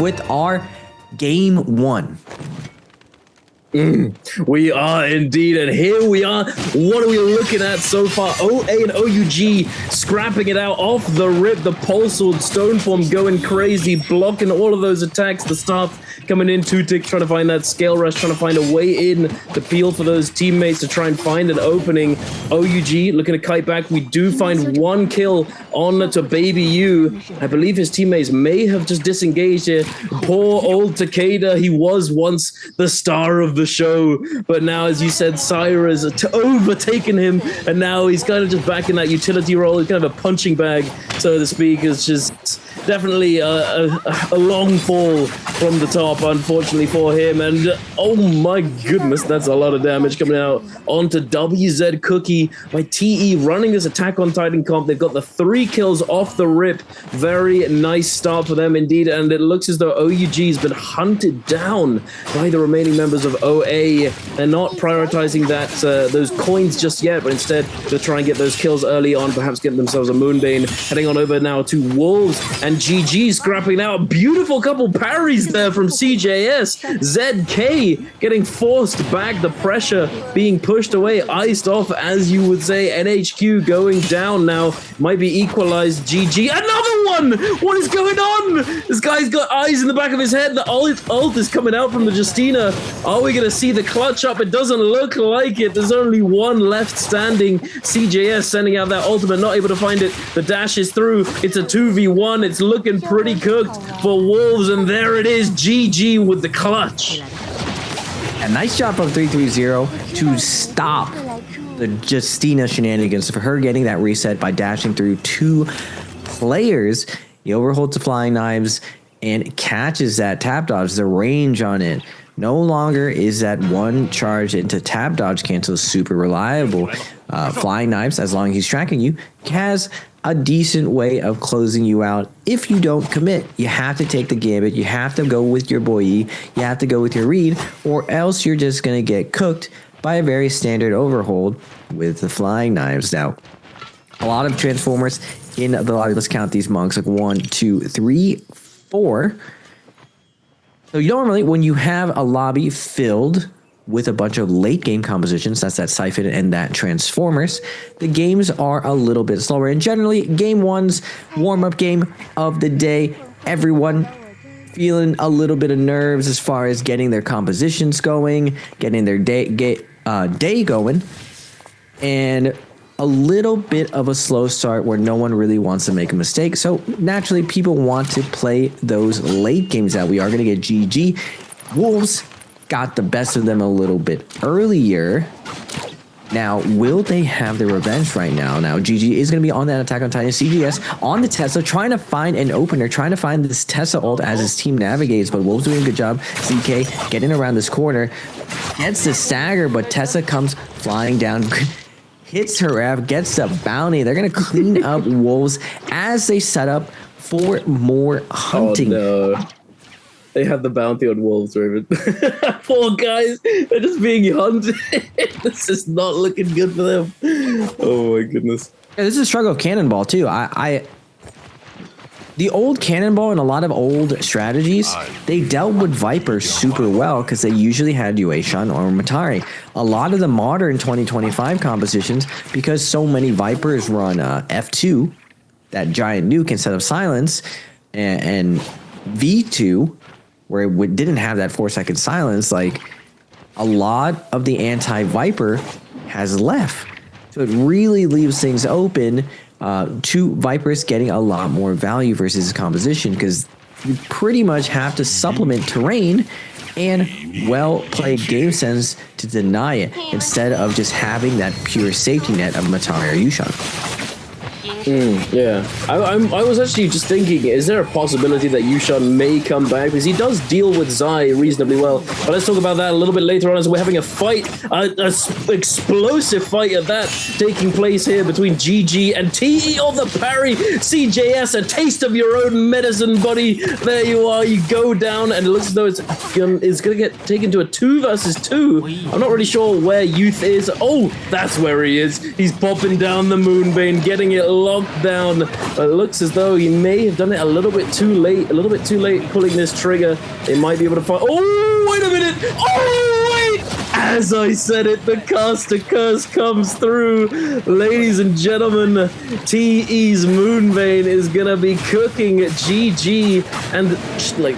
with our game one. We are indeed, and here we are. What are we looking at so far? OA and OUG scrapping it out off the rip. The Pulse Sword Stoneform going crazy, blocking all of those attacks. The staff coming in, 2-tick, trying to find that scale rush, trying to find a way in to peel for those teammates to try and find an opening. OUG looking to kite back. We do find one kill on to Baby U. I believe his teammates may have just disengaged here. Poor old Takeda. He was once the star of the show, but now, as you said, Syra's overtaken him, and now he's kind of just back in that utility role. He's kind of a punching bag, so to speak. It's just definitely a long fall from the top, unfortunately for him. And oh my goodness, that's a lot of damage coming out onto WZ Cookie by TE running this attack on Titan comp. They've got the 3 kills off the rip. Very nice start for them indeed, and it looks as though OUG has been hunted down by the remaining members of OA. They're not prioritizing those coins just yet, but instead they're trying to get those kills early on, perhaps getting themselves a Moonbane. Heading on over now to Wolves, and GG scrapping out. Beautiful couple parries there from CJS. ZK getting forced back, the pressure being pushed away, iced off, as you would say. NHQ going down now, might be equalized. GG, another one! What is going on? This guy's got eyes in the back of his head. The ult is coming out from the Justina. Are we going to see the clutch up? It doesn't look like it. There's only one left standing. CJS sending out that ultimate, not able to find it. The dash is through. It's a 2v1. It's looking pretty cooked for Wolves, and there it is. GG with the clutch. A nice job from 330 to stop the Justina shenanigans for her getting that reset by dashing through 2 players. He overholds the flying knives and catches that tap dodge. The range on it no longer is that one charge into tap dodge cancel super reliable. Flying knives, as long as he's tracking you, has a decent way of closing you out if you don't commit. You have to take the gambit. You have to go with your boy. You have to go with your read, or else you're just going to get cooked by a very standard overhold with the flying knives. Now, a lot of transformers in the lobby. Let's count these monks, like 1, 2, 3, 4. So normally when you have a lobby filled with a bunch of late game compositions, that's that Siphon and that Transformers, the games are a little bit slower. And generally, game 1's warm-up game of the day, everyone feeling a little bit of nerves as far as getting their compositions going, getting their day going, and a little bit of a slow start where no one really wants to make a mistake. So naturally, people want to play those late games out. We are going to get GG. Wolves got the best of them a little bit earlier. Now, will they have their revenge right now? Now, GG is going to be on that Attack on Titan. CGS on the Tesla, trying to find an opener, trying to find this Tesla ult as his team navigates, but Wolves doing a good job. CK getting around this corner, gets the stagger, but Tesla comes flying down, hits her F, gets the bounty. They're going to clean up Wolves as they set up for more hunting. Oh, no. They have the bounty on Wolves, Raven. Poor guys. They're just being hunted. This is not looking good for them. Oh, my goodness. Yeah, this is a struggle of Cannonball, too. The old Cannonball and a lot of old strategies, they dealt with Viper super well because they usually had Yueshan or Matari. A lot of the modern 2025 compositions, because so many Vipers run F2, that giant nuke instead of silence, and V2, where it didn't have that 4-second silence, like a lot of the anti-Viper has left. So it really leaves things open to Vipers getting a lot more value versus his composition, because you pretty much have to supplement terrain and well-played game sense to deny it, instead of just having that pure safety net of Matari or Yushan. Yeah, I was actually just thinking, is there a possibility that Yushan may come back? Because he does deal with Zai reasonably well. But let's talk about that a little bit later on, as we're having a fight, an explosive fight at that taking place here between GG and TE on the parry. CJS, a taste of your own medicine, buddy. There you are. You go down, and it looks as though it's going to get taken to a 2 versus 2. I'm not really sure where Youth is. Oh, that's where he is. He's popping down the Moonbane, getting it lockdown. It looks as though he may have done it a little bit too late pulling this trigger. They might be able to find. Oh, wait a minute. Oh, wait. As I said it, the caster curse comes through. Ladies and gentlemen, TE's Moonbane is going to be cooking GG and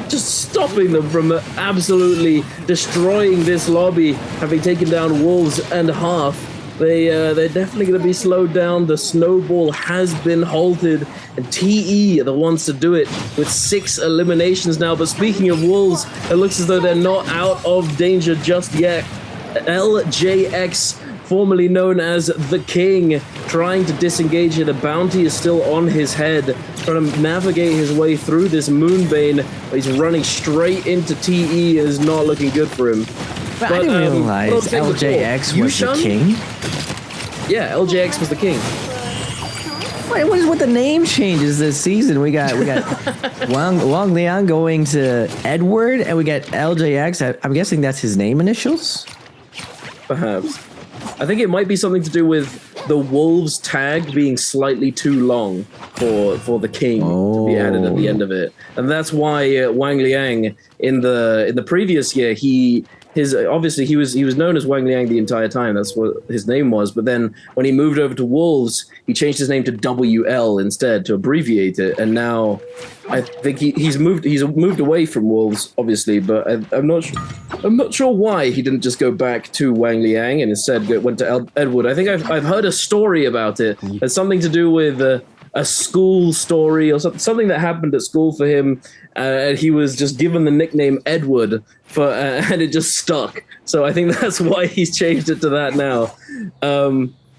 just stopping them from absolutely destroying this lobby, having taken down Wolves and half. They're definitely going to be slowed down. The snowball has been halted, and TE are the ones to do it with 6 eliminations now. But speaking of Wolves, it looks as though they're not out of danger just yet. LJX, formerly known as the King, trying to disengage here. The bounty is still on his head, trying to navigate his way through this Moonbane. He's running straight into TE and is not looking good for him. But I didn't realize LJX was the King. Yeah, LJX was the King. Wait, what is with the name changes this season? We got Wang Liang going to Edward, and we got LJX. I'm guessing that's his name initials? Perhaps. I think it might be something to do with the Wolves tag being slightly too long for the King to be added at the end of it, and that's why Wang Liang in the previous year obviously he was known as Wang Liang the entire time. That's what his name was. But then when he moved over to Wolves, he changed his name to WL instead to abbreviate it. And now I think he's moved away from Wolves, obviously. But I'm not sure why he didn't just go back to Wang Liang and instead went to Edward. I think I've heard a story about it. It's something to do with a school story or something that happened at school for him. And he was just given the nickname Edward and it just stuck. So I think that's why he's changed it to that now.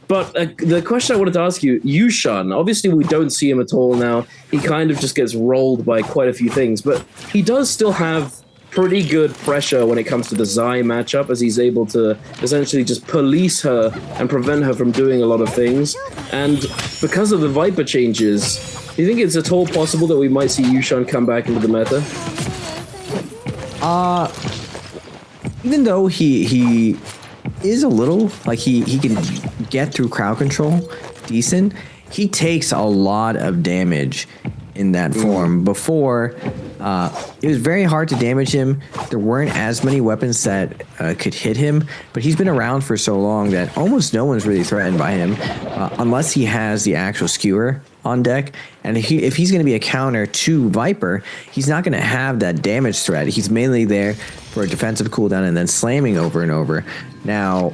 But the question I wanted to ask you, Yushan, obviously we don't see him at all now. He kind of just gets rolled by quite a few things, but he does still have pretty good pressure when it comes to the Zai matchup, as he's able to essentially just police her and prevent her from doing a lot of things. And because of the Viper changes, do you think it's at all possible that we might see Yushan come back into the meta? Even though he is a little, like he can get through crowd control decent, he takes a lot of damage in that form. Before, it was very hard to damage him. There weren't as many weapons that could hit him, but he's been around for so long that almost no one's really threatened by him, unless he has the actual skewer on deck. And if he's going to be a counter to Viper, he's not going to have that damage threat. He's mainly there for a defensive cooldown and then slamming over and over. Now,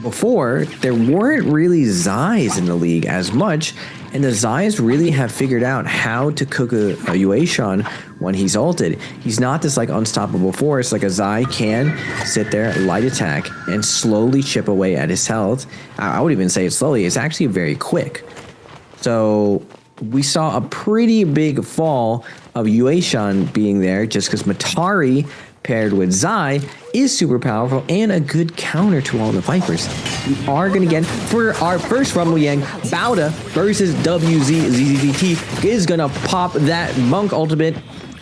before, there weren't really Zais in the league as much, and the Zais really have figured out how to cook a Yueshan when he's ulted. He's not this like unstoppable force. Like a Zai can sit there, light attack, and slowly chip away at his health. I would even say it's slowly. It's actually very quick. So we saw a pretty big fall of Yueshan being there just because Matari paired with Zai is super powerful and a good counter to all the Vipers. We are going to get, for our first Rumble Yang, Bauda versus ZZVT is going to pop that Monk ultimate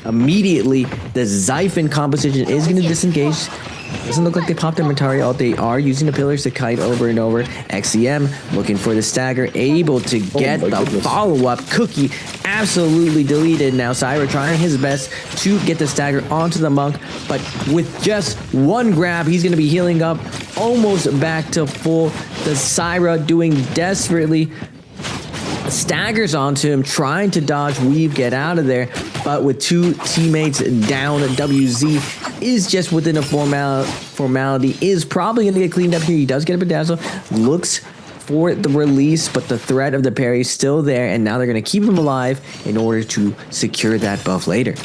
immediately. The Xiphon composition is going to disengage. Doesn't look like they popped their Matari ult. They are using the pillars to kite over and over. XCM looking for the stagger, able to get the follow-up. Cookie absolutely deleted. Now Syra trying his best to get the stagger onto the Monk, but with just one grab, he's going to be healing up, almost back to full. The Syra doing desperately staggers onto him, trying to dodge, weave, get out of there, but with two teammates down, WZ is just within a formality, is probably going to get cleaned up here. He does get a bedazzle, looks for the release, but the threat of the parry is still there, and now they're going to keep him alive in order to secure that buff later.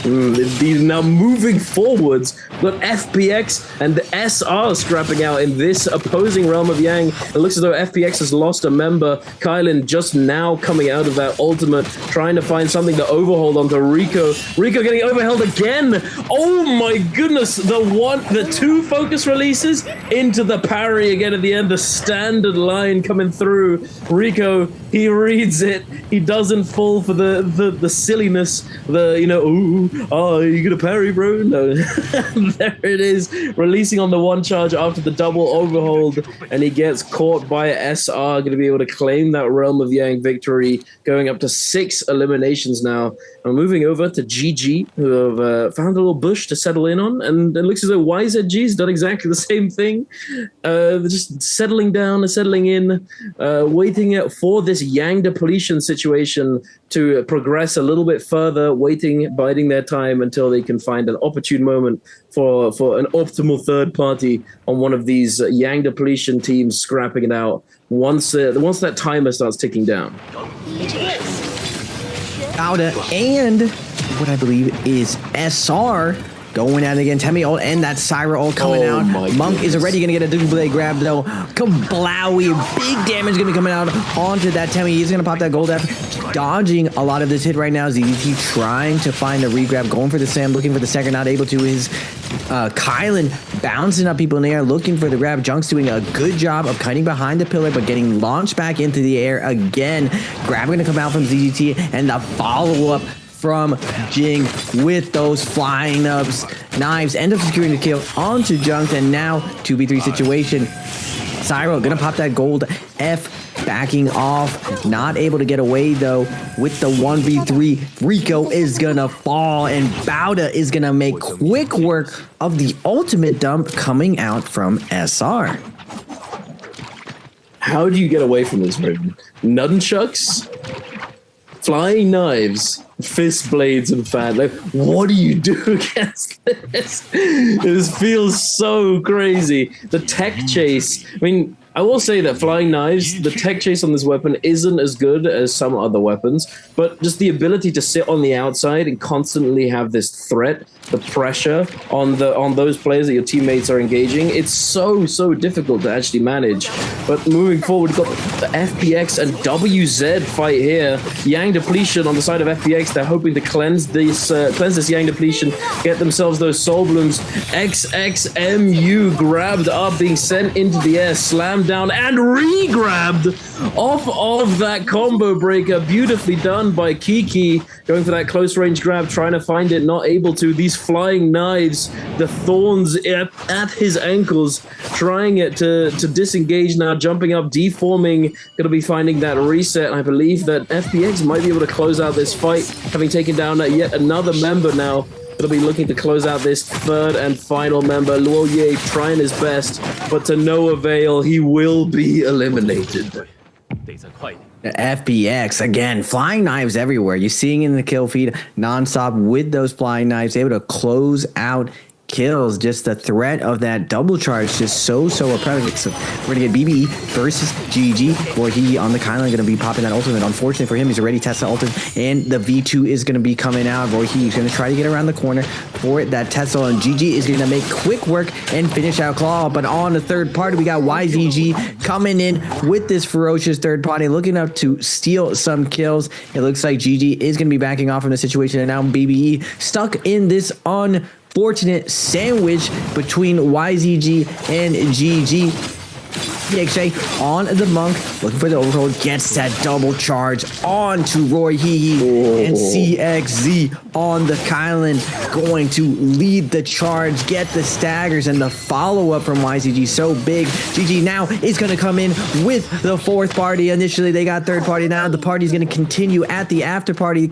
Indeed. Now moving forwards, got FPX and the SR scrapping out in this opposing realm of Yang. It looks as though FPX has lost a member. Kylan just now coming out of that ultimate, trying to find something to overhold onto Rico. Rico getting overheld again. Oh my goodness, the two focus releases into the parry again at the end. The standard line coming through. Rico, he reads it. He doesn't fall for the silliness, ooh, Oh, you gonna parry, bro? No. There it is. Releasing on the one charge after the double overhold, and he gets caught by SR. Gonna be able to claim that Realm of Yang victory, going up to 6 eliminations now. I'm moving over to GG, who have found a little bush to settle in on, and it looks as though YZG's done exactly the same thing. They're just settling down, settling in, waiting for this Yang depletion situation to progress a little bit further, biding their time until they can find an opportune moment for an optimal third party on one of these Yang depletion teams scrapping it out once that timer starts ticking down. Bauda and what I believe is SR going at it again. Temi ult and that Syra ult coming out. Monk is already going to get a double blade grab though. Kablowy, big damage going to be coming out onto that Temi. He's going to pop that gold F. Dodging a lot of this hit right now. ZDT trying to find a regrab, going for the Sam, looking for the second, not able to. His Kylan bouncing up people in the air, looking for the grab. Junk's doing a good job of kiting behind the pillar, but getting launched back into the air again. Grab going to come out from ZDT, and the follow-up from Jing with those flying knives. End up securing the kill onto Junk, and now 2v3 situation. Syra gonna pop that gold F, backing off, not able to get away though with the 1v3. Rico is gonna fall, and Bauda is gonna make quick work of the ultimate dump coming out from SR. How do you get away from this, Raven? Nunchucks? Flying knives, fist blades, and fan. Like, what do you do against this? This feels so crazy. The tech chase. I mean, I will say that flying knives, the tech chase on this weapon isn't as good as some other weapons, but just the ability to sit on the outside and constantly have this threat, the pressure on those players that your teammates are engaging, it's so difficult to actually manage. But moving forward, we've got the FPX and WZ fight here. Yang depletion on the side of FPX. They're hoping to cleanse this Yang depletion, get themselves those soul blooms. XXMU grabbed up, being sent into the air, slammed down and re-grabbed off of that combo breaker. Beautifully done by Kiki, going for that close range grab, trying to find it, not able to. These flying knives, the thorns at his ankles, trying it to disengage now, jumping up, deforming, going to be finding that reset. And I believe that FPX might be able to close out this fight, having taken down yet another member now. It'll be looking to close out this third and final member. Luo Ye trying his best, but to no avail. He will be eliminated. The FPX, again, flying knives everywhere. You're seeing in the kill feed nonstop with those flying knives, able to close out kills. Just the threat of that double charge, just so oppressive. So we're gonna get BBE versus GG. He on the Kylan gonna be popping that ultimate. Unfortunately for him, he's already tested the ultimate, and the V2 is gonna be coming out. He's gonna try to get around the corner for that Tesla, and GG is gonna make quick work and finish out Claw. But on the third party, we got YZG coming in with this ferocious third party, looking up to steal some kills. It looks like GG is gonna be backing off from the situation, and now BBE stuck in this unfortunate sandwich between YZG and GG. PXA on the Monk, looking for the overhold, gets that double charge onto Roy Hee, and CXZ on the Kylan, going to lead the charge, get the staggers, and the follow-up from YZG so big. GG now is going to come in with the fourth party. Initially, they got third party. Now the party's going to continue at the after party,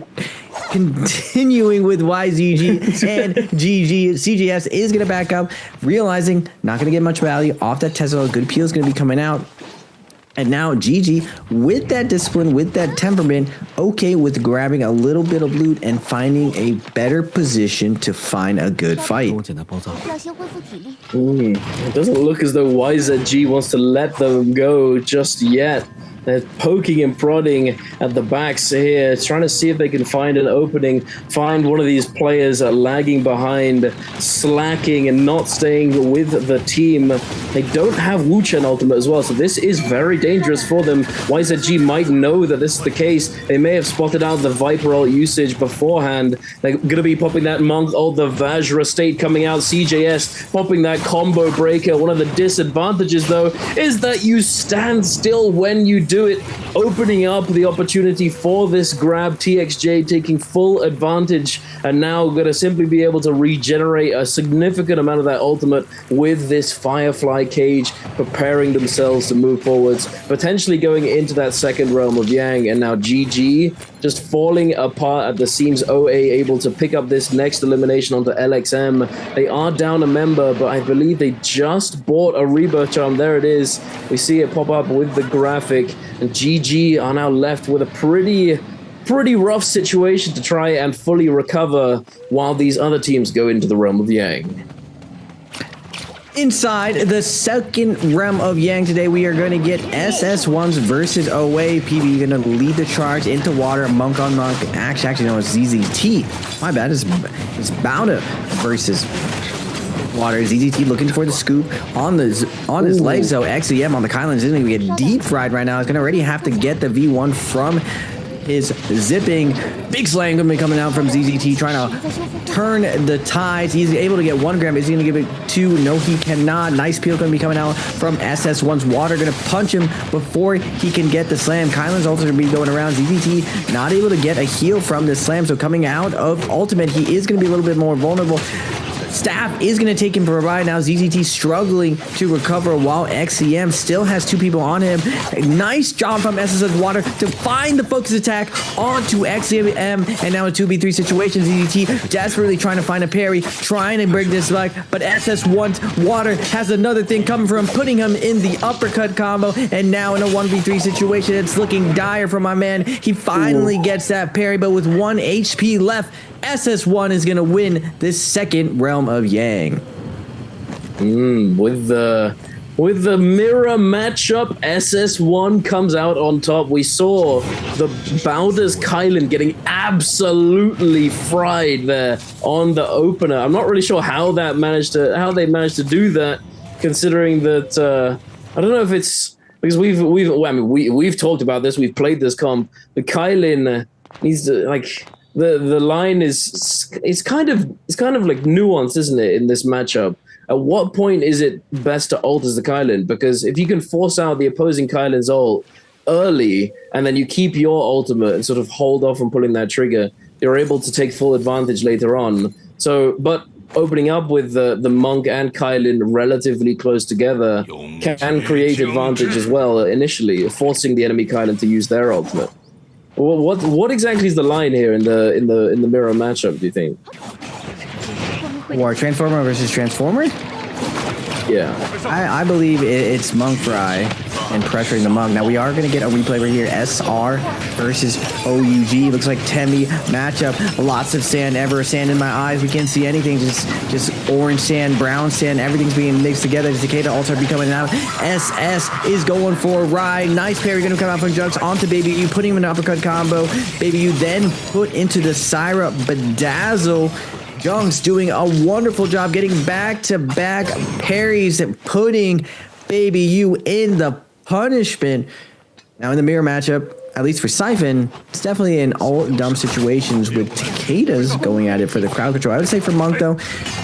continuing with YZG and GG. CGS is going to back up, realizing not going to get much value off that Tesla. Good peel is going to be coming out. And now GG, with that discipline, with that temperament, okay with grabbing a little bit of loot and finding a better position to find a good fight. It doesn't look as though YZG wants to let them go just yet. They're poking and prodding at the backs here, trying to see if they can find an opening, find one of these players lagging behind, slacking and not staying with the team. They don't have Wu Chen ultimate as well, so this is very dangerous for them. YZG might know that this is the case. They may have spotted out the Viper ult usage beforehand. They're going to be popping that Monk ult, the Vajra state coming out, CJS popping that combo breaker. One of the disadvantages, though, is that you stand still when you do it, opening up the opportunity for this grab. TXJ taking full advantage and now going to simply be able to regenerate a significant amount of that ultimate with this Firefly cage, preparing themselves to move forwards, potentially going into that second realm of Yang. And now GG just falling apart at the seams. OA able to pick up this next elimination onto LXM. They are down a member, but I believe they just bought a rebirth charm. There it is. We see it pop up with the graphic, and GG are now left with a pretty rough situation to try and fully recover while these other teams go into the realm of Yang. Inside the second realm of Yang today, we are going to get SS1s versus OA. PB going to lead the charge into water. Monk on Monk. Actually, no, it's ZZT. My bad. It's Bauda versus water. ZZT looking for the scoop on his legs, though. XEM on the Kylan is going to get deep fried right now. He's going to already have to get the V1 from his zipping. Big slam going to be coming out from ZZT, trying to turn the tides. He's able to get 1 gram. Is he going to give it 2? No, he cannot. Nice peel going to be coming out from SS1's water. Going to punch him before he can get the slam. Kylan's also going to be going around. ZZT not able to get a heal from the slam, so coming out of ultimate, he is going to be a little bit more vulnerable. Staff is going to take him for a ride now. ZZT struggling to recover while XEM still has 2 people on him. A nice job from SS's Water to find the focus attack onto XEM, and now a 2v3 situation. ZZT desperately trying to find a parry, trying to break this back, but SS1's Water has another thing coming for him, putting him in the uppercut combo, and now in a 1v3 situation, it's looking dire for my man. He finally gets that parry, but with 1 HP left, SS1 is going to win this second realm of Yang. With the mirror matchup, SS1 comes out on top. We saw the Bauda's Kylan getting absolutely fried there on the opener. I'm not really sure how they managed to do that, considering that I don't know if it's because we've talked about this, we've played this comp. The Kylan needs to the line is kind of like nuanced, isn't it, in this matchup? At what point is it best to ult as the Kylan? Because if you can force out the opposing Kylan's ult early and then you keep your ultimate and sort of hold off on pulling that trigger, you're able to take full advantage later on. So, but opening up with the Monk and Kylan relatively close together can create advantage as well initially, forcing the enemy Kylan to use their ultimate. What exactly is the line here in the mirror matchup, do you think? War Transformer versus Transformer? Yeah. I believe it's Monk Fry and pressuring the Monk. Now we are going to get a replay right here. SR versus OUG. Looks like Temi matchup. Lots of sand, ever sand in my eyes. We can't see anything. Just orange sand, brown sand. Everything's being mixed together. Cicada also be coming out. SS is going for a ride. Nice parry going to come out from Jux onto Baby U, putting him in an uppercut combo. Baby U then put into the Syrup Bedazzle. Junks doing a wonderful job getting back-to-back parries and putting Baby U in the punishment. Now in the mirror matchup, at least for Siphon, it's definitely in all dumb situations with Takeda's going at it for the crowd control. I would say for Monk, though,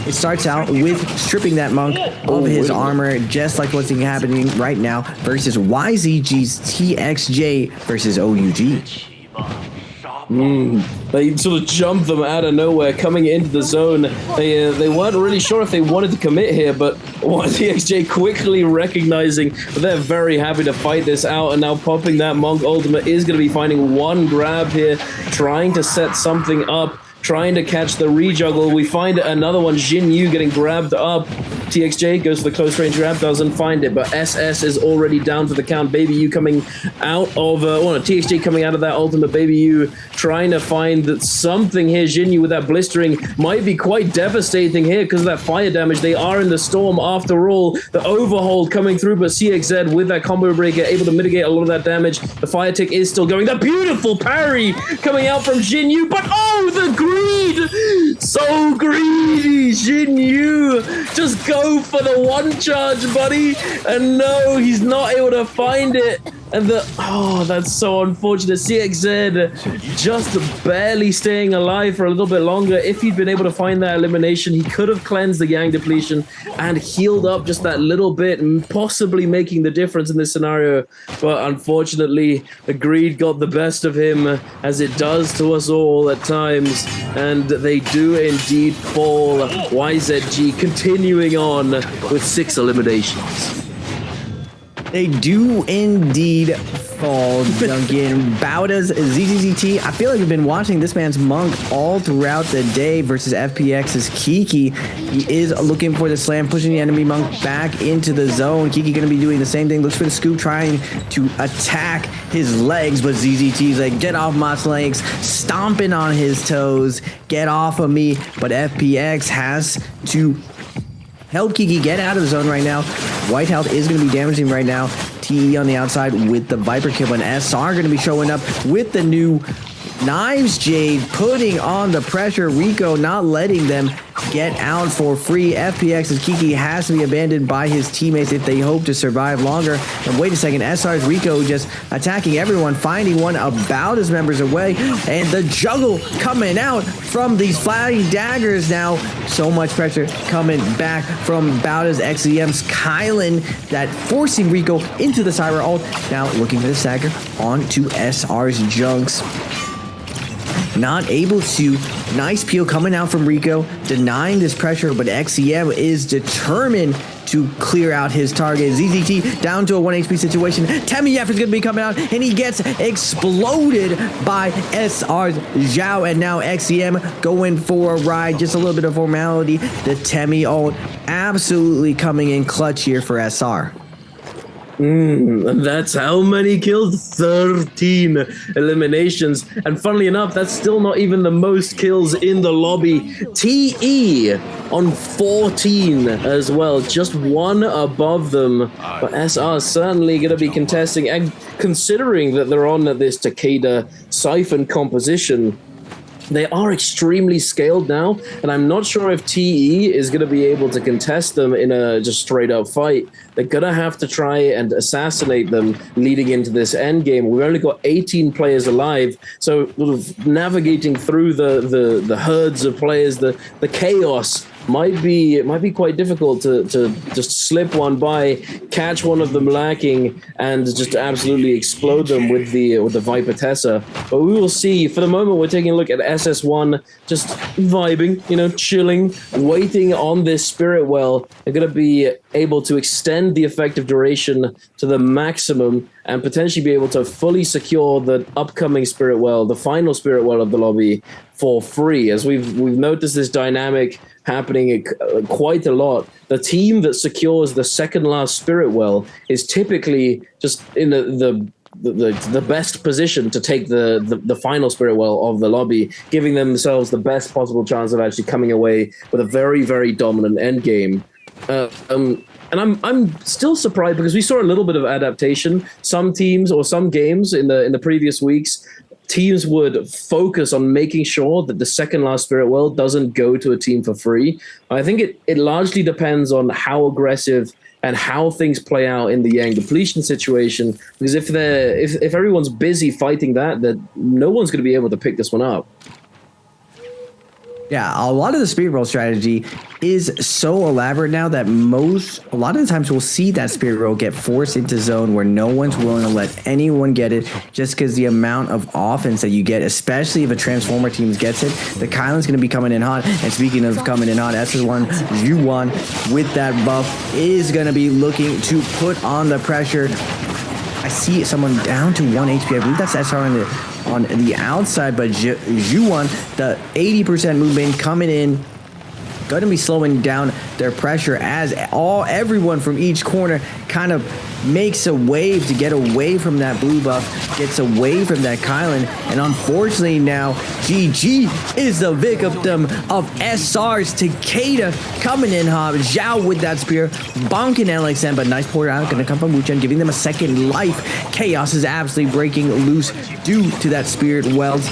it starts out with stripping that Monk of his armor, just like what's happening right now versus YZG's TXJ versus OUG. They sort of jumped them out of nowhere coming into the zone. They weren't really sure if they wanted to commit here, but TXJ quickly recognizing that they're very happy to fight this out, and now popping that Monk ultimate is going to be finding 1 grab here, trying to set something up, trying to catch the rejuggle. We find another one, Jin Yu getting grabbed up. TXJ goes for the close range grab, doesn't find it, but SS is already down for the count. Baby U coming out of, TXJ coming out of that ultimate. Baby U trying to find that something here. Jin Yu with that blistering might be quite devastating here because of that fire damage. They are in the storm after all. The overhold coming through, but CXZ with that combo breaker able to mitigate a lot of that damage. The fire tick is still going. The beautiful parry coming out from Jin Yu, but oh, the greed! So greedy, Jin Yu. Just go for the 1 charge, buddy. And no, he's not able to find it. And that's so unfortunate. CXZ just barely staying alive for a little bit longer. If he'd been able to find that elimination, he could have cleansed the Yang depletion and healed up just that little bit, and possibly making the difference in this scenario. But unfortunately, the greed got the best of him, as it does to us all at times. And they do indeed fall. YZG continuing on with 6 eliminations. They do indeed fall, Duncan. Bauda's ZZZT. I feel like we've been watching this man's Monk all throughout the day versus FPX's Kiki. He is looking for the slam, pushing the enemy Monk back into the zone. Kiki going to be doing the same thing. Looks for the scoop, trying to attack his legs, but ZZT's like, get off my legs, stomping on his toes. Get off of me. But FPX has to help Kiki get out of the zone right now. White Health is going to be damaging right now. TE on the outside with the Viper kill, and SR going to be showing up with the new Knives Jade, putting on the pressure. Rico not letting them get out for free. FPX's Kiki has to be abandoned by his teammates if they hope to survive longer. And wait a second, SR's Rico just attacking everyone, finding one about his members away, and the juggle coming out from these flying daggers now. So much pressure coming back from Bauda's XEM's Kylan, that forcing Rico into the Cyber ult. Now looking for the stagger onto SR's Junks. Not able to. Nice peel coming out from Rico, denying this pressure, but XEM is determined to clear out his target. ZZT down to a 1 HP situation. Temiev is going to be coming out, and he gets exploded by SR's Zhao, and now XEM going for a ride. Just a little bit of formality. The Temi ult absolutely coming in clutch here for SR. That's how many kills? 13 eliminations. And funnily enough, that's still not even the most kills in the lobby. TE on 14 as well, just one above them. But SR certainly going to be contesting, and considering that they're on this Takeda Siphon composition, they are extremely scaled now, and I'm not sure if TE is going to be able to contest them in a just straight up fight. They're going to have to try and assassinate them leading into this end game. We've only got 18 players alive, so sort of navigating through the herds of players, the chaos might be quite difficult to just slip one by, catch one of them lacking, and just absolutely explode them with the Viper Tessa. But we will see. For the moment, we're taking a look at SS1, just vibing, chilling, waiting on this Spirit Well. They're going to be able to extend the effective duration to the maximum and potentially be able to fully secure the upcoming Spirit Well, the final Spirit Well of the lobby, for free. As we've noticed this dynamic happening quite a lot. The team that secures the second last Spirit Well is typically just in the best position to take the final Spirit Well of the lobby, giving themselves the best possible chance of actually coming away with a very, very dominant end game. And I'm still surprised because we saw a little bit of adaptation. Some teams or some games in the previous weeks, teams would focus on making sure that the second last Spirit Well doesn't go to a team for free. I think it largely depends on how aggressive and how things play out in the Yang depletion situation. Because if everyone's busy fighting that no one's going to be able to pick this one up. Yeah, a lot of the Spirit Roll strategy is so elaborate now that a lot of the times we'll see that Spirit Roll get forced into zone where no one's willing to let anyone get it, just because the amount of offense that you get, especially if a Transformer team gets it. The Kylan's going to be coming in hot, and speaking of coming in hot, SS1 U1 with that buff is going to be looking to put on the pressure. I see someone down to 1 HP. I believe that's SR on the outside, but Juwon, the 80% movement coming in, going to be slowing down their pressure as everyone from each corner kind of makes a wave to get away from that blue buff, gets away from that Kylan, and unfortunately now GG is the victim of SR's Takeda coming in hot. Zhao with that spear, bonking LXM, but nice pour out, gonna come from Wuchen, giving them a second life. Chaos is absolutely breaking loose due to that Spirit Wells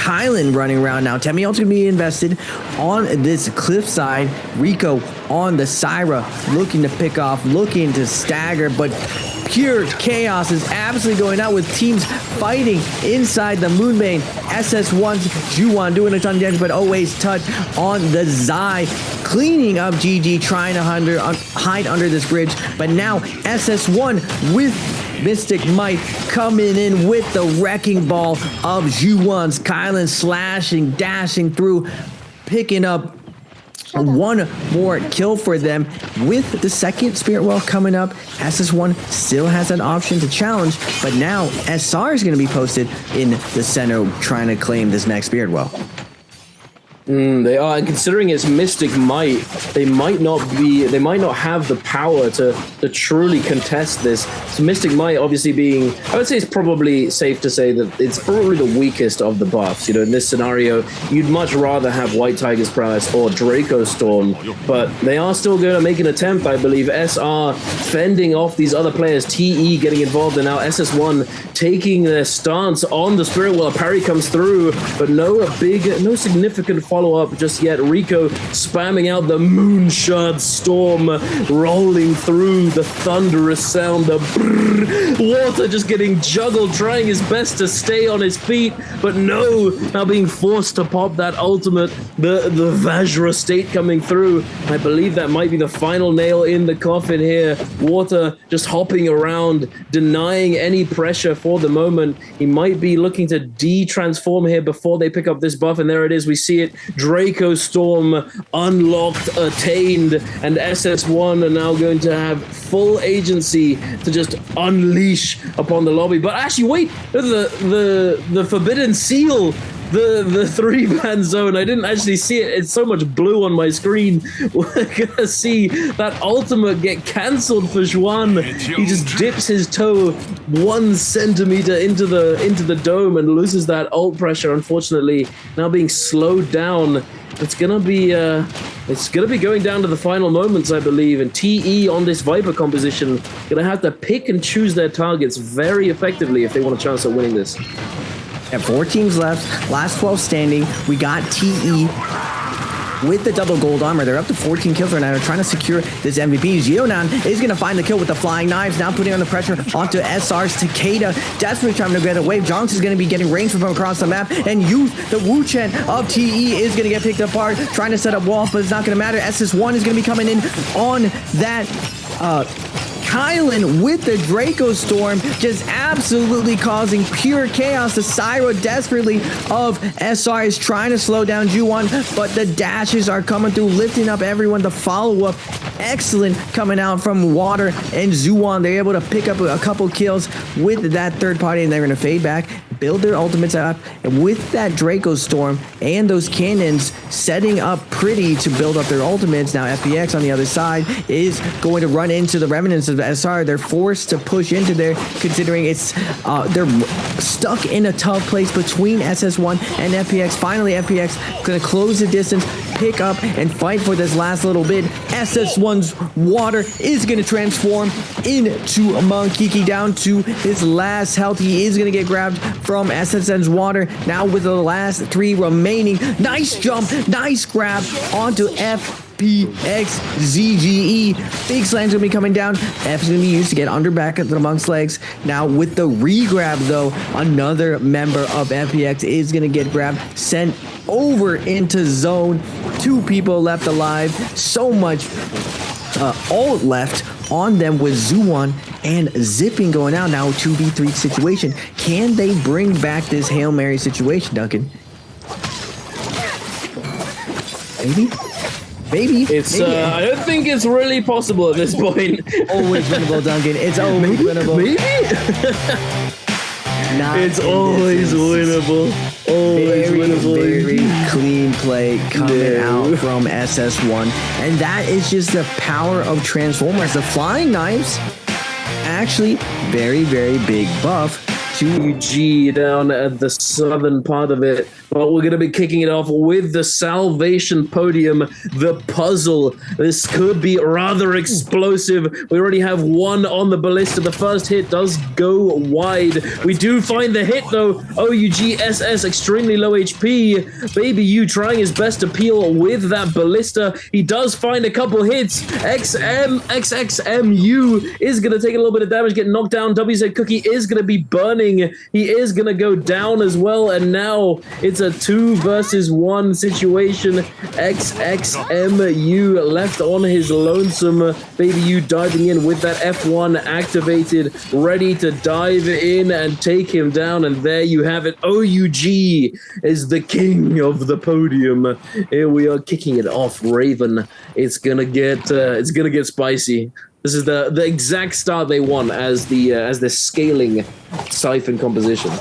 Kylan running around now. Temiel's going to be invested on this cliffside. Rico on the Syra, looking to pick off, looking to stagger, but pure chaos is absolutely going out with teams fighting inside the Moonbane. SS1's Juwon doing a ton of damage, but always touch on the Zai, cleaning up GG, trying to hide under this bridge. But now SS1 with Mystic Might coming in with the wrecking ball of Juwon's. Kylan slashing, dashing through, picking up one more kill for them. With the second Spirit Well coming up, SS1 still has an option to challenge, but now SR is going to be posted in the center trying to claim this next Spirit Well. They are, and considering it's Mystic Might, they might not have the power to truly contest this. So Mystic Might obviously being, I would say it's probably safe to say that it's probably the weakest of the buffs. You know, in this scenario, you'd much rather have White Tiger's Prowess or Draco Storm, but they are still going to make an attempt, I believe. SR fending off these other players, TE getting involved, and now SS1 taking their stance on the Spirit Well. Parry comes through, but no significant follow-up just yet. Rico spamming out the Moonshard Storm, rolling through the thunderous sound, the brrr. Water just getting juggled, trying his best to stay on his feet, but no, now being forced to pop that ultimate, the Vajra state coming through. I believe that might be the final nail in the coffin here. Water just hopping around, denying any pressure for the moment. He might be looking to de-transform here before they pick up this buff, and there it is, we see it. Draco Storm unlocked, attained, and SS1 are now going to have full agency to just unleash upon the lobby. But actually, wait, the Forbidden Seal, the three-man zone, I didn't actually see it. It's so much blue on my screen. We're gonna see that ultimate get cancelled for Juan. He just dips his toe 1 centimeter into the dome and loses that ult pressure, unfortunately. Now being slowed down. It's gonna be going down to the final moments, I believe, and TE on this Viper composition gonna have to pick and choose their targets very effectively if they want a chance at winning this. At 4 teams left, last 12 standing. We got TE with the double gold armor. They're up to 14 kills right now. They're trying to secure this MVP. Geonan is going to find the kill with the flying knives, now putting on the pressure onto SR's Takeda. Desperately trying to get a wave. Johnson is going to be getting range from across the map, and Youth, the Wu Chen of TE, is going to get picked apart, trying to set up walls, but it's not going to matter. SS1 is going to be coming in on that Kylan with the Draco Storm, just absolutely causing pure chaos. The Syra desperately of SR is trying to slow down Juwon, but the dashes are coming through, lifting up everyone. The follow-up, excellent coming out from Water and Zuwon. They're able to pick up a couple kills with that third party, and they're going to fade back, build their ultimates up, and with that Draco Storm and those cannons setting up pretty to build up their ultimates. Now FPX on the other side is going to run into the remnants of SR. They're forced to push into there, considering it's they're stuck in a tough place between SS1 and FPX. Finally, FPX gonna close the distance, pick up and fight for this last little bit. SS1's Water is gonna transform into a Monkiki down to his last health. He is gonna get grabbed from SSN's Water now with the last 3 remaining. Nice jump, nice grab onto FPXZGE. Big slam's gonna be coming down. F is gonna be used to get under back at the Monk's legs. Now with the re-grab though, another member of FPX is gonna get grabbed, sent over into zone. 2 people left alive. So much ult left on them with Zuwon and Zipping going out. Now 2v3 situation. Can they bring back this Hail Mary situation, Duncan? Maybe. It's I don't think it's really possible at this point. Always winnable, Duncan. It's always winnable. Maybe? It's always winnable. Always winnable. Very clean play coming out from SS1. And that is just the power of Transformers. The flying knives, actually very, very big buff UG down at the southern part of it. But we're going to be kicking it off with the Salvation Podium, the puzzle. This could be rather explosive. We already have one on the ballista. The first hit does go wide. We do find the hit, though. OUGSS, extremely low HP. Baby U trying his best to peel with that ballista. He does find a couple hits. XXMU is going to take a little bit of damage, get knocked down. WZ Cookie is going to be burning. He is going to go down as well. And now it's a 2 versus 1 situation. XXMU left on his lonesome. Baby U diving in with that F1 activated, ready to dive in and take him down. And there you have it. OUG is the king of the podium. Here we are kicking it off. Raven, it's gonna get spicy. This is the exact start they want as the scaling siphon composition.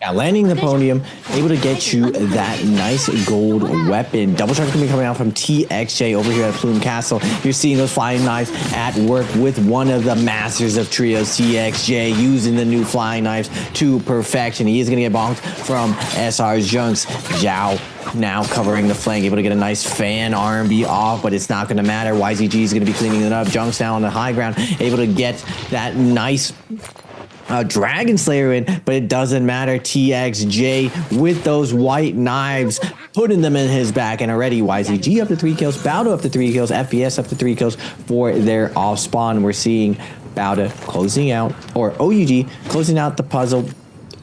Yeah, landing the podium, able to get you that nice gold weapon. Double charge going to be coming out from TXJ over here at Plume Castle. You're seeing those flying knives at work with one of the masters of trios, TXJ, using the new flying knives to perfection. He is going to get bonked from SR Junks. Zhao now covering the flank, able to get a nice fan R&B off, but it's not going to matter. YZG is going to be cleaning it up. Junks now on the high ground, able to get that nice Dragon Slayer in, but it doesn't matter. TXJ with those white knives, putting them in his back, and already YZG up to 3 kills, Bowda up to 3 kills, FPS up to 3 kills for their off spawn. We're seeing Bowda closing out, or OUG closing out the puzzle,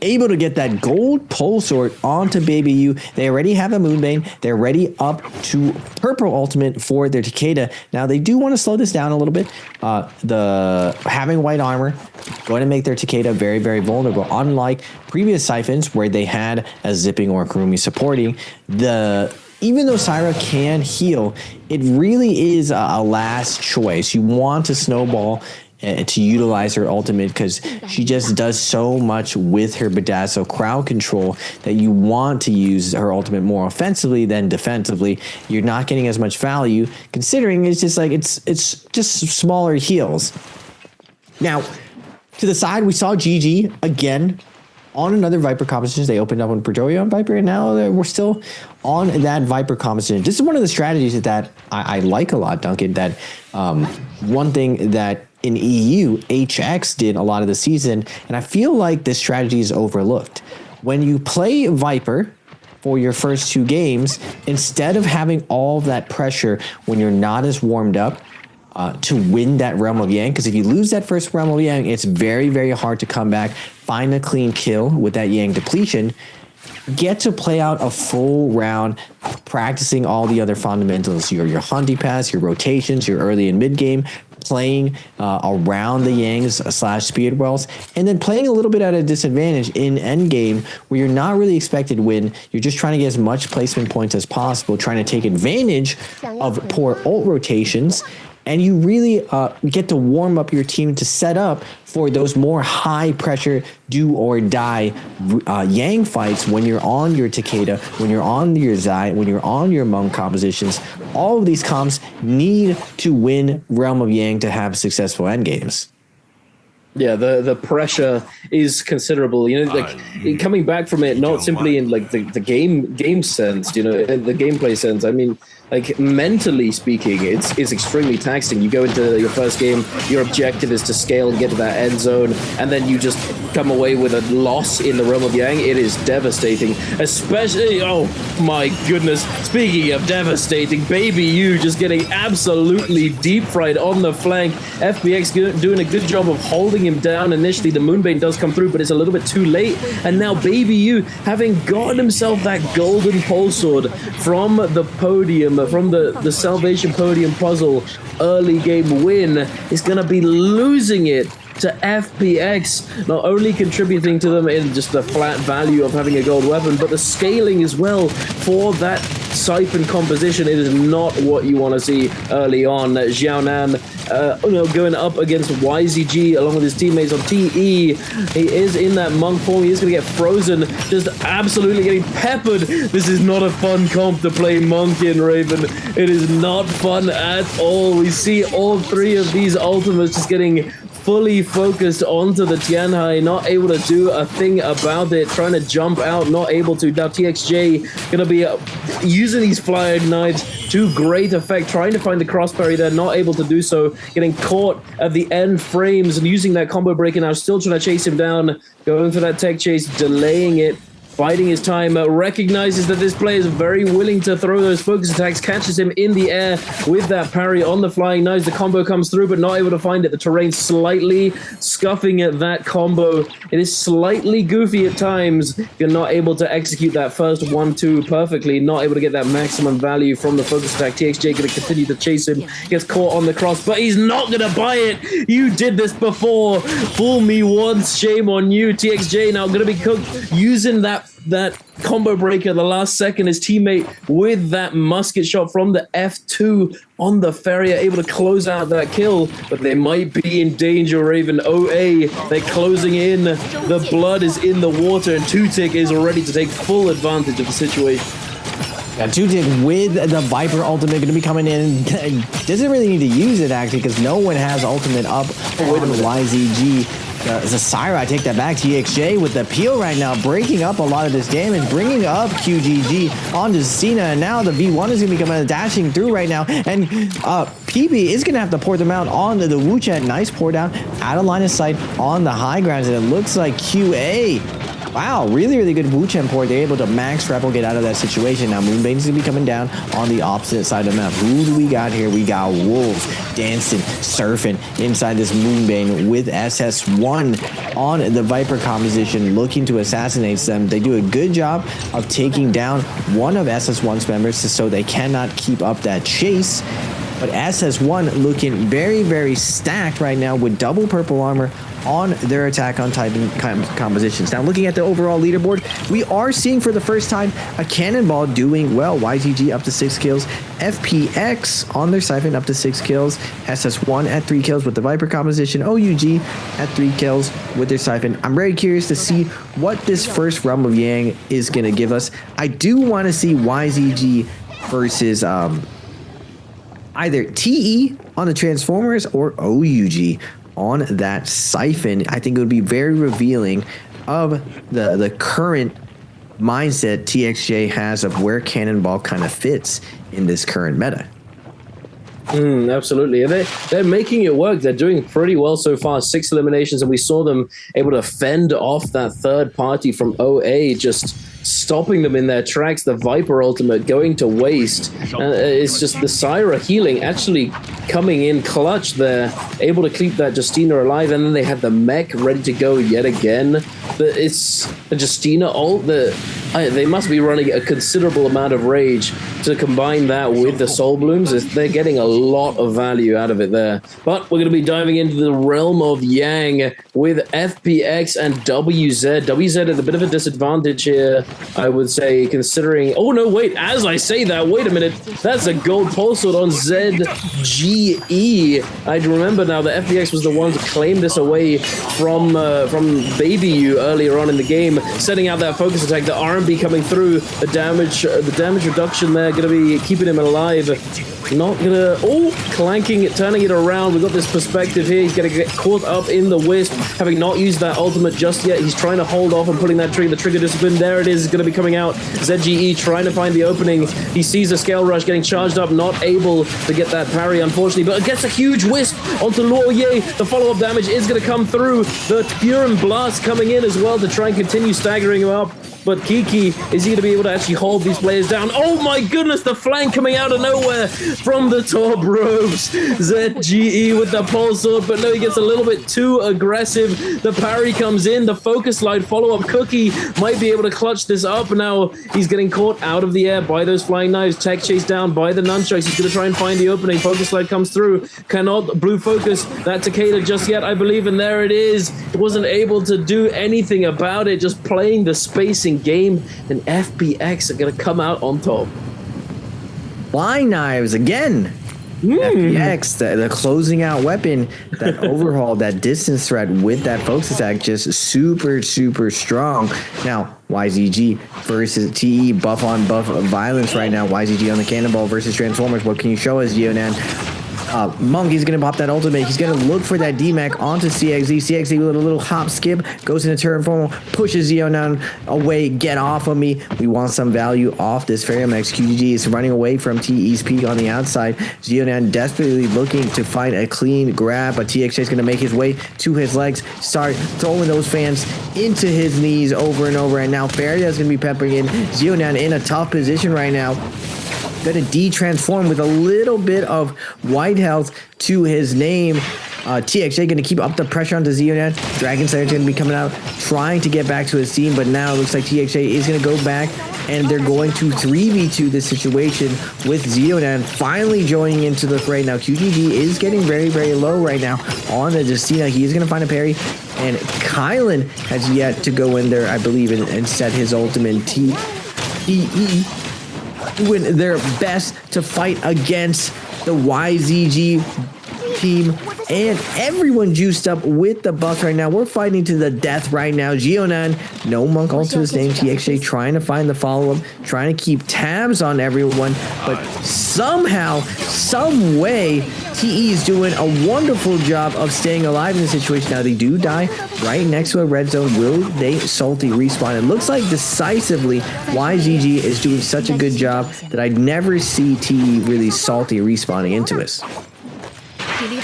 able to get that gold pole sword onto Baby U. They already have a Moonbane. They're ready up to purple ultimate for their Takeda. Now they do want to slow this down a little bit. The having white armor going to make their Takeda very, very vulnerable. Unlike previous siphons where they had a zipping or a Kurumi supporting, even though Syra can heal, it really is a last choice. You want to snowball to utilize her ultimate because she just does so much with her Bedazzle crowd control that you want to use her ultimate more offensively than defensively. You're not getting as much value considering it's just like it's just smaller heals. Now, to the side, we saw GG again on another Viper composition. They opened up on Predoria on Viper, and now we're still on that Viper composition. This is one of the strategies that I like a lot, Duncan, that one thing that in EU, HX did a lot of the season, and I feel like this strategy is overlooked. When you play Viper for your first 2 games, instead of having all that pressure when you're not as warmed up to win that Realm of Yang, because if you lose that first Realm of Yang, it's very, very hard to come back, find a clean kill with that Yang depletion, get to play out a full round practicing all the other fundamentals, your hunting pass, your rotations, your early and mid game, playing around the Yangs / Speed Wells, and then playing a little bit at a disadvantage in endgame where you're not really expected to win. You're just trying to get as much placement points as possible, trying to take advantage of poor ult rotations, and you really get to warm up your team to set up for those more high pressure do or die Yang fights when you're on your Takeda, when you're on your Zai, when you're on your Monk compositions. All of these comps need to win Realm of Yang to have successful endgames. Yeah, the pressure is considerable. You know, like coming back from it, not simply in like the game sense, you know, the gameplay sense. I mean, like mentally speaking, it's extremely taxing. You go into your first game, your objective is to scale and get to that end zone, and then you just come away with a loss in the Realm of Yang. It is devastating, especially, oh my goodness, speaking of devastating, Baby U just getting absolutely deep fried on the flank. FBX doing a good job of holding him down initially. The Moonbane does come through, but it's a little bit too late, and now Baby U, having gotten himself that golden pole sword from the podium, from the Salvation Podium puzzle early game win, is going to be losing it to FPX, not only contributing to them in just the flat value of having a gold weapon, but the scaling as well for that siphon composition. It is not what you want to see early on. Xiaonan going up against YZG along with his teammates on TE. He is in that monk form. He is going to get frozen, just absolutely getting peppered. This is not a fun comp to play monk in, Raven. It is not fun at all. We see all 3 of these ultimates just getting fully focused onto the Tianhai, not able to do a thing about it, trying to jump out, not able to. Now TXJ gonna be using these flying knives to great effect, trying to find the cross parry there, not able to do so, getting caught at the end frames and using that combo breaker now, still trying to chase him down, going for that tech chase, delaying it, biding his time, recognizes that this player is very willing to throw those focus attacks, catches him in the air with that parry on the flying knives. The combo comes through, but not able to find it. The terrain slightly scuffing at that combo. It is slightly goofy at times. You're not able to execute that first 1-2 perfectly, not able to get that maximum value from the focus attack. TXJ going to continue to chase him, gets caught on the cross, but he's not going to buy it. You did this before. Fool me once, shame on you. TXJ now going to be cooked using that combo breaker the last second. His teammate with that musket shot from the F2 on the Farrier, able to close out that kill, but they might be in danger. Raven OA, they're closing in. The blood is in the water, and Tutik is ready to take full advantage of the situation. Yeah, Tutik with the Viper ultimate going to be coming in. Doesn't really need to use it, actually, because no one has ultimate up on YZG. Zyra, I take that back. TXJ with the peel right now, breaking up a lot of this damage, bringing up QGG onto Cena, and now the V1 is going to be coming dashing through right now, and PB is going to have to pour them out onto the Wuchet. Nice pour down, out of line of sight on the high grounds, and it looks like QA. Wow, really, really good Wuchen port. They're able to max rebel get out of that situation. Now Moonbane's going to be coming down on the opposite side of the map. Who do we got here? We got Wolves dancing, surfing inside this Moonbane with SS1 on the Viper composition, looking to assassinate them. They do a good job of taking down one of SS1's members so they cannot keep up that chase. But SS1 looking very, very stacked right now with double purple armor on their attack on Titan compositions. Now, looking at the overall leaderboard, we are seeing for the first time a Cannonball doing well. YZG up to 6 kills. FPX on their Siphon up to 6 kills. SS1 at 3 kills with the Viper composition. OUG at 3 kills with their Siphon. I'm very curious to see what this first Realm of Yang is going to give us. I do want to see YZG versus either TE on the Transformers or OUG on that Siphon. I think it would be very revealing of the current mindset TXJ has of where Cannonball kind of fits in this current meta. Absolutely. They're making it work. They're doing pretty well so far. 6 eliminations, and we saw them able to fend off that third party from OA, just stopping them in their tracks. The Viper ultimate going to waste. It's just the Zyra healing actually coming in clutch there, able to keep that Justina alive, and then they have the mech ready to go yet again. It's a Justina ult that they must be running a considerable amount of rage to combine that with the Soul Blooms. They're getting a lot of value out of it there. But we're going to be diving into the Realm of Yang with FPX and WZ. WZ at a bit of a disadvantage here, I would say, considering... Oh, no, wait. As I say that, wait a minute. That's a gold pulse sword on ZGE. I remember now that FPX was the one to claim this away from Baby You earlier on in the game, setting out that focus attack, the RMB coming through, the damage reduction there, going to be keeping him alive. Not gonna... Oh, clanking it, turning it around. We've got this perspective here. He's gonna get caught up in the wisp, having not used that ultimate just yet. He's trying to hold off and pulling that trigger. The trigger discipline, there it is, gonna be coming out. ZGE trying to find the opening. He sees the scale rush getting charged up, not able to get that parry, unfortunately, but it gets a huge wisp onto Laurier. The follow-up damage is gonna come through. The Furin Blast coming in as well to try and continue staggering him up. But Kiki, is he going to be able to actually hold these players down? Oh my goodness, the flank coming out of nowhere from the top ropes. ZGE with the pulse sword, but no, he gets a little bit too aggressive. The parry comes in, the focus light follow-up. Cookie might be able to clutch this up. Now he's getting caught out of the air by those flying knives. Tech chase down by the nunchucks. He's going to try and find the opening. Focus light comes through. Cannot blue focus that Takeda just yet, I believe, and there it is. It wasn't able to do anything about it, just playing the spacing game, and FPX are going to come out on top. Flying knives again. FPX, the closing out weapon, that overhaul, that distance threat with that focus attack, just super, super strong. Now, YZG versus TE, buff on buff violence right now. YZG on the Cannonball versus Transformers. What can you show us, Yonan? Monk is going to pop that ultimate. He's going to look for that DMAC onto CXZ. CXZ with a little hop skip, goes into turn formal, pushes Xeonan away. Get off of me. We want some value off this Ferromex. QGG is running away from TE's peak on the outside. Xeonan desperately looking to find a clean grab, but TXJ is going to make his way to his legs, start throwing those fans into his knees over and over. And now Faria is going to be peppering in. Xeonan in a tough position right now. Going to de-transform with a little bit of white health to his name. TXJ going to keep up the pressure onto Xeonan. Dragon Slayer is going to be coming out, trying to get back to his team, but now it looks like TXJ is going to go back, and they're going to 3v2 this situation with Xeonan finally joining into the fray. Now, QGG is getting very, very low right now on the Justina. He is going to find a parry, and Kylan has yet to go in there, I believe, and set his ultimate. TEE doing their best to fight against the YZG team, and everyone juiced up with the buffs right now. We're fighting to the death right now. Xeonan, no Monk also his name. TXJ trying to find the follow-up, trying to keep tabs on everyone, but somehow, some way, TE is doing a wonderful job of staying alive in this situation. Now they do die right next to a red zone. Will they salty respawn? It looks like decisively YZG is doing such a good job that I'd never see TE really salty respawning into us.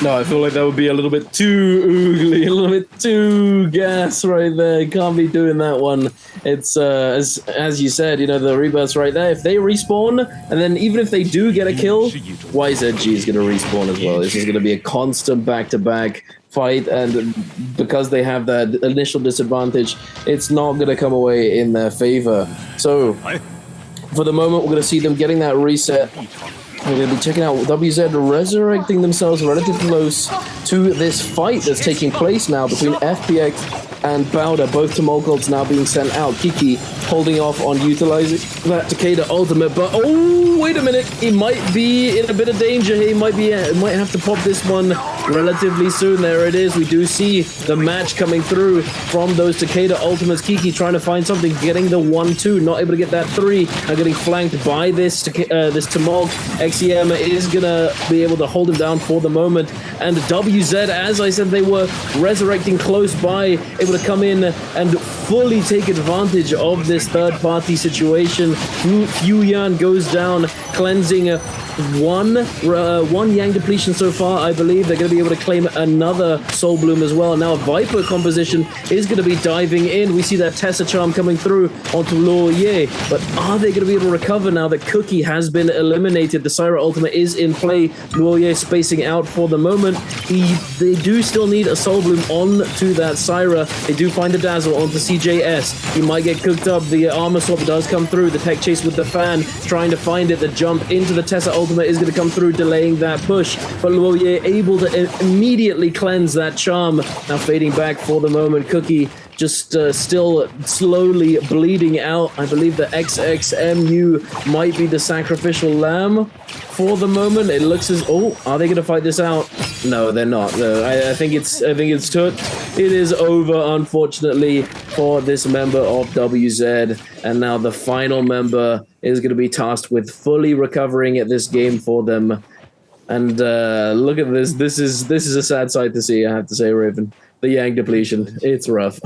No, I feel like that would be a little bit too oogly, a little bit too gas right there. Can't be doing that one. It's, as you said, you know, the rebirths right there. If they respawn, and then even if they do get a kill, YZG is going to respawn as well. This is going to be a constant back-to-back fight, and because they have that initial disadvantage, it's not going to come away in their favor. So, for the moment, we're going to see them getting that reset. We're going to be checking out WZ resurrecting themselves relatively close to this fight that's taking place now between FPX and Bowder. Both Tumulcults now being sent out. Kiki holding off on utilizing that Takeda ultimate, but oh, wait a minute. He might be in a bit of danger. He might have to pop this one relatively soon. There it is. We do see the match coming through from those Takeda ultimates. Kiki trying to find something, getting the 1-2, not able to get that 3, and getting flanked by this Tumult. XEM is gonna be able to hold him down for the moment, and WZ, as I said, they were resurrecting close by, able to come in and fully take advantage of this third-party situation. Fuyan goes down, cleansing one Yang depletion so far. I believe they're going to be able to claim another Soul Bloom as well. Now Viper composition is going to be diving in. We see that Tessa Charm coming through onto Laurier, but are they going to be able to recover now that Cookie has been eliminated? The Syra ultimate is in play. Laurier spacing out for the moment. They do still need a Soul Bloom onto that Syra. They do find the Dazzle onto CJS. He might get cooked up. The armor swap does come through. The tech chase with the fan, trying to find it. The jump into the Tessa ultimate is going to come through, delaying that push, but Laurier able to immediately cleanse that charm. Now fading back for the moment. Cookie just still slowly bleeding out. I believe the XXMU might be the sacrificial lamb for the moment. It looks as, oh, are they going to fight this out? No, they're not. No, I think it's took. It is over, unfortunately, for this member of WZ, and now the final member is going to be tasked with fully recovering at this game for them. And look at this. This is a sad sight to see, I have to say, Raven. The Yang depletion. It's rough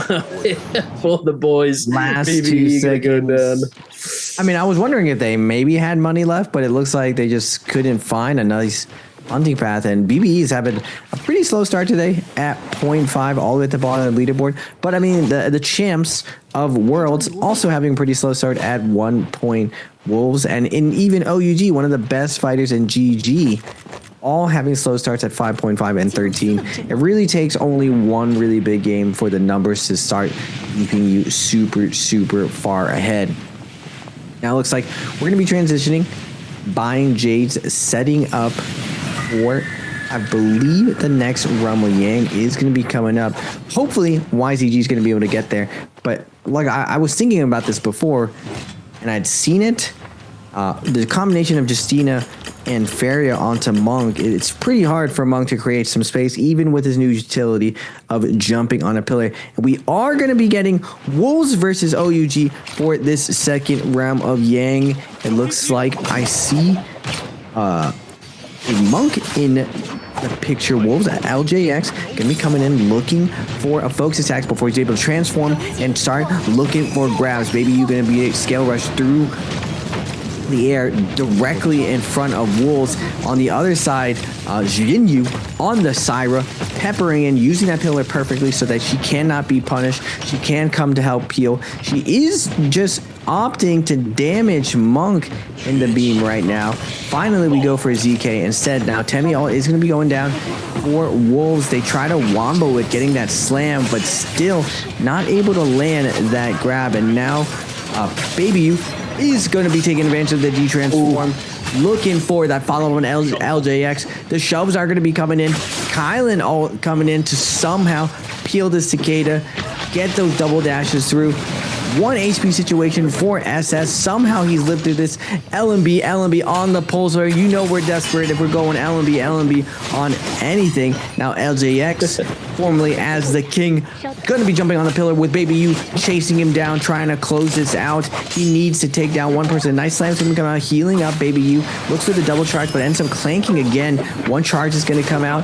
for the boys. Last 2 seconds. I mean, I was wondering if they maybe had money left, but it looks like they just couldn't find a nice hunting path. And BBE is having a pretty slow start today at 0.5, all the way at the bottom of the leaderboard. But I mean, the champs of Worlds also having a pretty slow start at 1 point. Wolves and even OUG, one of the best fighters in GG, all having slow starts at 5.5 and 13. It really takes only one really big game for the numbers to start keeping you super, super far ahead. Now it looks like we're going to be transitioning, buying Jades, setting up for, I believe, the next Rumble. Yang is going to be coming up. Hopefully YZG is going to be able to get there. But like I was thinking about this before, and I'd seen it. The combination of Justina and Faria onto Monk, it's pretty hard for Monk to create some space, even with his new utility of jumping on a pillar. And we are going to be getting Wolves versus OUG for this second round of Yang. It looks like I see a monk in the picture. Wolves at LJX gonna be coming in looking for a focus attack before he's able to transform and start looking for grabs. Maybe you're gonna be a scale rush through the air directly in front of Wolves. On the other side, Jinyu on the Syra, peppering in, using that pillar perfectly so that she cannot be punished. She can come to help peel. She is just opting to damage Monk in the beam right now. Finally, we go for ZK instead. Now, Temi is going to be going down for Wolves. They try to wombo it, getting that slam, but still not able to land that grab. And now, Baby U is going to be taking advantage of the D-Transform. Looking for that follow on LJX. The shoves are going to be coming in. Kylan all coming in to somehow peel the Cicada, get those double dashes through. 1 HP situation for SS. Somehow he's lived through this. LMB on the pulsar. You know we're desperate if we're going LMB on anything. Now LJX, formerly as the King, going to be jumping on the pillar with Baby U chasing him down, trying to close this out. He needs to take down one person. Nice slams him come out, healing up Baby U. Looks for the double charge, but ends up clanking again. One charge is going to come out.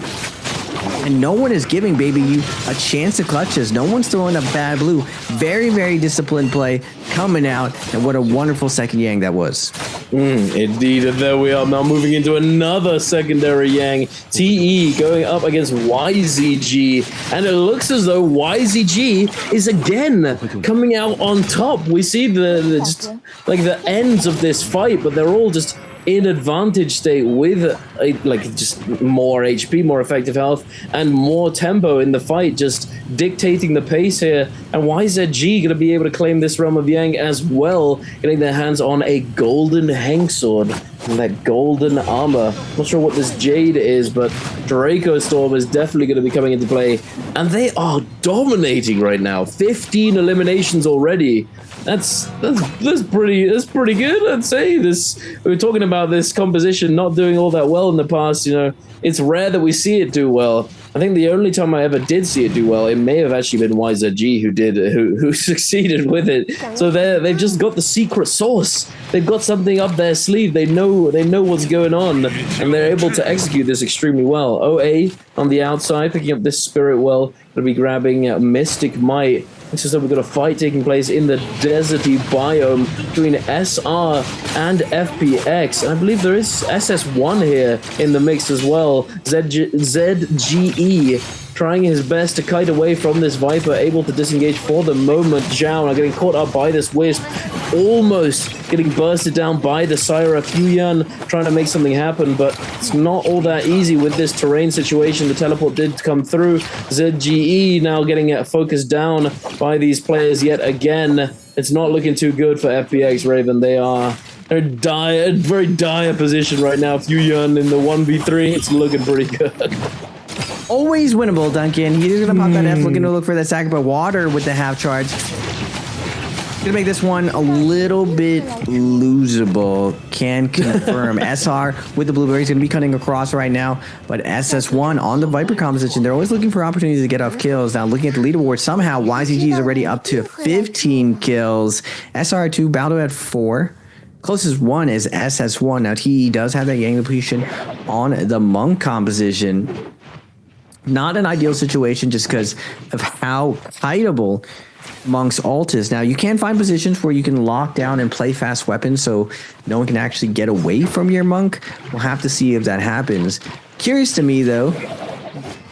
And no one is giving Baby U a chance to clutch this. No one's throwing a bad blue. Very, very disciplined play coming out. And what a wonderful second Yang that was. Indeed, and there we are now moving into another secondary Yang. TE going up against YZG. And it looks as though YZG is again coming out on top. We see the just like the ends of this fight, but they're all just in advantage state with just more HP, more effective health, and more tempo in the fight, just dictating the pace here. And YZG going to be able to claim this realm of Yang as well, getting their hands on a golden hang sword and that golden armor. Not sure what this Jade is, but Draco Storm is definitely going to be coming into play, and they are dominating right now. 15 eliminations already. That's pretty good, I'd say. We were talking about this composition not doing all that well in the past. You know, it's rare that we see it do well. I think the only time I ever did see it do well, it may have actually been YZG who succeeded with it. So they've just got the secret sauce. They've got something up their sleeve. They know what's going on, and they're able to execute this extremely well. OA on the outside, picking up this Spirit Well, going to be grabbing Mystic Might. Looks as though we've got a fight taking place in the deserty biome between SR and FPX. And I believe there is SS1 here in the mix as well. ZGE trying his best to kite away from this Viper, able to disengage for the moment. Zhao are getting caught up by this Wisp, almost getting bursted down by the Syra. Fuyun trying to make something happen, but it's not all that easy with this terrain situation. The teleport did come through. ZGE now getting focused down by these players yet again. It's not looking too good for FPX, Raven. They're very dire position right now. Fuyun in the 1v3, it's looking pretty good. Always winnable, Duncan. He's going to pop that F, looking to look for that sack, but Water with the half charge. Going to make this one a little bit losable. Can confirm. SR with the blueberry is going to be cutting across right now, but SS1 on the Viper composition. They're always looking for opportunities to get off kills. Now looking at the leaderboard, somehow YZG is already up to 15 kills. SR2, Baldo at 4. Closest one is SS1. Now TE does have that Yang depletion on the Monk composition. Not an ideal situation just because of how kiteable Monk's ult is. Now, you can find positions where you can lock down and play fast weapons so no one can actually get away from your Monk. We'll have to see if that happens. Curious to me, though,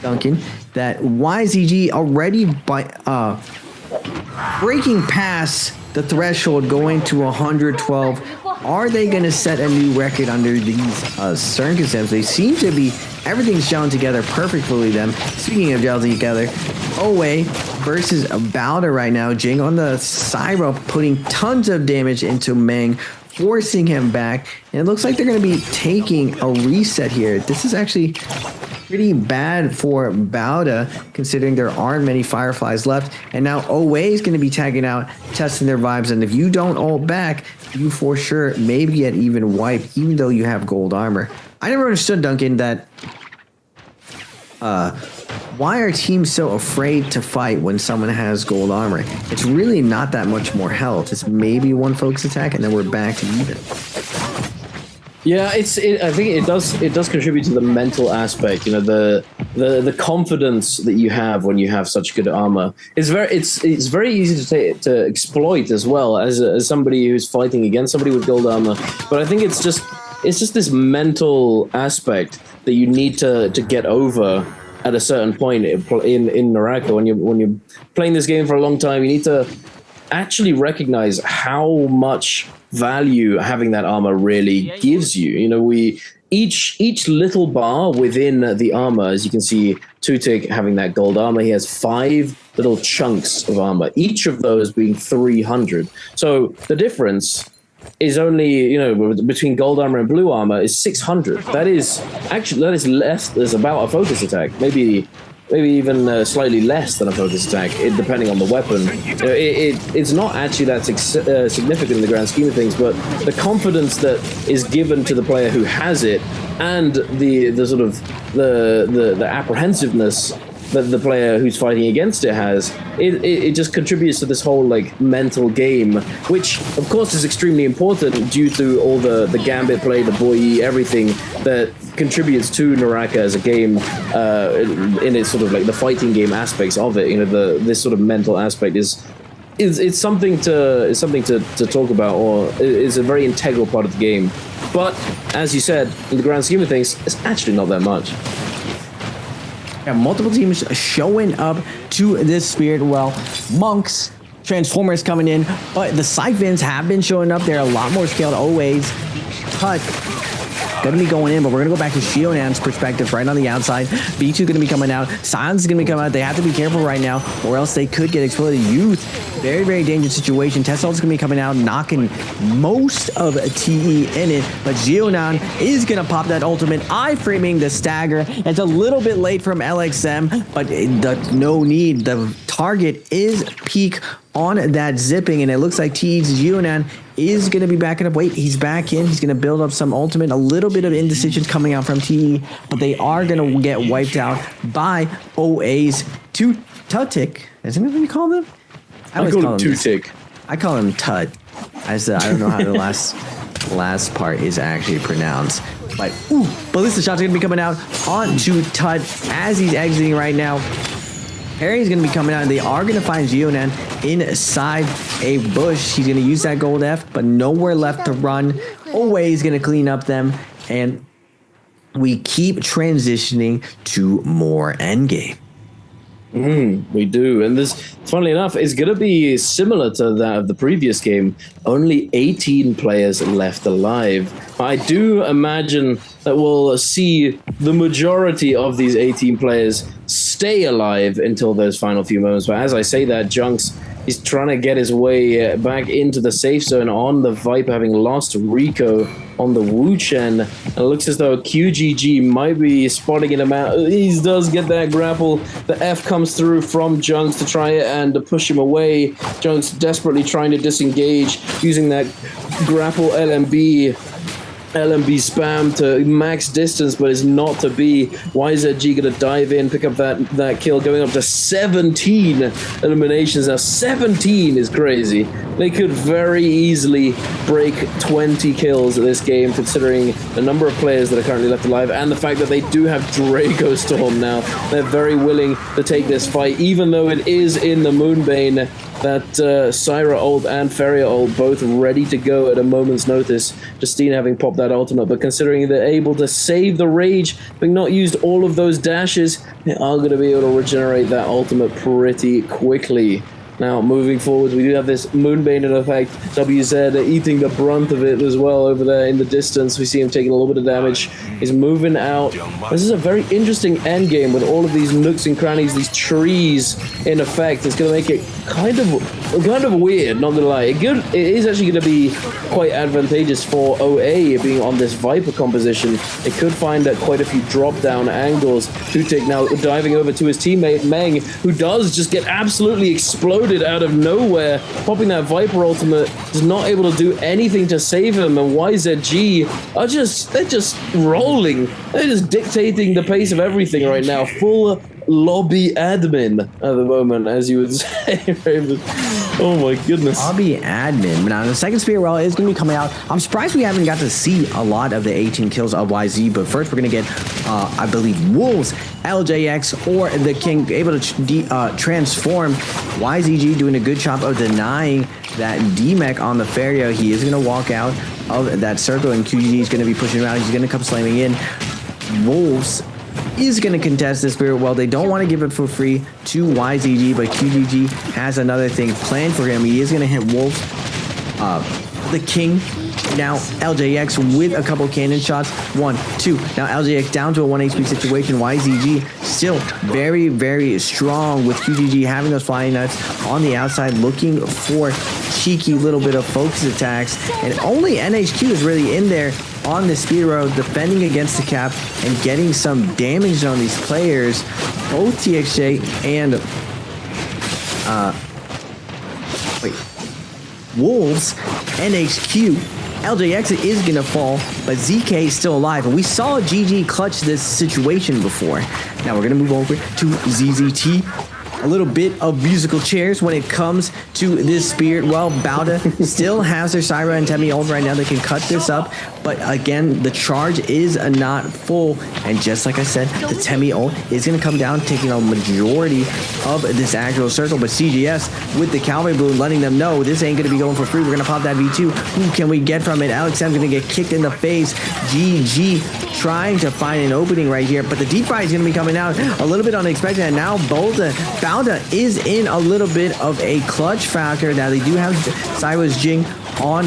Duncan, that YZG already breaking past the threshold, going to 112. Are they going to set a new record under these circumstances? They seem to be, everything's gelling together perfectly them. Speaking of gelling together, OA versus Balda right now. Jing on the Syra putting tons of damage into Meng, forcing him back. And it looks like they're going to be taking a reset here. This is actually pretty bad for Balda, considering there aren't many Fireflies left. And now OA is going to be tagging out, testing their vibes. And if you don't ult back, you for sure maybe get even wiped, even though you have gold armor. I never understood, Duncan, that why are teams so afraid to fight when someone has gold armor? It's really not that much more health. It's maybe one focus attack, and then we're back to even. Yeah, I think it does contribute to the mental aspect. You know, the confidence that you have when you have such good armor. It's very easy to exploit as well as somebody who's fighting against somebody with gold armor. But I think it's just this mental aspect that you need to get over at a certain point in Naraka. When you're playing this game for a long time, you need to actually recognize how much value having that armor really gives you. You know, each little bar within the armor, as you can see, Tutik having that gold armor, he has 5 little chunks of armor, each of those being 300. So the difference is only, you know, between gold armor and blue armor is 600. That is less. There's about a focus attack, maybe even slightly less than a focus attack, depending on the weapon. You know, it's not actually that significant in the grand scheme of things, but the confidence that is given to the player who has it, and the sort of the apprehensiveness that the player who's fighting against it has, it just contributes to this whole like mental game, which of course is extremely important due to all the gambit play, the boy, everything that contributes to Naraka as a game, in its sort of like the fighting game aspects of it. You know, this sort of mental aspect is something to talk about, or is a very integral part of the game. But as you said, in the grand scheme of things, it's actually not that much. Yeah, multiple teams showing up to this Spirit Well. Monks, Transformers coming in, but the Siphons have been showing up. They're a lot more scaled always. Tut gonna be going in, but we're gonna go back to Shionan's perspective right on the outside. B2 gonna be coming out. Silence is gonna be coming out. They have to be careful right now, or else they could get exploded. Youth, very, very dangerous situation. Tessal's gonna be coming out, knocking most of TE in it, but Shionan is gonna pop that ultimate, I-framing the stagger. It's a little bit late from LXM, but no need. The target is peak on that zipping, and it looks like TE's Shionan is going to be backing up. Wait, he's back in. He's going to build up some ultimate. A little bit of indecision coming out from TE, but they are going to get wiped out by OA's Tutik. Isn't that what you call them? I call him Tutik. I call him Tut. I don't know how the last part is actually pronounced. But ballista shots are going to be coming out onto Tut as he's exiting right now. Harry's going to be coming out, and they are going to find Shionan inside a bush. He's going to use that gold F, but nowhere left to run. Always going to clean up them, and we keep transitioning to more endgame. We do, and this, funnily enough, is going to be similar to that of the previous game. Only 18 players left alive. I do imagine that we'll see the majority of these 18 players stay alive until those final few moments. But as I say that, Junks is trying to get his way back into the safe zone on the Viper, having lost Rico on the Wu Chen. And it looks as though QGG might be spotting him out. He does get that grapple. The F comes through from Junks to try and push him away. Junks desperately trying to disengage, using that grapple LMB spam to max distance, but it's not to be. YZG gonna dive in, pick up that kill, going up to 17 eliminations. Now 17 is crazy. They could very easily break 20 kills in this game, considering the number of players that are currently left alive and the fact that they do have Draco Storm now. They're very willing to take this fight, even though it is in the Moonbane. That Syra ult and Feria ult both ready to go at a moment's notice. Justina having popped that ultimate, but considering they're able to save the rage, having not used all of those dashes, they are going to be able to regenerate that ultimate pretty quickly. Now, moving forward, we do have this Moonbane in effect. WZ eating the brunt of it as well over there in the distance. We see him taking a little bit of damage. He's moving out. This is a very interesting endgame with all of these nooks and crannies, these trees in effect. It's going to make it kind of weird, not gonna lie. It is actually going to be quite advantageous for OA being on this Viper composition. It could find quite a few drop-down angles. Tutik now diving over to his teammate Meng, who does just get absolutely exploded out of nowhere, popping that Viper ultimate, is not able to do anything to save him, and YZG they're just rolling. They're just dictating the pace of everything right now. Full lobby admin at the moment, as you would say. Oh my goodness. Hobby admin. Now the second Spirit Well is going to be coming out. I'm surprised we haven't got to see a lot of the 18 kills of YZ, but first we're going to get, I believe, Wolves, LJX, or the King able to transform. YZG doing a good job of denying that D-Mech on the Ferio. He is going to walk out of that circle, and QGG is going to be pushing around. He's going to come slamming in. Wolves is going to contest the Spirit Well. They don't want to give it for free to YZG, but QGG has another thing planned for him. He is going to hit Wolves, the King. Now LJX with a couple cannon shots. 1, 2. Now LJX down to a 1 HP situation. YZG still very, very strong with QGG having those flying nuts on the outside, looking for cheeky little bit of focus attacks. And only NHQ is really in there on the speed road, defending against the cap and getting some damage on these players. Both TXJ and Wolves, NHQ, LJX is going to fall, but ZK is still alive. And we saw GG clutch this situation before. Now we're going to move over to ZZT. A little bit of musical chairs when it comes to this Spirit Well. Bauda still has their Syra and Temi ult right now. They can cut this up, but again, the charge is not full. And just like I said, the Temi ult is going to come down, taking a majority of this aggro circle. But CGS with the Calvary Balloon letting them know this ain't going to be going for free. We're going to pop that V2. Who can we get from it? Alex M going to get kicked in the face. GG trying to find an opening right here, but the deep fry is going to be coming out a little bit unexpected. And now Bauda is in a little bit of a clutch factor. Now they do have Cyrus Jing on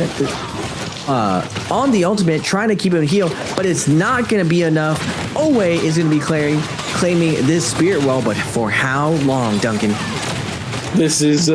the ultimate, trying to keep him healed, but it's not going to be enough. Owe is going to be claiming this Spirit Well, but for how long, Duncan? This is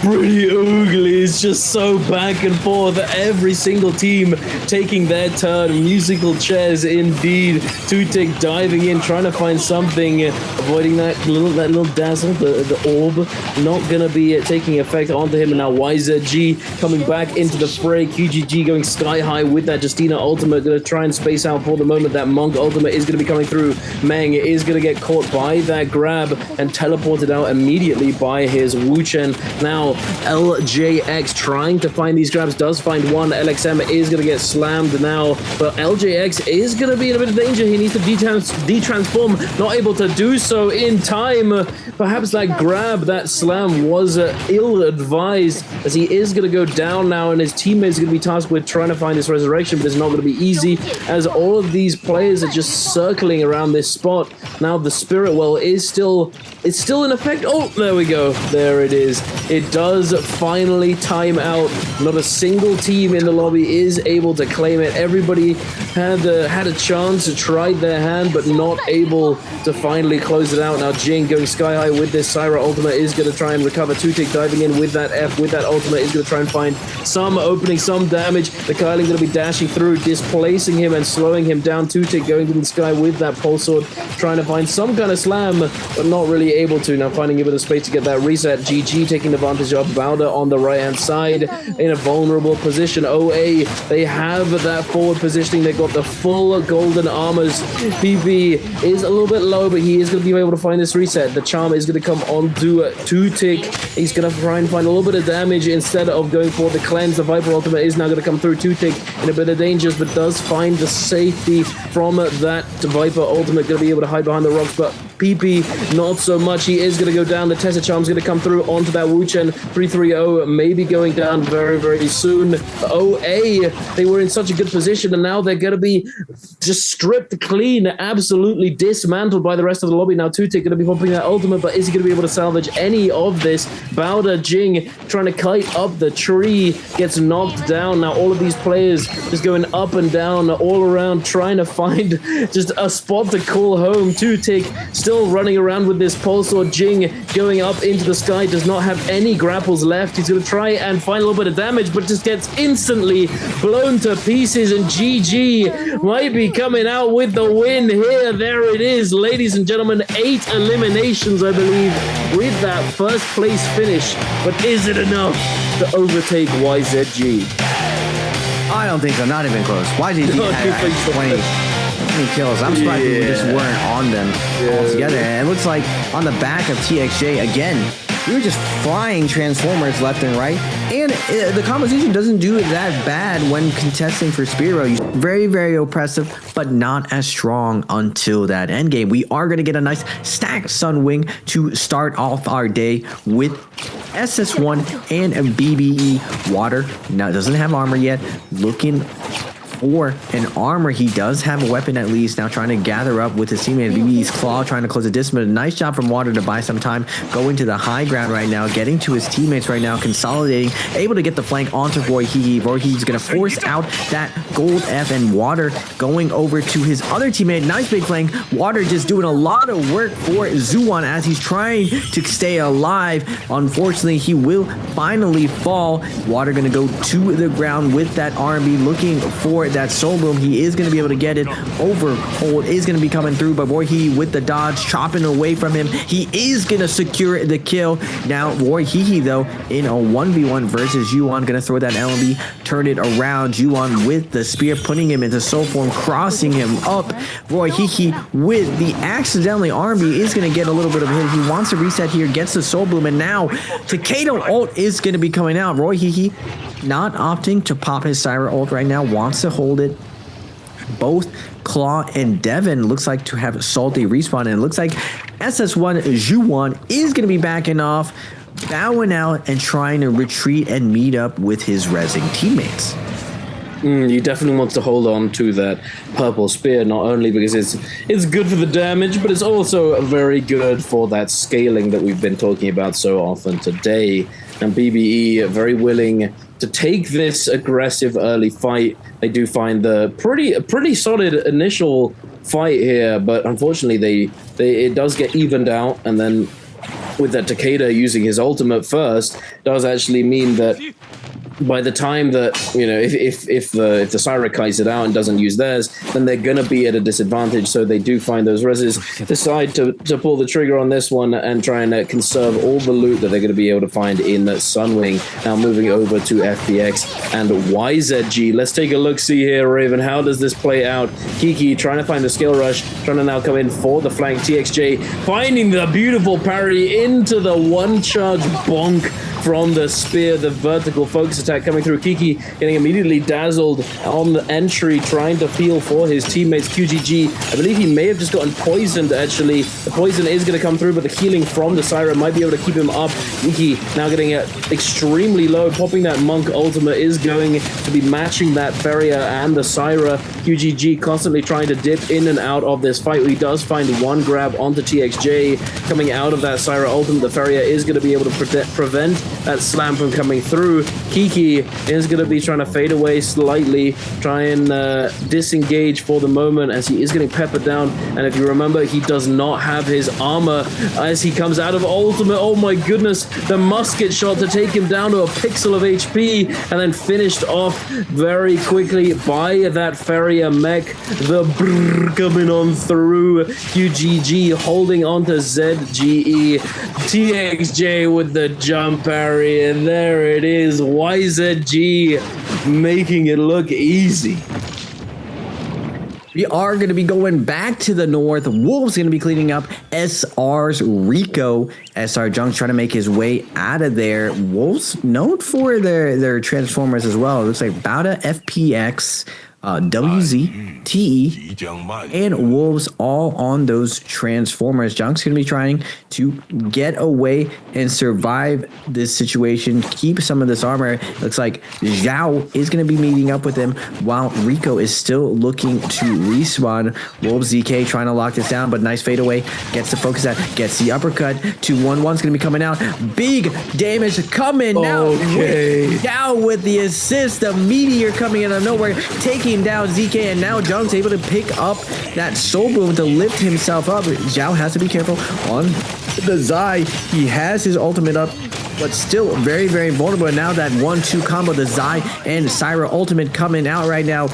pretty ugly. It's just so back and forth. Every single team taking their turn. Musical chairs indeed. Tutik diving in, trying to find something, avoiding that little dazzle, the orb. Not gonna be taking effect onto him. And now YZG coming back into the fray. QGG going sky high with that Justina ultimate. Gonna try and space out for the moment. That Monk ultimate is gonna be coming through. Meng is gonna get caught by that grab and teleported out immediately by his Wu-Chen. Now LJX trying to find these grabs, does find one. LXM is going to get slammed now, but LJX is going to be in a bit of danger. He needs to de-transform, not able to do so in time. Perhaps that grab, that slam was ill-advised, as he is going to go down now, and his teammates are going to be tasked with trying to find this resurrection, but it's not going to be easy, as all of these players are just circling around this spot. Now the Spirit Well is still in effect. Oh, there we go. There it is. It does finally time out. Not a single team in the lobby is able to claim it. Everybody had a chance, tried their hand, but not able to finally close it out. Now Jing going sky high with this Syra ultimate is going to try and recover. Tutik diving in with that F, with that ultimate is going to try and find some opening, some damage. The Kyling going to be dashing through, displacing him and slowing him down. Tutik going to the sky with that pulse sword, trying to find some kind of slam, but not really able to. Now finding a bit of space to get that reset. GG taking advantage of Bauda on the right-hand side in a vulnerable position. OA, they have that forward positioning. They got the full golden armors. PP is a little bit low, but he is going to be able to find this reset. The charm is going to come on to Tutik. He's going to try and find a little bit of damage instead of going for the cleanse. The Viper ultimate is now going to come through. Tutik in a bit of danger, but does find the safety from that Viper ultimate. Going to be able to hide behind the rocks, but PP not so much. He is going to go down. The Tessa Charm's going to come through onto that Wu-Chen. 330 maybe going down very, very soon. OA, they were in such a good position, and now they're going to be just stripped clean, absolutely dismantled by the rest of the lobby. Now Tutik going to be pumping that ultimate, but is he going to be able to salvage any of this? Bauda Jing trying to kite up the tree, gets knocked down. Now all of these players just going up and down all around, trying to find just a spot to call home. Tutik still running around with this pulse sword. Jing going up into the sky, does not have any grapples left. He's going to try and find a little bit of damage, but just gets instantly blown to pieces, and GG might be coming out with the win here. There it is, ladies and gentlemen, 8 eliminations, I believe, with that first place finish. But is it enough to overtake YZG? I don't think so, not even close. YZG had 20 kills. I'm surprised we just weren't on them altogether. And it looks like on the back of TXJ again, we were just flying Transformers left and right. And the composition doesn't do that bad when contesting for Spearow. Very, very oppressive, but not as strong until that end game. We are going to get a nice stacked Sunwing to start off our day with SS1 and BBE Water. Now, it doesn't have armor yet. Looking for an armor. He does have a weapon at least. Now trying to gather up with his teammate. BBE's Claw trying to close the distance. But a nice job from Water to buy some time. Going to the high ground right now. Getting to his teammates right now. Consolidating. Able to get the flank onto Roy Hehe. Roy Hehe's going to force out that gold F, and Water going over to his other teammate. Nice big flank. Water just doing a lot of work for Zuwan as he's trying to stay alive. Unfortunately, he will finally fall. Water going to go to the ground with that R&B, looking for that Soul Boom. He is going to be able to get it. Overhold is going to be coming through, but Roy Hehe with the dodge, chopping away from him. He is going to secure the kill. Now, Roy Hehe, though, in a 1v1 versus Yuan, going to throw that LMB, turn it around. Yuan with the spear, putting him into soul form, crossing him up. Roy Hehe with the accidentally R&B is going to get a little bit of a hit. He wants to reset here, gets the Soul Boom, and now Takeda ult is going to be coming out. Roy Hehe not opting to pop his Syra ult right now, wants to hold it. Both Claw and Devin looks like to have salty respawn, and it looks like SS1 Juwon is going to be backing off, bowing out, and trying to retreat and meet up with his rezzing teammates. You definitely want to hold on to that purple spear, not only because it's good for the damage, but it's also very good for that scaling that we've been talking about so often today. And BBE very willing to take this aggressive early fight. They do find the pretty solid initial fight here, but unfortunately it does get evened out, and then with that Takeda using his ultimate first does actually mean that by the time that, you know, if the Syra kites it out and doesn't use theirs, then they're gonna be at a disadvantage. So they do find those reses, decide to pull the trigger on this one and try and conserve all the loot that they're gonna be able to find in Sunwing. Now moving over to FPX and YZG. Let's take a look see here, Raven. How does this play out? Kiki trying to find the skill rush, trying to now come in for the flank. TXJ finding the beautiful parry into the one charge bonk from the spear, the vertical focus attack coming through. Kiki getting immediately dazzled on the entry, trying to feel for his teammates. QGG, I believe he may have just gotten poisoned, actually. The poison is going to come through, but the healing from the Syra might be able to keep him up. Kiki now getting it extremely low, popping that Monk ultimate is going to be matching that Feria and the Syra. QGG constantly trying to dip in and out of this fight. He does find one grab onto TXJ coming out of that Syra ultimate. The Feria is going to be able to prevent that slam from coming through. Kiki is going to be trying to fade away slightly, try and disengage for the moment as he is getting peppered down. And if you remember, he does not have his armor as he comes out of ultimate. Oh my goodness, the musket shot to take him down to a pixel of HP, and then finished off very quickly by that Feria mech. The brrr coming on through. QGG holding on to ZGE. TXJ with the jump parry, and there it is. YZG making it look easy. We are going to be going back to the north. Wolves going to be cleaning up SR's Rico. SR Junk's trying to make his way out of there. Wolves known for their Transformers as well. It looks like Bauta, FPX, WZ, TE, and Wolves all on those Transformers. Junk's going to be trying to get away and survive this situation, keep some of this armor. Looks like Zhao is going to be meeting up with him while Rico is still looking to respawn. Wolves ZK trying to lock this down, but nice fade away. Gets the focus out, gets the uppercut. 2-1-1's going to be coming out. Big damage coming out. Zhao with the assist. The meteor coming out of nowhere, taking down ZK, and now Junk's able to pick up that Soul Boom to lift himself up. Zhao has to be careful on the Zai. He has his ultimate up, but still very, very vulnerable. And now that 1-2 combo, the Zai and Syra ultimate coming out right now.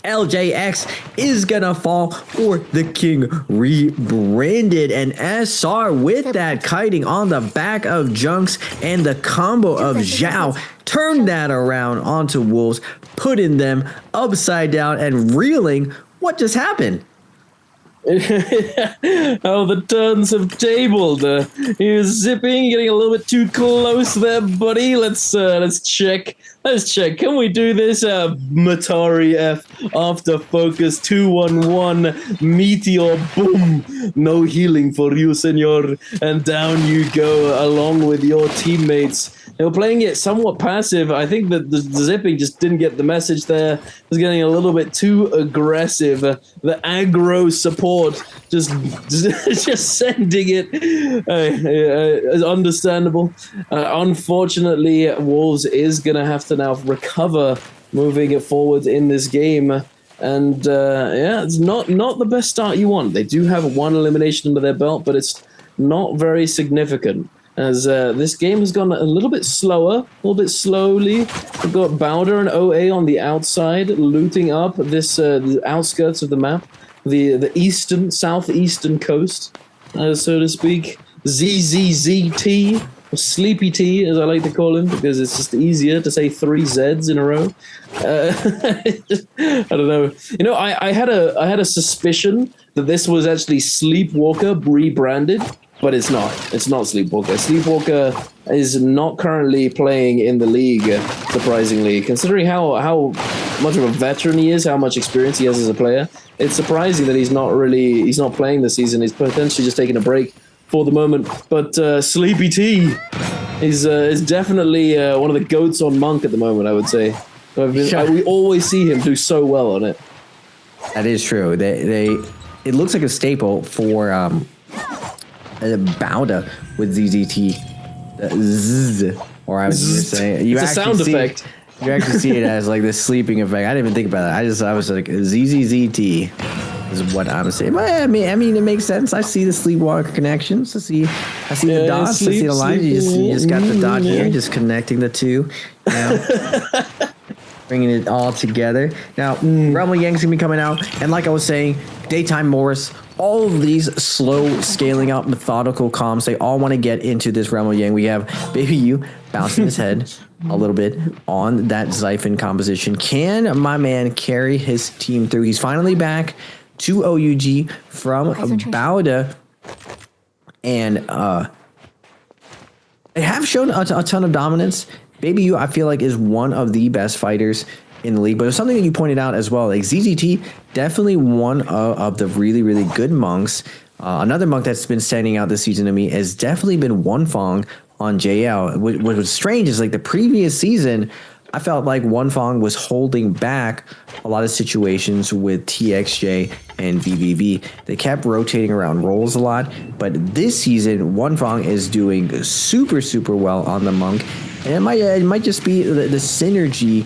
LJX is gonna fall, or the King rebranded, and SR with that kiting on the back of Junks and the combo of Zhao turned that around onto Wolves, putting them upside down and reeling. What just happened? How the turns have tabled. He was zipping, getting a little bit too close there, buddy. Let's check. Let's check. Can we do this? Matari F after focus 2-1-1 meteor boom. No healing for you, senor. And down you go along with your teammates. They were playing it somewhat passive. I think that the zipping just didn't get the message there. It was getting a little bit too aggressive. The aggro support just sending it. Is understandable. Unfortunately, Wolves is going to have to now recover moving it forward in this game. And yeah, it's not the best start you want. They do have one elimination under their belt, but it's not very significant. As this game has gone a little bit slower, a little bit slowly. We've got Bowder and OA on the outside, looting up this the outskirts of the map, the southeastern coast, so to speak. ZZZT, or Sleepy T, as I like to call him, because it's just easier to say 3 Zs in a row. I don't know. You know, I had a suspicion that this was actually Sleepwalker rebranded. But it's not. It's not Sleepwalker. Sleepwalker is not currently playing in the league, surprisingly. Considering how much of a veteran he is, how much experience he has as a player, it's surprising that he's not playing this season. He's potentially just taking a break for the moment. But Sleepy T is definitely one of the goats on Monk at the moment, I would say. We always see him do so well on it. That is true. It looks like a staple for Bowda with ZZT, or I was going to say, it's a sound effect. You actually see it as like this sleeping effect. I didn't even think about that. I was like ZZZT is what I'm saying. But I mean, it makes sense. I see the sleepwalker connections. I see the dots. I see the lines. You just got the dot here, just connecting the two. You know? Bringing it all together. Now, Rumble Yang's gonna be coming out, and like I was saying, Daytime Morris, all of these slow scaling up methodical comms, they all want to get into this Rumble Yang. We have Baby U bouncing his head a little bit on that Xiphon composition. Can my man carry his team through? He's finally back to OUG from Bowda, and they have shown a ton of dominance. Baby U, I feel like, is one of the best fighters in the league. But it's something that you pointed out as well. Like ZZT, definitely one of the really, really good monks. Another monk that's been standing out this season to me has definitely been Wonfong on JL. What was strange is like the previous season, I felt like Wonfong was holding back a lot of situations with TXJ and VVV. They kept rotating around roles a lot, but this season, Wonfong is doing super, super well on the monk. And it might just be the synergy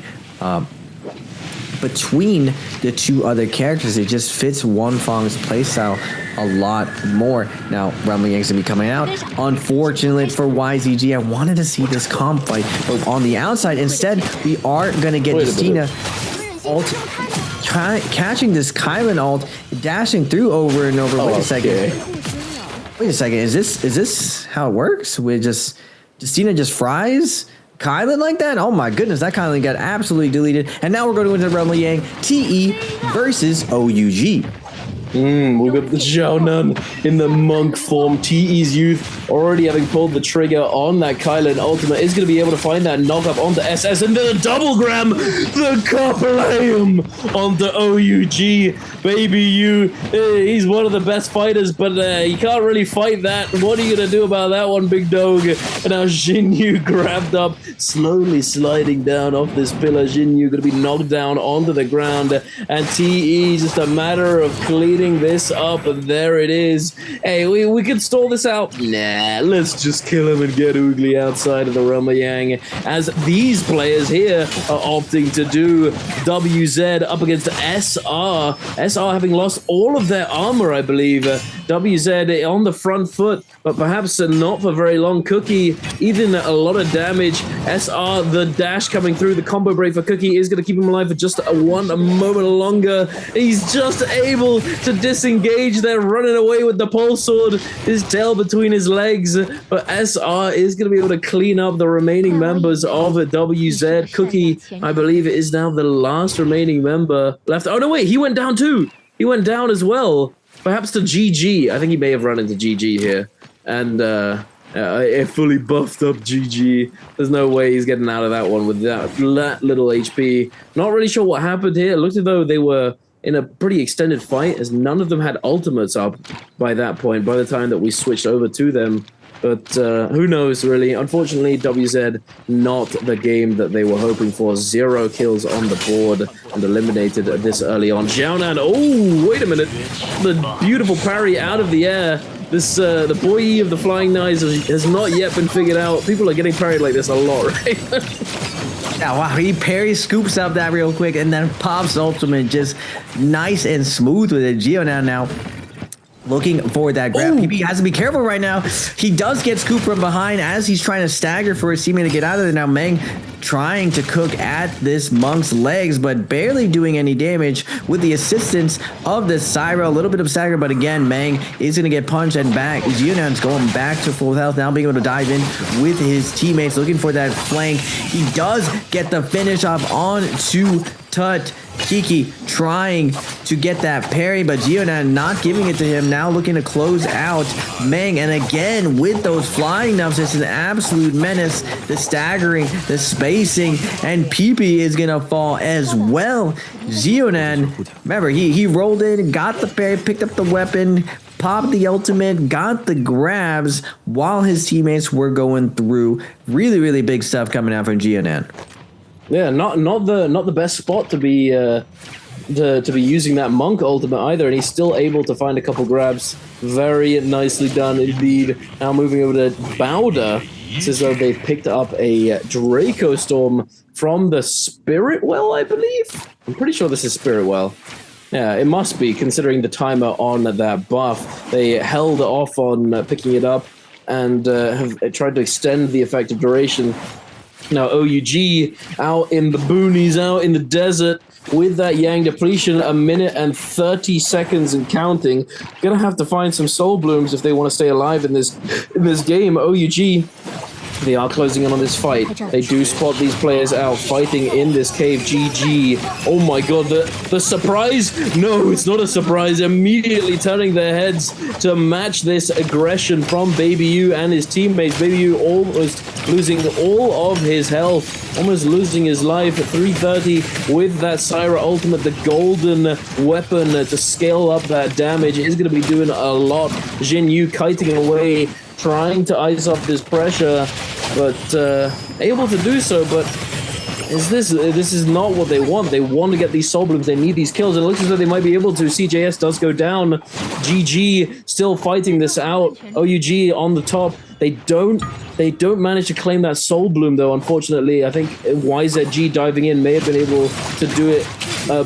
between the two other characters. It just fits Wonfong's playstyle a lot more. Now, Rumble Yang's gonna be coming out. Unfortunate for YZG. I wanted to see this comp fight on the outside. Instead, we are gonna get Justina ult, catching this Kylan ult, dashing through over and over. Wait a second. Is this how it works? Justina just fries Kylan like that? Oh my goodness, that Kylan got absolutely deleted. And now we're going to go into Rumble Yang TE versus OUG. We've got the Xiaonan in the monk form. TE's youth already having pulled the trigger on that Kylan ultimate is going to be able to find that knock up onto SS, and the double gram, the Copperleum onto OUG. Baby U, he's one of the best fighters, but you can't really fight that. What are you going to do about that one, big dog? And now Jinyu grabbed up, slowly sliding down off this pillar. Jinyu going to be knocked down onto the ground, and TE just a matter of cleaning this up, and there it is. Hey, we can stall this out. Nah, let's just kill him and get Oogly outside of the Rumble Yang, as these players here are opting to do WZ up against SR. SR having lost all of their armor, I believe. WZ on the front foot, but perhaps not for very long. Cookie, even a lot of damage. SR, the dash coming through, the combo break for Cookie is going to keep him alive for just a moment longer. He's just able to disengage there, running away with the pulse sword, his tail between his legs. But SR is going to be able to clean up the remaining members of WZ. Cookie, I believe, is now the last remaining member left. Oh no, wait, he went down too. He went down as well. perhaps to GG. I think he may have run into GG here. And a fully buffed up GG. There's no way he's getting out of that one with that little HP. Not really sure what happened here. It looked as though they were in a pretty extended fight, as none of them had ultimates up by that point, by the time that we switched over to them. But who knows, really. Unfortunately, WZ, not the game that they were hoping for. 0 kills on the board and eliminated this early on. Xiaonan, oh, wait a minute. The beautiful parry out of the air. This the boy of the flying knives has not yet been figured out. People are getting parried like this a lot, right? Yeah, wow, he parry scoops up that real quick and then pops ultimate just nice and smooth with it. Xiaonan now looking for that grab. PB has to be careful right now. He does get scooped from behind as he's trying to stagger for his teammate to get out of there. Now Meng trying to cook at this monk's legs, but barely doing any damage with the assistance of this Syra. A little bit of stagger, but again, Meng is going to get punched and back. Xiaonan's going back to full health, now being able to dive in with his teammates, looking for that flank. He does get the finish off on to Tut. Kiki trying to get that parry, but Xiaonan not giving it to him. Now looking to close out Meng, and again with those flying knives, it's an absolute menace. The staggering, the spacing, and PP is gonna fall as well. Xiaonan, remember, he rolled in, got the parry, picked up the weapon, popped the ultimate, got the grabs while his teammates were going through. Really, really big stuff coming out from Xiaonan. Yeah, not the best spot to be using that monk ultimate either, and he's still able to find a couple grabs. Very nicely done indeed. Now moving over to Bowder. It's as though they've picked up a Draco Storm from the Spirit Well, I believe. I'm pretty sure this is Spirit Well. Yeah, it must be, considering the timer on that buff. They held off on picking it up and have tried to extend the effective duration. Now, OUG out in the boonies, out in the desert with that Yang depletion, 1 minute and 30 seconds and counting. Gonna have to find some soul blooms if they want to stay alive in this game. OUG, they are closing in on this fight. They do spot these players out fighting in this cave. GG. Oh my god, the surprise? No, it's not a surprise. Immediately turning their heads to match this aggression from Baby U and his teammates. Baby U almost losing all of his health, almost losing his life at 330 with that Syra ultimate, the golden weapon to scale up that damage. Is going to be doing a lot. Jin Yu kiting away, trying to ice up this pressure, but able to do so. But this is not what they want. They want to get these soul blooms. They need these kills. And it looks as though they might be able to. CJS does go down. GG still fighting this out. OUG on the top. They don't manage to claim that soul bloom though, unfortunately. I think YZG diving in may have been able to do it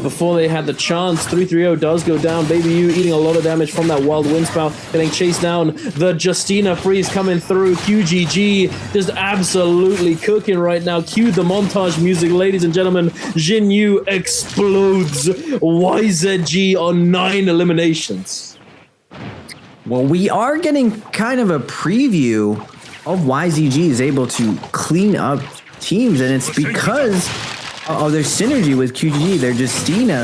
before they had the chance. 330 does go down. Baby U eating a lot of damage from that wild wind spout, getting chased down. The Justina freeze coming through. QGG just absolutely cooking right now. Cue the montage music, ladies and gentlemen. Jin Yu explodes. YZG on 9 eliminations. Well, we are getting kind of a preview of YZG is able to clean up teams, and it's because of their synergy with QGG. Their Justina,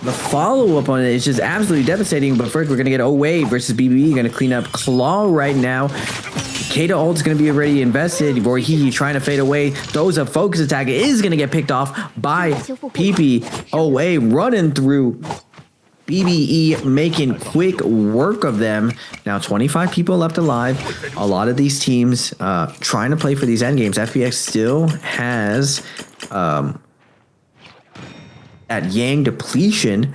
the follow-up on it is just absolutely devastating. But first, we're going to get Away versus BBE. Going to clean up Claw right now. Kata ult's going to be already invested. Royale trying to fade away. Throws a focus attack. It is going to get picked off by PP. Away running through. BBE making quick work of them. Now 25 people left alive. A lot of these teams trying to play for these end games. FPX still has that Yang depletion.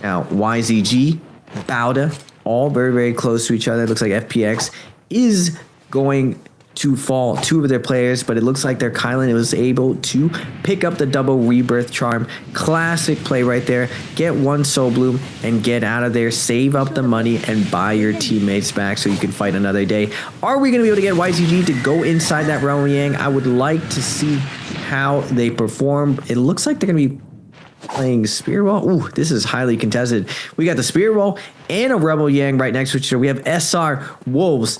Now YZG, Bowda, all very, very close to each other. It looks like FPX is going to fall 2 of their players, but it looks like their Kylan was able to pick up the double rebirth charm. Classic play right there. Get 1 soul bloom and get out of there. Save up the money and buy your teammates back so you can fight another day. Are we going to be able to get YCG to go inside that Realm Yang? I would like to see how they perform. It looks like they're going to be playing Spear Wall. Ooh, this is highly contested. We got the Spear Wall and a Rebel Yang right next to each other. We have SR Wolves.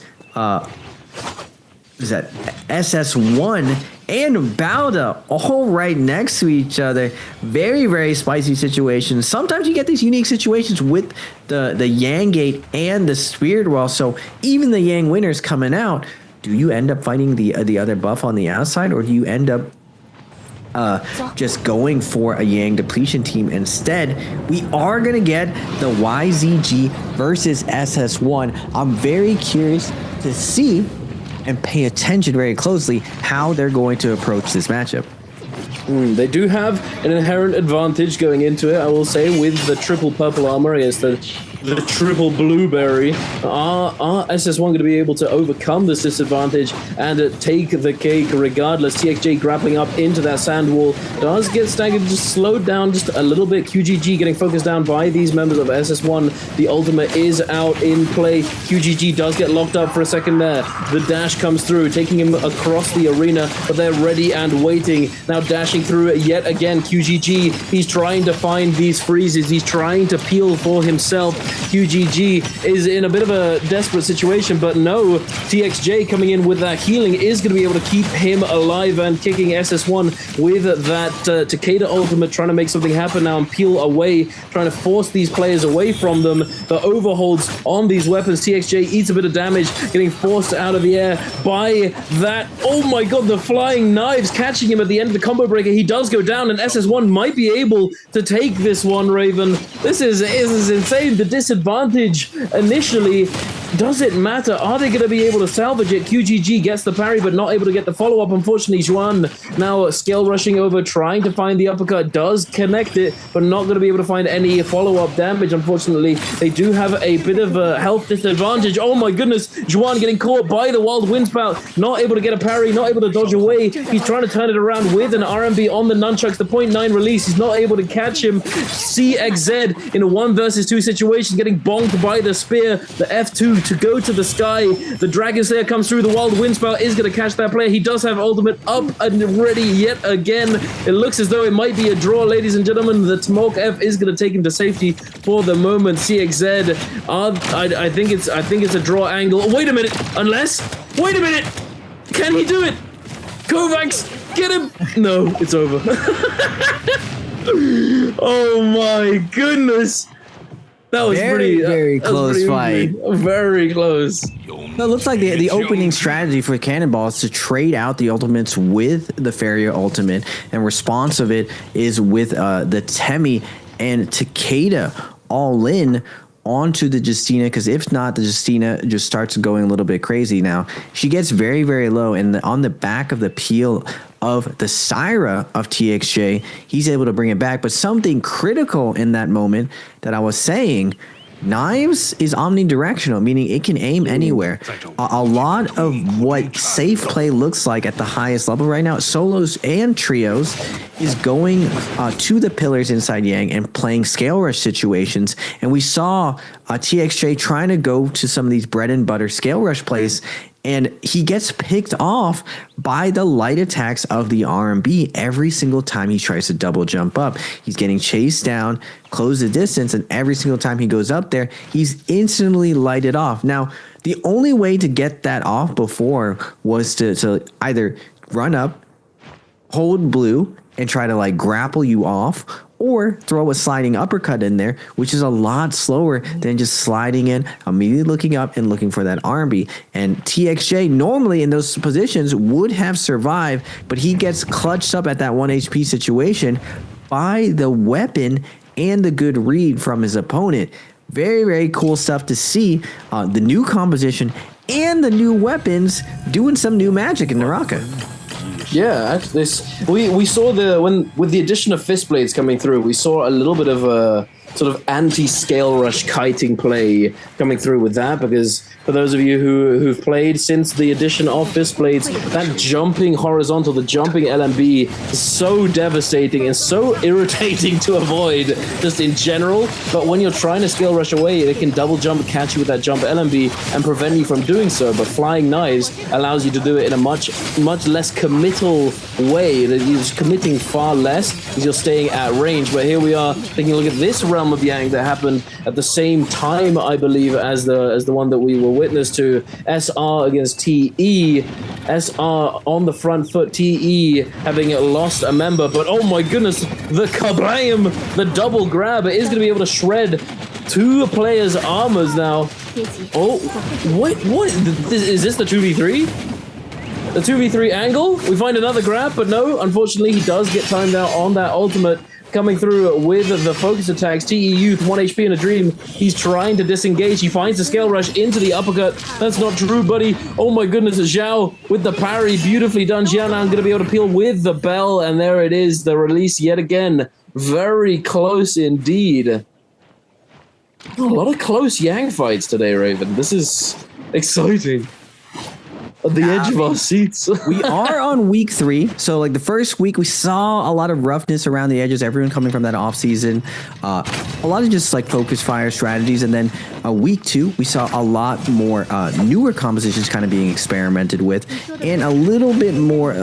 Is that SS1 and Balda all right next to each other. Very, very spicy situations. Sometimes you get these unique situations with the Yang Gate and the Spirit Wall. So even the Yang winners coming out, do you end up fighting the other buff on the outside, or do you end up just going for a Yang depletion team instead? We are going to get the YZG versus SS1. I'm very curious to see and pay attention very closely how they're going to approach this matchup. They do have an inherent advantage going into it, I will say, with the triple purple armor against the triple blueberry. Are SS1 going to be able to overcome this disadvantage and take the cake regardless? TXJ grappling up into that sand wall does get staggered, just slowed down just a little bit. QGG getting focused down by these members of SS1. The ultimate is out in play. QGG does get locked up for a second there. The dash comes through, taking him across the arena, but they're ready and waiting. Now dashing through it yet again. QGG, he's trying to find these freezes. He's trying to peel for himself. QGG is in a bit of a desperate situation, but no, TXJ coming in with that healing is going to be able to keep him alive and kicking SS1 with that Takeda ultimate, trying to make something happen now and peel away, trying to force these players away from them. The overholds on these weapons. TXJ eats a bit of damage, getting forced out of the air by that. Oh my god, the flying knives catching him at the end of the combo breaker. He does go down, and SS1 might be able to take this one, Raven. This is insane. The disadvantage initially, does it matter? Are they going to be able to salvage it? QGG gets the parry, but not able to get the follow-up, unfortunately. Juan now scale rushing over, trying to find the uppercut, does connect it, but not going to be able to find any follow-up damage, unfortunately. They do have a bit of a health disadvantage. Oh my goodness, Juan getting caught by the wild wind spout, not able to get a parry, not able to dodge away. He's trying to turn it around with an RMB on the nunchucks, the 0.9 release. He's not able to catch him. CXZ in a 1 versus 2 situation, getting bonked by the spear, the F2 to go to the sky. The Dragon Slayer comes through. The Wild Wind Spout is going to catch that player. He does have ultimate up and ready yet again. It looks as though it might be a draw, ladies and gentlemen. The Tmok F is going to take him to safety for the moment. CXZ, I think it's a draw angle. Wait a minute, wait a minute, can he do it? Kovacs, get him. No, it's over. Oh my goodness. That was very close fight. Very close. So it looks like the opening strategy for Cannonball is to trade out the ultimates with the Farrier ultimate, and response of it is with the Temi and Takeda all in onto the Justina, because if not, the Justina just starts going a little bit crazy now. She gets very, very low, and on the back of the peel of the Syra of TXJ, he's able to bring it back. But something critical in that moment that I was saying, Knives is omnidirectional, meaning it can aim anywhere. A lot of what safe play looks like at the highest level right now, solos and trios, is going to the pillars inside Yang and playing scale rush situations. And we saw TXJ trying to go to some of these bread and butter scale rush plays, and he gets picked off by the light attacks of the RMB every single time he tries to double jump up. He's getting chased down, close the distance, and every single time he goes up there, he's instantly lighted off. Now, the only way to get that off before was to either run up, hold blue, and try to like grapple you off, or throw a sliding uppercut in there, which is a lot slower than just sliding in, immediately looking up and looking for that RMB. And TXJ normally in those positions would have survived, but he gets clutched up at that 1 HP situation by the weapon and the good read from his opponent. Very, very cool stuff to see. The new composition and the new weapons doing some new magic in Naraka. Yeah, we saw with the addition of fist blades coming through, we saw a little bit of a sort of anti-scale rush kiting play coming through with that, because for those of you who've played since the addition of fist blades, that jumping horizontal, the jumping LMB is so devastating and so irritating to avoid just in general. But when you're trying to scale rush away, it can double jump, catch you with that jump LMB and prevent you from doing so. But flying knives allows you to do it in a much less committal way. That you're committing far less because you're staying at range. But here we are taking a look at this realm of Yang that happened at the same time, I believe, as the one that we were witness to. SR against TE. SR on the front foot. TE having lost a member, but oh my goodness, the kablam, the double grab is going to be able to shred two players' armors now. Oh, what? Is this the 2v3? The 2v3 angle? We find another grab, but no, unfortunately, he does get timed out on that ultimate. Coming through with the focus attacks. TE Youth, 1 HP in a dream. He's trying to disengage. He finds the scale rush into the uppercut. That's not true, buddy. Oh my goodness, Zhao with the parry. Beautifully done. Xiaonan going to be able to peel with the bell, and there it is. The release yet again. Very close indeed. A lot of close Yang fights today, Raven. This is exciting. At the edge of our seats. We are on week 3. So like the first week we saw a lot of roughness around the edges, everyone coming from that off season. A lot of just like focus fire strategies. And then week 2, we saw a lot more newer compositions kind of being experimented with, and a little bit more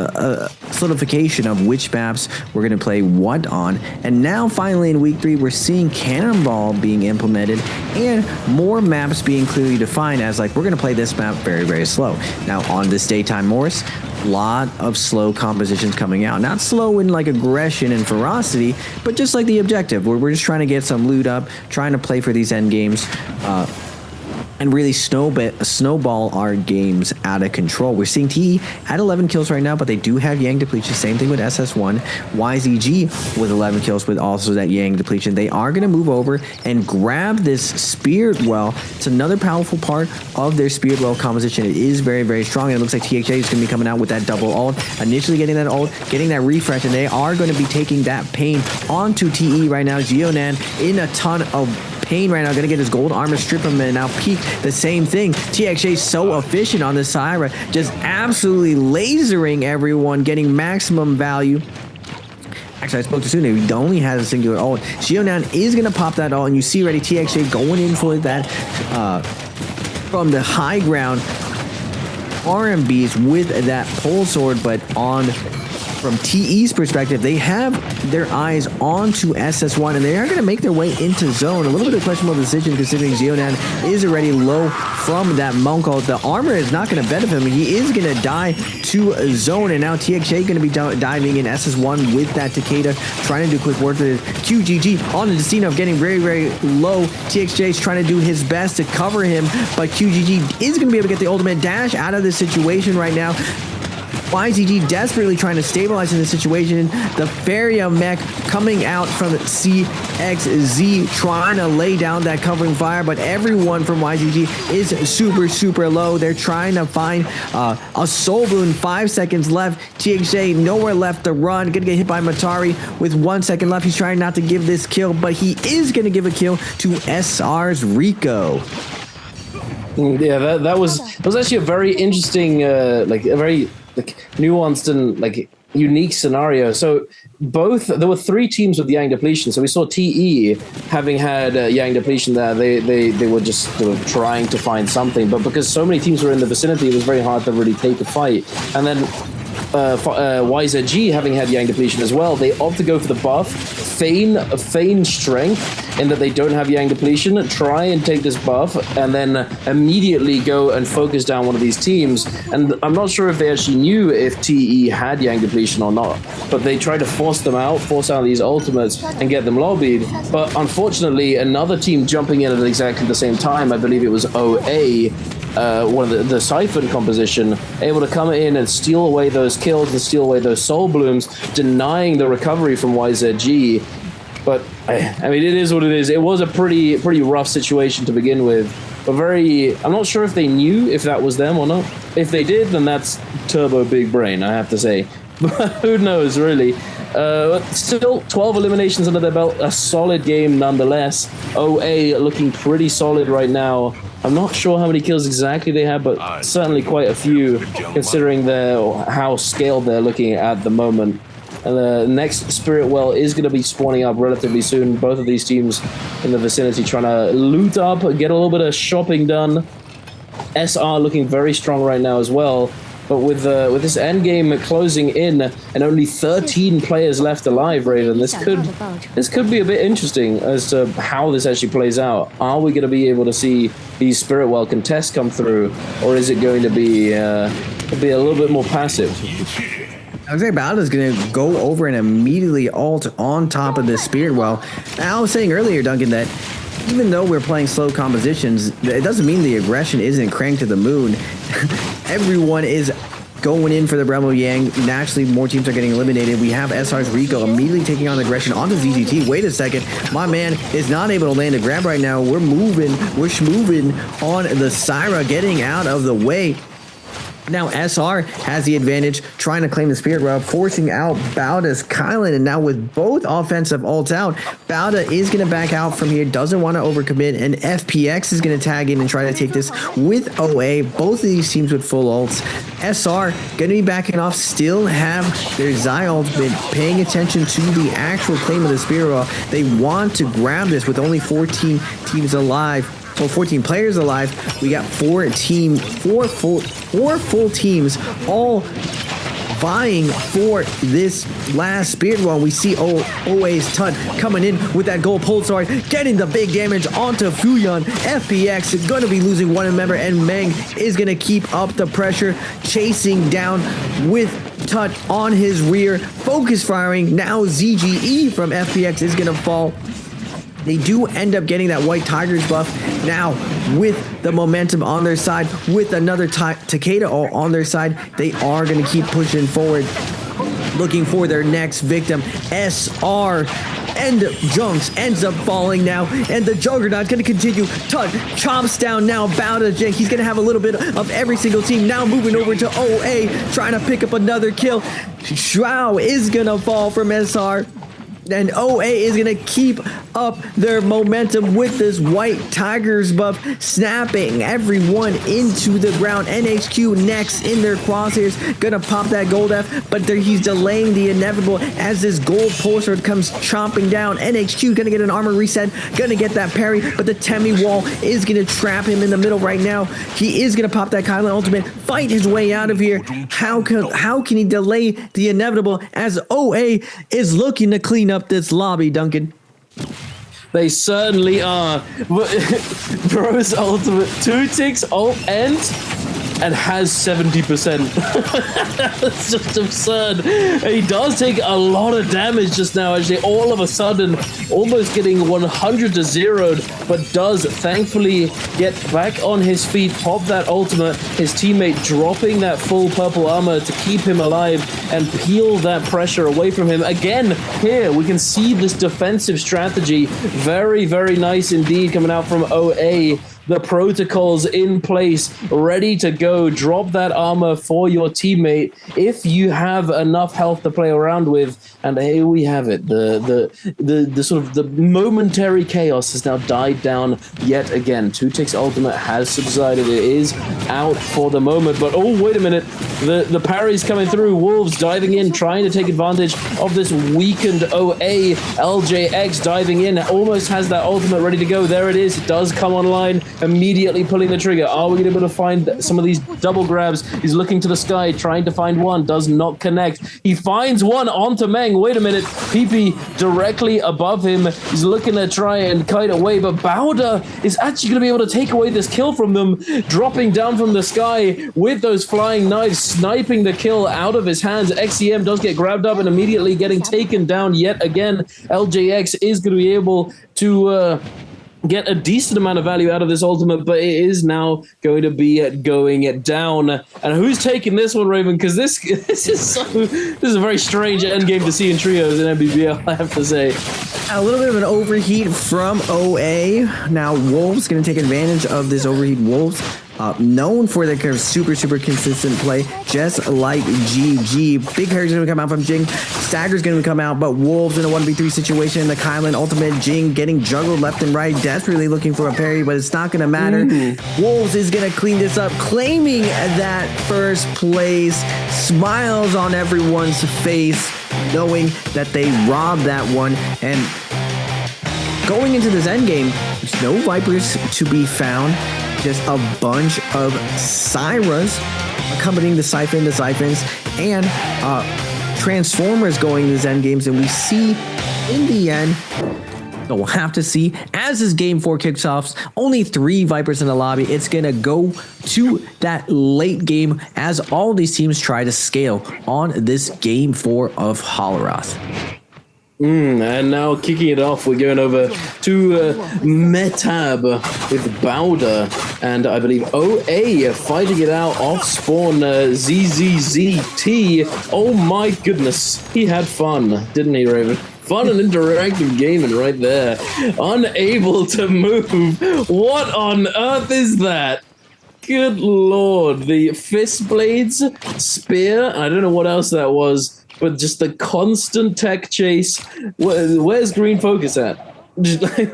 solidification of which maps we're going to play what on. And now finally in week 3, we're seeing Cannonball being implemented and more maps being clearly defined as like, we're going to play this map very, very slow. Now on this daytime Morris, a lot of slow compositions coming out. Not slow in like aggression and ferocity, but just like the objective. We're just trying to get some loot up, trying to play for these end games, and really snowball our games out of control. We're seeing TE at 11 kills right now, but they do have Yang depletion. Same thing with SS1. YZG with 11 kills with also that Yang depletion. They are going to move over and grab this Spirit Well. It's another powerful part of their Spirit Well composition. It is very, very strong, and it looks like THA is going to be coming out with that double ult. Initially getting that ult, getting that refresh, and they are going to be taking that pain onto TE right now. Xiaonan in a ton of pain right now, gonna get his gold armor, strip him, and now peek the same thing. TXA so efficient on the side, right? Just absolutely lasering everyone, getting maximum value. Actually, I spoke too soon. He only has a singular ult. Xiaonan is gonna pop that ult, and you see already TXA going in for that from the high ground. RMBs with that pole sword, but on from TE's perspective, they have their eyes onto SS1, and they are going to make their way into zone. A little bit of questionable decision considering Xiaonan is already low from that monk ult. The armor is not going to benefit him. He is going to die to a zone, and now TXA going to be diving in SS1 with that Takeda, trying to do quick work with QGG on the Destino, getting very, very low. TXJ is trying to do his best to cover him, but QGG is going to be able to get the ultimate dash out of this situation right now. YZG desperately trying to stabilize in the situation. The Feria mech coming out from CXZ trying to lay down that covering fire, but everyone from YZG is super, super low. They're trying to find a soul balloon. 5 seconds left. TXJ nowhere left to run. Gonna get hit by Matari with 1 second left. He's trying not to give this kill, but he is gonna give a kill to SR's Rico. Yeah, that was actually a very interesting, like a very nuanced and like unique scenario. So there were 3 teams with Yang depletion. So we saw TE having had Yang depletion there. They were trying to find something, but because so many teams were in the vicinity, it was very hard to really take a fight. And then YZG having had Yang depletion as well, they opt to go for the buff, feign strength in that they don't have Yang depletion, try and take this buff, and then immediately go and focus down one of these teams. And I'm not sure if they actually knew if TE had Yang depletion or not, but they tried to force out these ultimates and get them lobbied. But unfortunately, another team jumping in at exactly the same time, I believe it was OA, one of the Siphon composition, able to come in and steal away those kills and steal away those soul blooms, denying the recovery from YZG. But I mean, it is what it is. It was a pretty rough situation to begin with. But I'm not sure if they knew if that was them or not. If they did, then that's turbo big brain, I have to say. But who knows, really. Still 12 eliminations under their belt, a solid game nonetheless. OA looking pretty solid right now. I'm not sure how many kills exactly they have, but certainly quite a few, considering how scaled they're looking at the moment. And the next Spirit Well is going to be spawning up relatively soon. Both of these teams in the vicinity trying to loot up, get a little bit of shopping done. SR looking very strong right now as well. But with this end game closing in and only 13 players left alive, Raven, this could be a bit interesting as to how this actually plays out. Are we going to be able to see these Spirit Well contests come through, or is it going to be a little bit more passive? I think Balda's going to go over and immediately ult on top of this Spirit Well. I was saying earlier, Duncan, that even though we're playing slow compositions, it doesn't mean the aggression isn't cranked to the moon. Everyone is going in for the Bremo Yang. Naturally, more teams are getting eliminated. We have SR's Rico immediately taking on the aggression onto ZGT. Wait a second. My man is not able to land a grab right now. We're moving. We're schmoving on the Syra, getting out of the way. Now SR has the advantage, trying to claim the Spirit Well, forcing out Balda's Kylan, and now with both offensive ults out, Balda is going to back out from here, doesn't want to overcommit, and FPX is going to tag in and try to take this with OA. Both of these teams with full ults. SR going to be backing off, still have their Zai ultimate, paying attention to the actual claim of the Spirit Well. They want to grab this with only 14 teams alive. Well, 14 players alive. We got four full teams all vying for this last Spirit Well. We see OA's Tut coming in with that gold pulsar, getting the big damage onto Fuyon. FPX is going to be losing one member, and Meng is going to keep up the pressure, chasing down with Tut on his rear, focus firing. Now ZGE from FPX is going to fall. They do end up getting that White Tigers buff. Now, with the momentum on their side, with another Takeda on their side, they are going to keep pushing forward, looking for their next victim. SR and Junks ends up falling now, and the Juggernaut's going to continue. Tut chomps down now. Balda Jake, he's going to have a little bit of every single team. Now moving over to OA, trying to pick up another kill. Shroud is going to fall from SR. And OA is going to keep up their momentum with this White Tigers buff, snapping everyone into the ground. NHQ next in their crosshairs, going to pop that gold F, but he's delaying the inevitable as this gold pulsar comes chomping down. NHQ going to get an armor reset, going to get that parry, but the Temi wall is going to trap him in the middle right now. He is going to pop that Kylan ultimate, fight his way out of here. How can he delay the inevitable as OA is looking to clean up this lobby, Duncan? They certainly are. Bro's ultimate 2 ticks ult ends and has 70%. That's just absurd. He does take a lot of damage just now, actually, all of a sudden, almost getting 100 to 0, but does thankfully get back on his feet, pop that ultimate, his teammate dropping that full purple armor to keep him alive and peel that pressure away from him. Again, here we can see this defensive strategy. Very, very nice indeed coming out from OA. The protocols in place, ready to go. Drop that armor for your teammate if you have enough health to play around with. And here we have it. The sort of the momentary chaos has now died down yet again. 2 ticks ultimate has subsided. It is out for the moment. But oh, wait a minute. The parry's coming through. Wolves diving in, trying to take advantage of this weakened OA. LJX diving in, almost has that ultimate ready to go. There it is. It does come online. Immediately pulling the trigger. Are we going to be able to find some of these double grabs? He's looking to the sky, trying to find one. Does not connect. He finds one onto Meng. Wait a minute. PP directly above him. He's looking to try and kite away, but Bauda is actually going to be able to take away this kill from them, dropping down from the sky with those flying knives, sniping the kill out of his hands. XCM does get grabbed up and immediately getting taken down yet again. LJX is going to be able to get a decent amount of value out of this ultimate, but it is now going to be going down. And who's taking this one, Raven? Because this is a very strange end game to see in trios in MBBL, I have to say. A little bit of an overheat from OA. Now Wolves going to take advantage of this overheat. Wolves known for their kind of super consistent play, just like GG. Big Harry's going to come out from Jing. Stagger's going to come out, but Wolves in a 1v3 situation. The Kylan ultimate, Jing getting juggled left and right, desperately looking for a parry, but it's not going to matter. Wolves is going to clean this up, claiming that first place. Smiles on everyone's face, knowing that they robbed that one. And going into this endgame, there's no Vipers to be found. Just a bunch of Syras accompanying the Siphons, and Transformers going to Zen games, and we see in the end, so we'll have to see as this game 4 kicks off. Only 3 Vipers in the lobby. It's gonna go to that late game as all these teams try to scale on this game 4 of Holorath. And now kicking it off, we're going over to Metab with Bowder and I believe OA fighting it out off spawn. ZZZT. Oh my goodness, he had fun, didn't he, Raven? Fun and interactive gaming right there. Unable to move. What on earth is that? Good lord. The fist blades, spear. I don't know what else that was. But just the constant tech chase. Where's green focus at? Just like,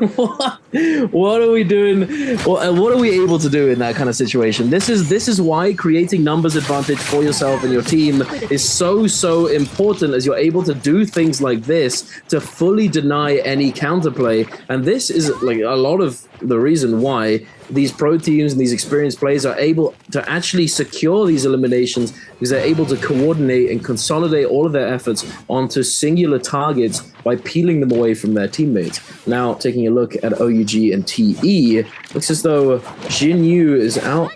what are we doing? What are we able to do in that kind of situation? This is why creating numbers advantage for yourself and your team is so important, as you're able to do things like this to fully deny any counterplay. And this is like a lot of the reason why these pro teams and these experienced players are able to actually secure these eliminations, because they're able to coordinate and consolidate all of their efforts onto singular targets by peeling them away from their teammates. Now, taking a look at OUG and TE, looks as though Jin Yu is out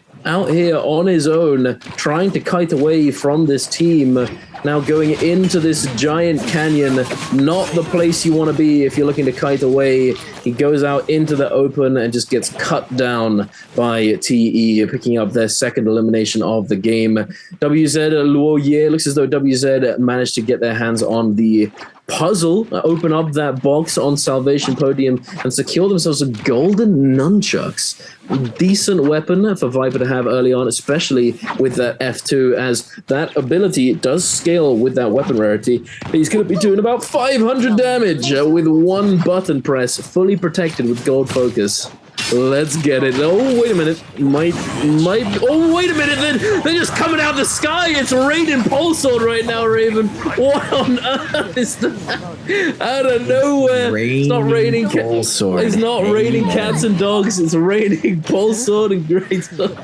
here on his own, trying to kite away from this team. Now going into this giant canyon, not the place you want to be if you're looking to kite away. He goes out into the open and just gets cut down by TE, picking up their second elimination of the game. WZ Luoye, looks as though WZ managed to get their hands on the puzzle, open up that box on Salvation Podium, and secure themselves some golden nunchucks. Decent weapon for Viper to have early on, especially with that F2, as that ability does scale with that weapon rarity. He's going to be doing about 500 damage with one button press, fully protected with gold focus. Let's get it. Oh, wait a minute. Oh, wait a minute. They're just coming out of the sky. It's raining Pulse Sword right now, Raven. What on earth is that? Out of nowhere. It's not raining Pulse Sword. It's not raining cats and dogs. It's raining Pulse Sword and great stuff.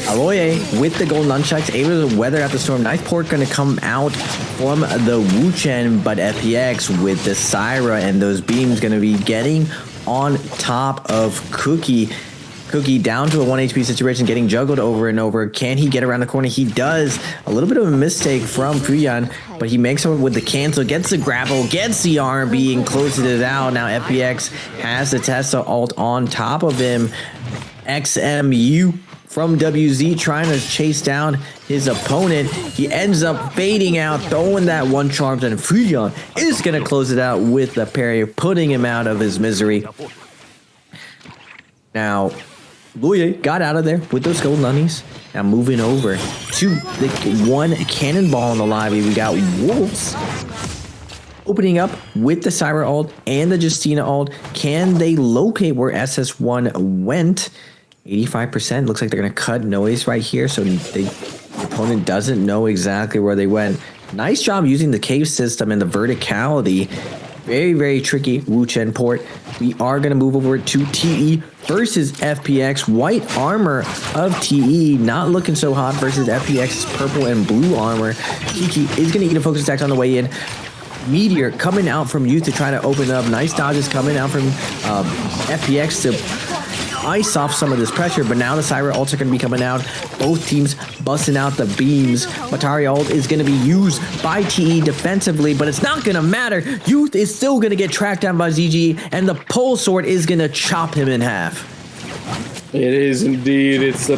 Aloye with the gold nunchucks, able to weather out the storm. Nice port going to come out from the Wuchen, but FPX with the Syra and those beams going to be getting on top of Cookie. Cookie down to a 1 HP situation, getting juggled over and over. Can he get around the corner? He does. A little bit of a mistake from Fuyan, but he makes it with the cancel, gets the grapple, gets the RB, and closes it out. Now FPX has the Tesla ult on top of him. XMU from WZ trying to chase down his opponent. He ends up fading out, throwing that one charm, and Fuyan is going to close it out with the parry, putting him out of his misery. Now, Luye got out of there with those gold nunnies. Now moving over to the one cannonball in the lobby, we got Wolves opening up with the Syra ult and the Justina ult. Can they locate where SS1 went? 85%. Looks like they're going to cut noise right here, so the opponent doesn't know exactly where they went. Nice job using the cave system and the verticality. Very tricky Wuchen port. We are going to move over to TE versus FPX. White armor of TE not looking so hot versus FPX's purple and blue armor. Kiki is going to eat a focus attack on the way in. Meteor coming out from Youth to try to open up. Nice dodges coming out from FPX to ice off some of this pressure, but now the Syra ults are going to be coming out. Both teams busting out the beams. Matari ult is going to be used by TE defensively, but it's not going to matter. Youth is still going to get tracked down by ZG, and the pole sword is going to chop him in half. It is indeed. It's the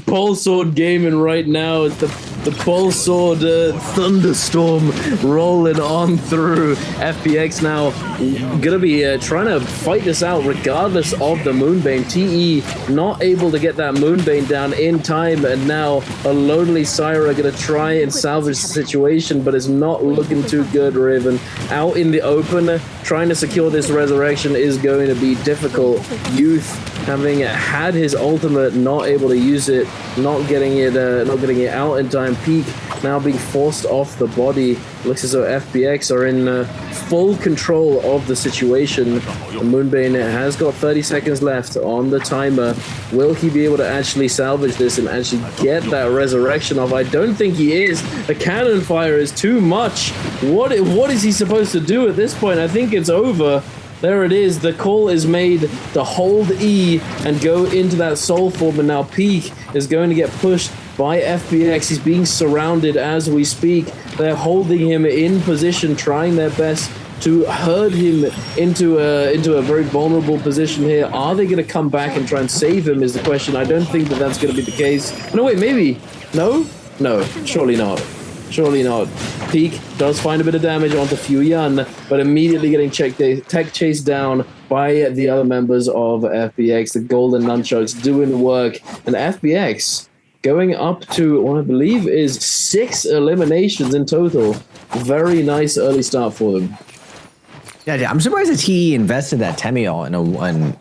Pulse Sword gaming right now. It's the Pulse Sword thunderstorm rolling on through. FPX now gonna be trying to fight this out regardless of the Moonbane. TE not able to get that Moonbane down in time, and now a lonely Syra gonna try and salvage the situation, but it's not looking too good, Raven. Out in the open, trying to secure this resurrection is going to be difficult. Youth having had his ultimate, not able to use it, not getting it out in time. Peak now being forced off the body. Looks as though FPX are in full control of the situation. Moonbane has got 30 seconds left on the timer. Will he be able to actually salvage this and actually get that resurrection off? I don't think he is. The cannon fire is too much. What is he supposed to do at this point? I think it's over. There it is. The call is made to hold E and go into that soul form, and now Peak is going to get pushed by FPX. He's being surrounded as we speak. They're holding him in position, trying their best to herd him into a very vulnerable position here. Are they going to come back and try and save him is the question. I don't think that that's going to be the case. No, wait, maybe. No, surely not. Surely not. Peak does find a bit of damage onto Fuyan, but immediately getting tech chased down by the other members of FPX. The Golden Nunchucks doing work, and FPX going up to what I believe is 6 eliminations in total. Very nice early start for them. Yeah, I'm surprised that he invested that Temiel in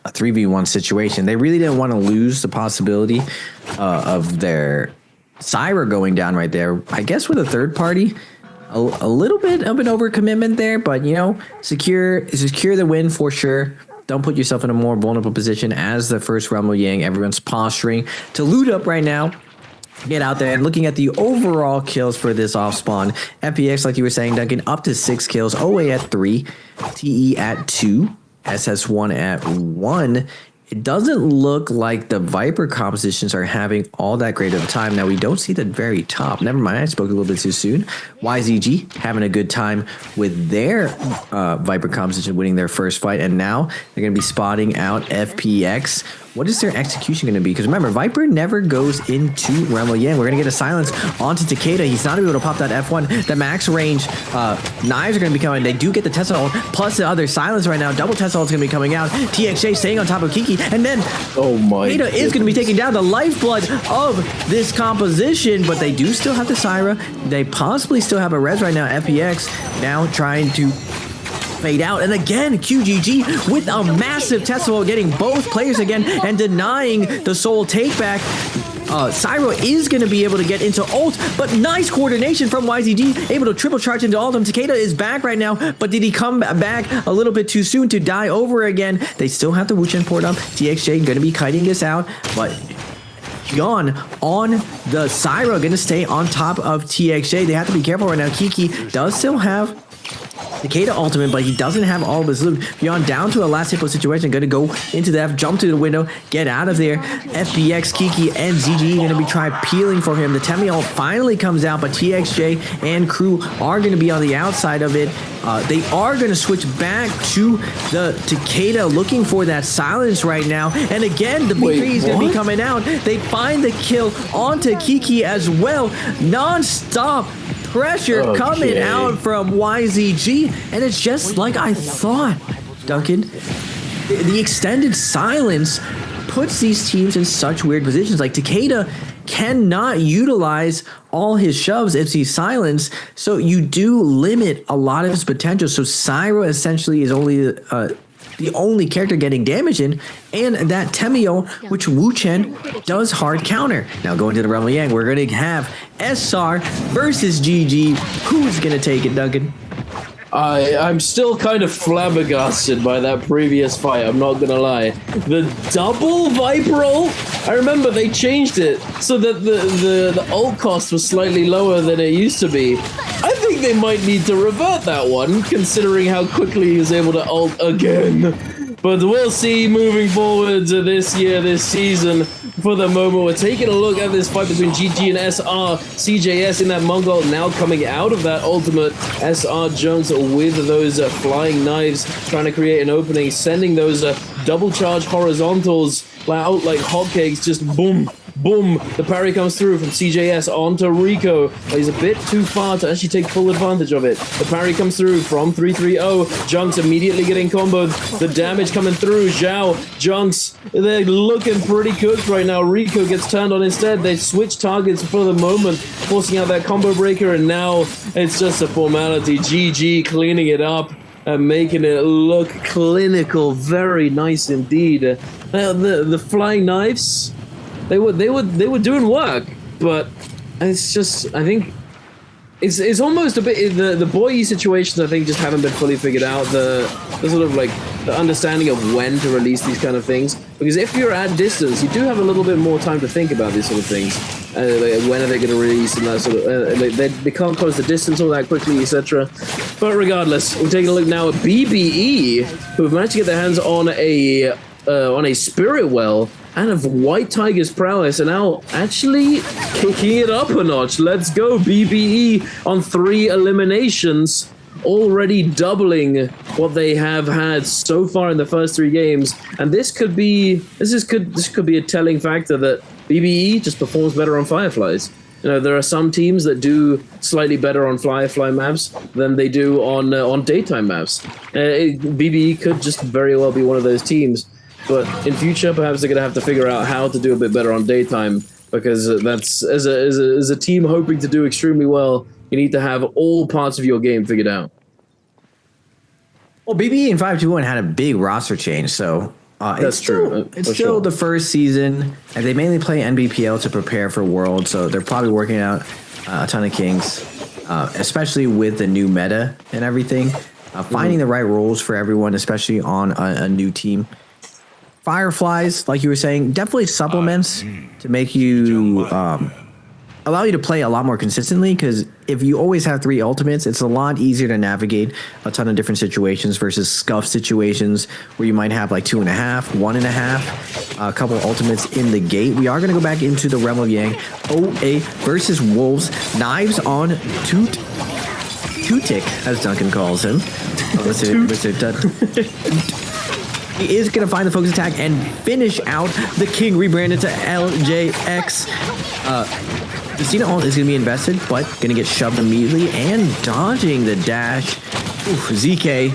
a 3v1 situation. They really didn't want to lose the possibility of their Syra going down right there. I guess with a third party, a little bit of an overcommitment there, but you know, secure the win for sure. Don't put yourself in a more vulnerable position as the first Rumble Yang. Everyone's posturing to loot up right now. Get out there and looking at the overall kills for this off spawn. FPX, like you were saying, Duncan, up to 6 kills. OA at 3, TE at 2, SS1 at 1. It doesn't look like the Viper compositions are having all that great of a time. Now, we don't see the very top. Never mind, I spoke a little bit too soon. YZG having a good time with their Viper composition, winning their first fight. And now they're going to be spotting out FPX. What is their execution going to be? Because remember, Viper never goes into Rumble Yang. We're going to get a silence onto Takeda. He's not able to pop that F1. The max range knives are going to be coming. They do get the Tesla ult, plus the other silence right now. Double Tesla ult is going to be coming out. TXJ staying on top of Kiki. And then Takeda is going to be taking down the lifeblood of this composition, but they do still have the Syra. They possibly still have a res right now. FPX now trying to fade out, and again QGG with a massive Tesla getting both players again and denying the soul take back. Syro is going to be able to get into ult, but nice coordination from YZG, able to triple charge into all of them. Takeda is back right now, but did he come back a little bit too soon to die over again? They still have the Wuchen port up. TXJ going to be kiting this out, but Yon on the Syro going to stay on top of TXJ. They have to be careful right now. Kiki does still have Takeda ultimate, but he doesn't have all of his loot. Beyond down to a last hit situation, going to go into the F, jump to the window, get out of there. FBX, Kiki, and ZG going to be trying peeling for him. The Temiel finally comes out, but TXJ and crew are going to be on the outside of it. They are going to switch back to the Takeda, looking for that silence right now. And again, the BP is going to be coming out. They find the kill onto Kiki as well. Non-stop pressure coming out from YZG, and it's just like I thought, Duncan. The extended silence puts these teams in such weird positions. Like Takeda cannot utilize all his shoves if he's silenced, so you do limit a lot of his potential. So Syro essentially is only the only character getting damage in, and that Temiel, which Wuchen does hard counter. Now going to the Rumble Yang, we're going to have SR versus GG. Who's going to take it, Duncan? I'm still kind of flabbergasted by that previous fight, I'm not gonna lie. The double Viper ult? I remember they changed it so that the ult cost was slightly lower than it used to be. I think they might need to revert that one, considering how quickly he was able to ult again. But we'll see moving forward to this year, this season. For the moment, we're taking a look at this fight between GG and SR. CJS in that Mongol now coming out of that ultimate. SR jumps with those flying knives, trying to create an opening, sending those double charge horizontals out like hotcakes, just boom. Boom! The parry comes through from CJS onto Rico. He's a bit too far to actually take full advantage of it. The parry comes through from 330. Junks immediately getting comboed. The damage coming through. Zhao, Junks, they're looking pretty cooked right now. Rico gets turned on instead. They switch targets for the moment, forcing out that combo breaker, and now it's just a formality. GG cleaning it up and making it look clinical. Very nice indeed. The flying knives, they were doing work, but it's just, I think It's almost a bit the boy situations. I think just haven't been fully figured out. The sort of like the understanding of when to release these kind of things. Because if you're at distance, you do have a little bit more time to think about these sort of things. Like when are they going to release and that sort of. They can't close the distance all that quickly, etc. But regardless, we're taking a look now at BBE, who have managed to get their hands on a Spirit Well. And of White Tiger's prowess, and now actually kicking it up a notch. Let's go, BBE on 3 eliminations, already doubling what they have had so far in the first 3 games. And this could be a telling factor that BBE just performs better on Fireflies. You know, there are some teams that do slightly better on Firefly maps than they do on daytime maps. BBE could just very well be one of those teams. But in future, perhaps they're going to have to figure out how to do a bit better on daytime, because that's as a team hoping to do extremely well, you need to have all parts of your game figured out. Well, BBE in 5-2-1 had a big roster change, so that's true. It's still the first season, and they mainly play NBPL to prepare for World, so they're probably working out a ton of kinks, especially with the new meta and everything, finding the right roles for everyone, especially on a new team. Fireflies, like you were saying, definitely supplements to make you allow you to play a lot more consistently, because if you always have 3 ultimates, it's a lot easier to navigate a ton of different situations versus scuff situations where you might have like 2.5, 1.5, a couple ultimates in the gate. We are going to go back into the Realm of Yang. OA versus Wolves. Knives on Tootik, as Duncan calls him. He is going to find the focus attack and finish out the King, rebranded to LJX. Justina ult is going to be invested, but going to get shoved immediately and dodging the dash. Oof, ZK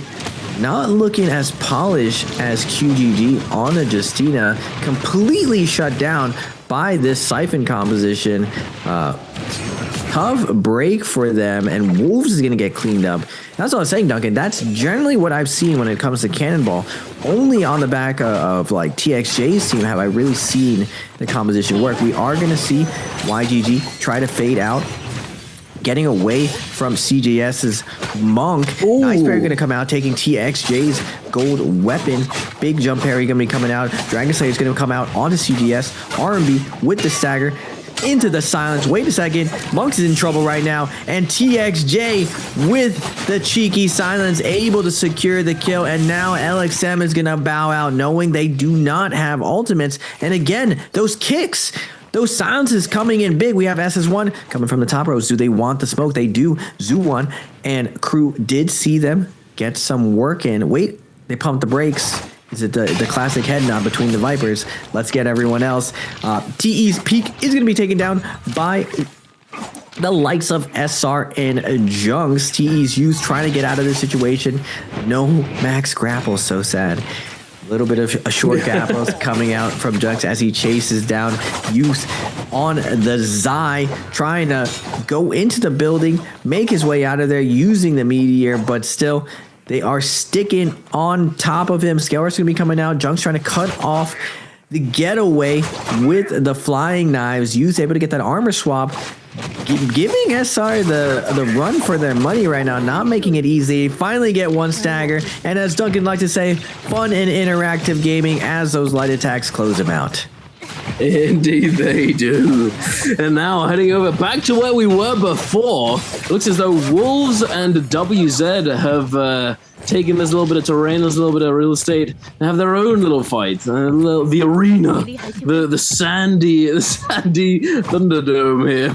not looking as polished as QGG on the Justina. Completely shut down by this Siphon composition. Tough break for them, and Wolves is going to get cleaned up. That's what I was saying, Duncan. That's generally what I've seen when it comes to Cannonball. Only on the back of like TXJ's team have I really seen the composition work. We are going to see YGG try to fade out, getting away from CJS's Monk. Ooh. Nice Parry going to come out, taking TXJ's gold weapon. Big jump parry going to be coming out. Dragon Slayer is going to come out onto CGS. RMB with the stagger into the silence. Wait a second. Monks is in trouble right now. And TXJ with the cheeky silence, able to secure the kill. And now LXM is going to bow out, knowing they do not have ultimates. And again, those kicks, those silences coming in big. We have SS1 coming from the top rows. Do they want the smoke? They do. Zoo1 and crew did see them get some work in. Wait, they pumped the brakes. Is it the classic head nod between the Vipers? Let's get everyone else. TE's peak is going to be taken down by the likes of SR and Junks. TE's youth trying to get out of this situation. No max grapple, so sad. A little bit of a short grapples coming out from Junks as he chases down youth on the Zai, trying to go into the building, make his way out of there using the Meteor, but still they are sticking on top of him. Scalework's going to be coming out. Junk's trying to cut off the getaway with the flying knives. Youth able to get that armor swap, giving SR the run for their money right now, not making it easy. Finally get one stagger, and as Duncan liked to say, fun and interactive gaming as those light attacks close him out. Indeed they do. And now heading over back to where we were before. Looks as though Wolves and WZ have taken this little bit of terrain, this little bit of real estate, and have their own little fight. The arena, the sandy Thunderdome here.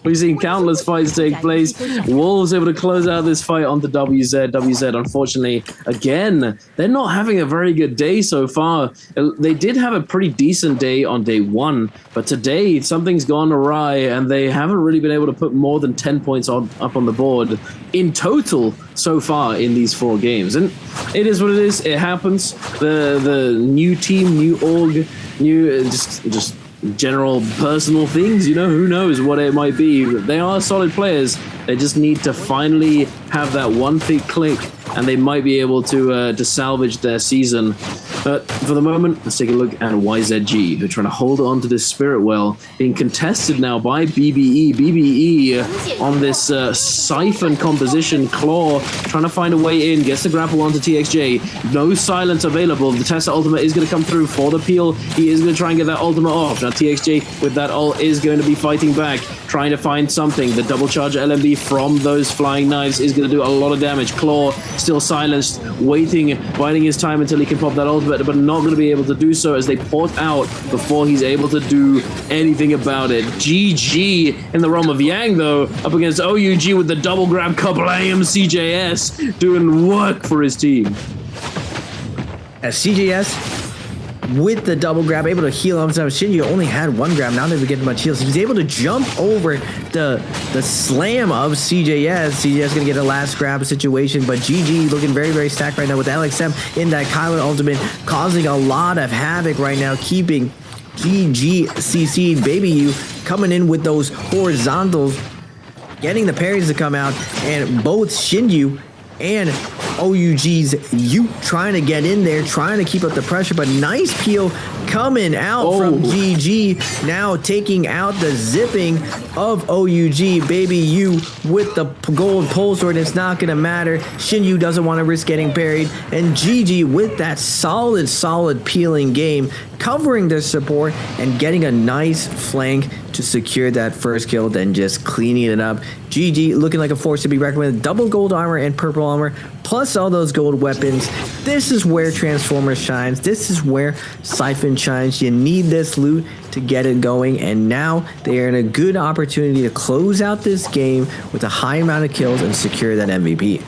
We've seen countless fights take place. Wolves able to close out this fight onto WZ. WZ, unfortunately, again, they're not having a very good day so far. They did have a pretty decent day on day 1, but today something's gone awry, and they haven't really been able to put more than 10 points up on the board in total so far in these 4 games. And it is what it is. It happens. The new team, new org, new just general personal things, you know, who knows what it might be. They are solid players. They just need to finally have that one big click, and they might be able to salvage their season. But for the moment, let's take a look at YZG, who are trying to hold on to this Spirit Well, being contested now by BBE. BBE on this Siphon composition, Claw, trying to find a way in, gets the grapple onto TXJ. No silence available. The Tesla ultimate is going to come through for the peel. He is going to try and get that ultimate off. Now TXJ with that ult is going to be fighting back, trying to find something. The double charge LMB from those flying knives is going to do a lot of damage. Claw still silenced, waiting, biding his time until he can pop that ultimate, but not going to be able to do so as they port out before he's able to do anything about it. GG in the realm of Yang, though, up against OUG with the double grab, kablam, CJS doing work for his team. As CJS with the double grab, able to heal himself. Shinju only had one grab, now they're getting much heals. He's able to jump over the slam of CJS. CJS gonna get a last grab situation, but GG looking very, very stacked right now with LXM in that Kylan ultimate, causing a lot of havoc right now, keeping GG CC'd. Baby U coming in with those horizontals, getting the parries to come out, and both Shinju and OUG's you trying to get in there, trying to keep up the pressure, but nice peel coming out from GG, now taking out the zipping of OUG. Baby U with the gold pole sword, it's not gonna matter. Shinju doesn't want to risk getting parried, and GG with that solid peeling game, covering their support and getting a nice flank to secure that first kill, then just cleaning it up. GG looking like a force to be reckoned with. Double gold armor and purple armor, plus all those gold weapons. This is where Transformers shines. This is where Siphon shines. You need this loot to get it going, and now they are in a good opportunity to close out this game with a high amount of kills and secure that MVP.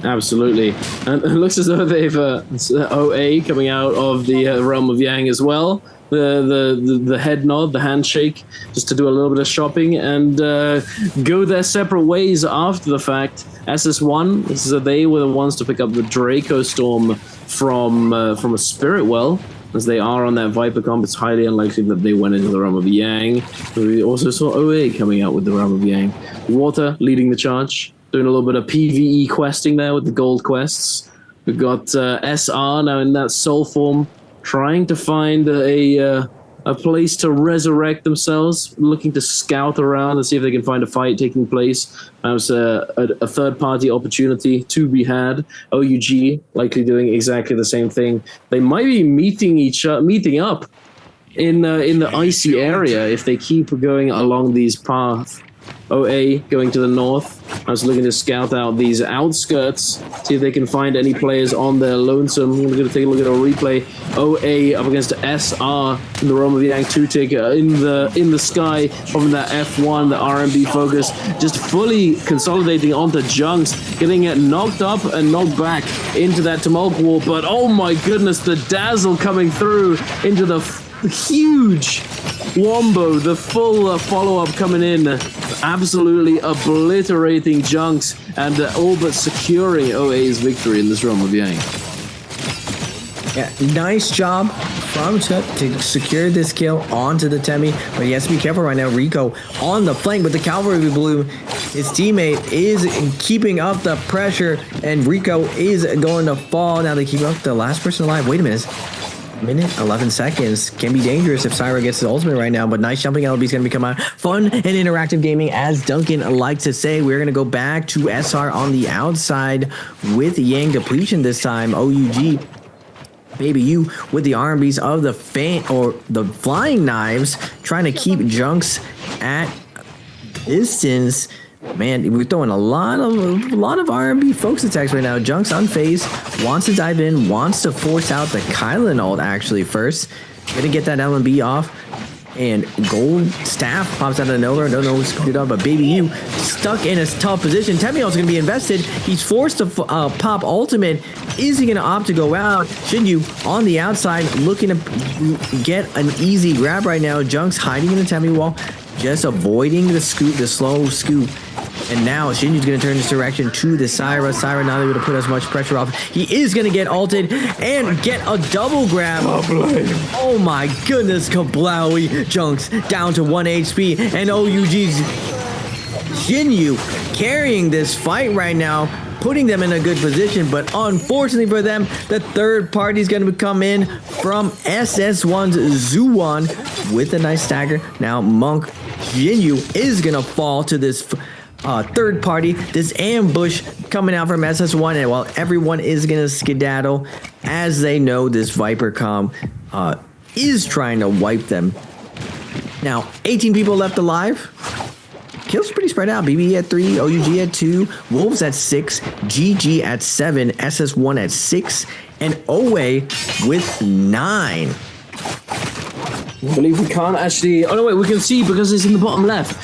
Absolutely. And it looks as though they've OA coming out of the realm of Yang as well. The head nod, the handshake, just to do a little bit of shopping and go their separate ways after the fact. SS1, this is they were the ones to pick up the Draco Storm from a Spirit Well. As they are on that Viper comp, it's highly unlikely that they went into the realm of Yang. We also saw OA coming out with the realm of Yang. Water leading the charge, doing a little bit of PvE questing there with the gold quests. We've got SR now in that soul form, trying to find a place to resurrect themselves, looking to scout around and see if they can find a fight taking place. That was a third-party opportunity to be had. OUG likely doing exactly the same thing. They might be meeting up in the icy area if they keep going along these paths. OA going to the north. I was looking to scout out these outskirts, see if they can find any players on their lonesome. I'm going to take a look at a replay. OA up against SR in the realm of the Yang 2 tick in the sky from that F1, the RMB focus, just fully consolidating onto Junks, getting it knocked up and knocked back into that Tumult Wall. But oh my goodness, the dazzle coming through into the huge Wombo, the full follow-up coming in, absolutely obliterating Junks and all but securing OA's victory in this realm of Yang. Yeah, nice job from Chut to secure this kill onto the Temi, but he has to be careful right now. Rico on the flank with the Cavalry Bloom. His teammate is keeping up the pressure, and Rico is going to fall. Now they keep up the last person alive. Wait a minute. Minute 11 seconds can be dangerous if Syra gets the ultimate right now, but nice jumping LB is going to become a fun and interactive gaming. As Duncan likes to say, we're going to go back to SR on the outside with Yang depletion this time. OUG, Baby U with the RMBs of the flying knives, trying to keep Junks at distance. Man, we're throwing a lot of RMB focus attacks right now. Junks unfazed, wants to dive in, wants to force out the Kylan ult actually first. Gonna get that LMB off. And gold staff pops out of nowhere. Don't know who's screwed it up, but Baby U stuck in a tough position. Temiel's gonna be invested. He's forced to pop ultimate. Is he gonna opt to go out? Shinju on the outside, looking to get an easy grab right now. Junks hiding in the Temi wall, just avoiding the scoop, the slow scoop. And now Shinju's going to turn this direction to the Syra. Syra not able to put as much pressure off. He is going to get ulted and get a double grab. Oh my goodness, Kablawi. Junks down to 1 HP. And OUG's Shinju carrying this fight right now, putting them in a good position. But unfortunately for them, the third party is going to come in from SS1's Zuwan with a nice stagger. Now Monk Jinyu is going to fall to this third party. This ambush coming out from SS1, and while everyone is going to skedaddle, as they know this Viper Comm is trying to wipe them. Now, 18 people left alive. Kills pretty spread out. BBE at 3, OUG at 2, Wolves at 6, GG at 7, SS1 at 6, and Owe with 9. I believe we can't actually... Oh, no, wait, we can see because it's in the bottom left.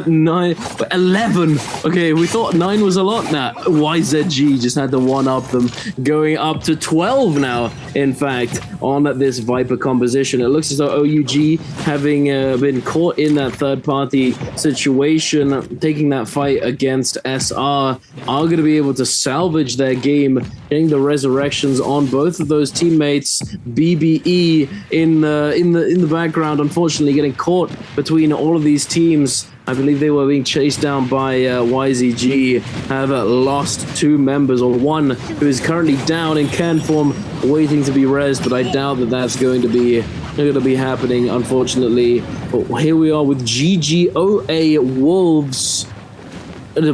9... 11. Okay, we thought 9 was a lot now. YZG just had to one-up them, going up to 12 now, in fact, on this Viper composition. It looks as though OUG, having been caught in that third-party situation, taking that fight against SR, are going to be able to salvage their game, getting the resurrections on both of those teammates. BBE in the background, unfortunately getting caught between all of these teams. I believe they were being chased down by YZG, have lost 2 members, or one who is currently down in can form, waiting to be rezzed, but I doubt that that's going to be happening, unfortunately. But here we are with GGOA Wolves, the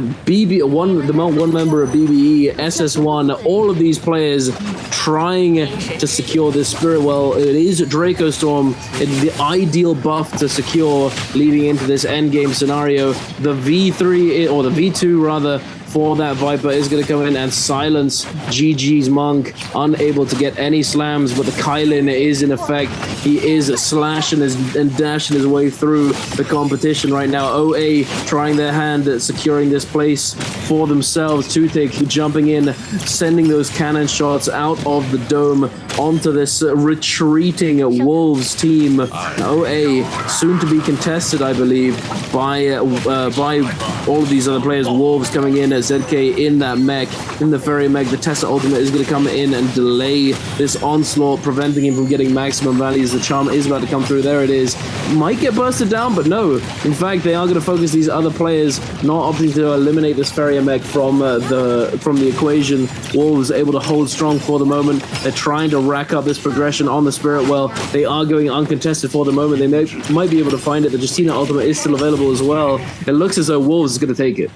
one member of BBE, SS1, all of these players trying to secure this spirit. Well, it is Draco Storm, the ideal buff to secure leading into this endgame scenario. The V3, or the V2 rather, for that Viper is going to come in and silence GG's Monk, unable to get any slams, but the Kylin is in effect. He is slashing and dashing his way through the competition right now. OA trying their hand at securing this place for themselves. Toothick jumping in, sending those cannon shots out of the dome onto this retreating Wolves team. OA soon to be contested, I believe, by all of these other players. Wolves coming in at ZK in that mech, in the fairy mech. The Tessa ultimate is going to come in and delay this onslaught, preventing him from getting maximum values. The charm is about to come through. There it is. Might get bursted down, but no. In fact, they are going to focus these other players, not opting to eliminate this fairy mech from the equation. Wolves able to hold strong for the moment. They're trying to rack up this progression on the Spirit Well. They are going uncontested for the moment. They might be able to find it. The Justina ultimate is still available as well. It looks as though Wolves is going to take it.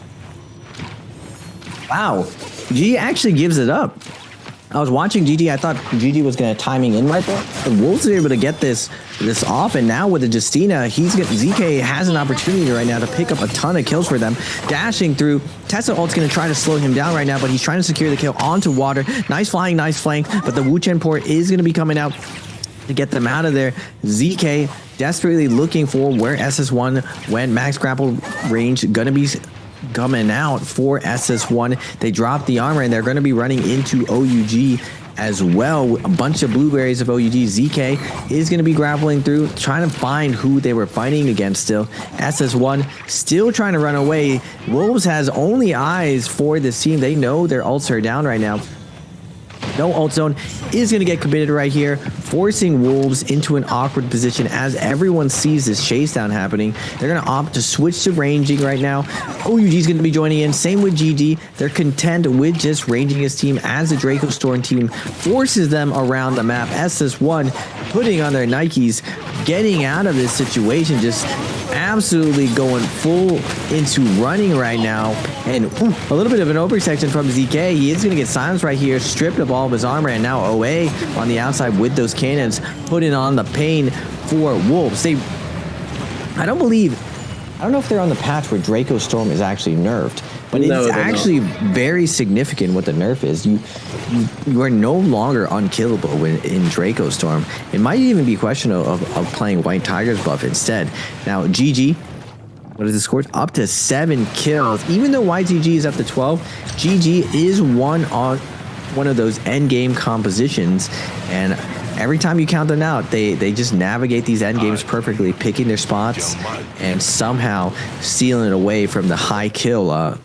Wow, G actually gives it up. I was watching GG. I thought GG was going to timing in right there. The Wolves are able to get this off, and now with the Justina, ZK has an opportunity right now to pick up a ton of kills for them. Dashing through, Tessa ult's going to try to slow him down right now, but he's trying to secure the kill onto water. Nice flying, nice flank, but the Wu Chen port is going to be coming out to get them out of there. ZK desperately looking for where SS1 went. Max grapple range going to be coming out for SS1. They dropped the armor and they're going to be running into OUG as well. A bunch of blueberries of OUG. ZK is going to be grappling through, trying to find who they were fighting against still. SS1 still trying to run away. Wolves has only eyes for this team. They know their ults are down right now. No ult zone is going to get committed right here, forcing Wolves into an awkward position as everyone sees this chase down happening. They're going to opt to switch to ranging right now. OUG is going to be joining in. Same with GG. They're content with just ranging his team as the Draco Storm team forces them around the map. SS1 putting on their Nikes, getting out of this situation, just absolutely going full into running right now. And a little bit of an oversection from ZK. He is going to get silenced right here, stripped of all of his armor, and now OA on the outside with those cannons, putting on the pain for Wolves. I don't know if they're on the patch where Draco Storm is actually nerfed, but it's actually very significant what the nerf is. You are no longer unkillable in Draco Storm. It might even be a question of playing White Tiger's buff instead. Now, GG, what is the score? Up to 7 kills. Even though YTG is up to 12, GG is one of those end game compositions, and every time you count them out, they just navigate these end games perfectly, picking their spots and somehow stealing it away from the high kill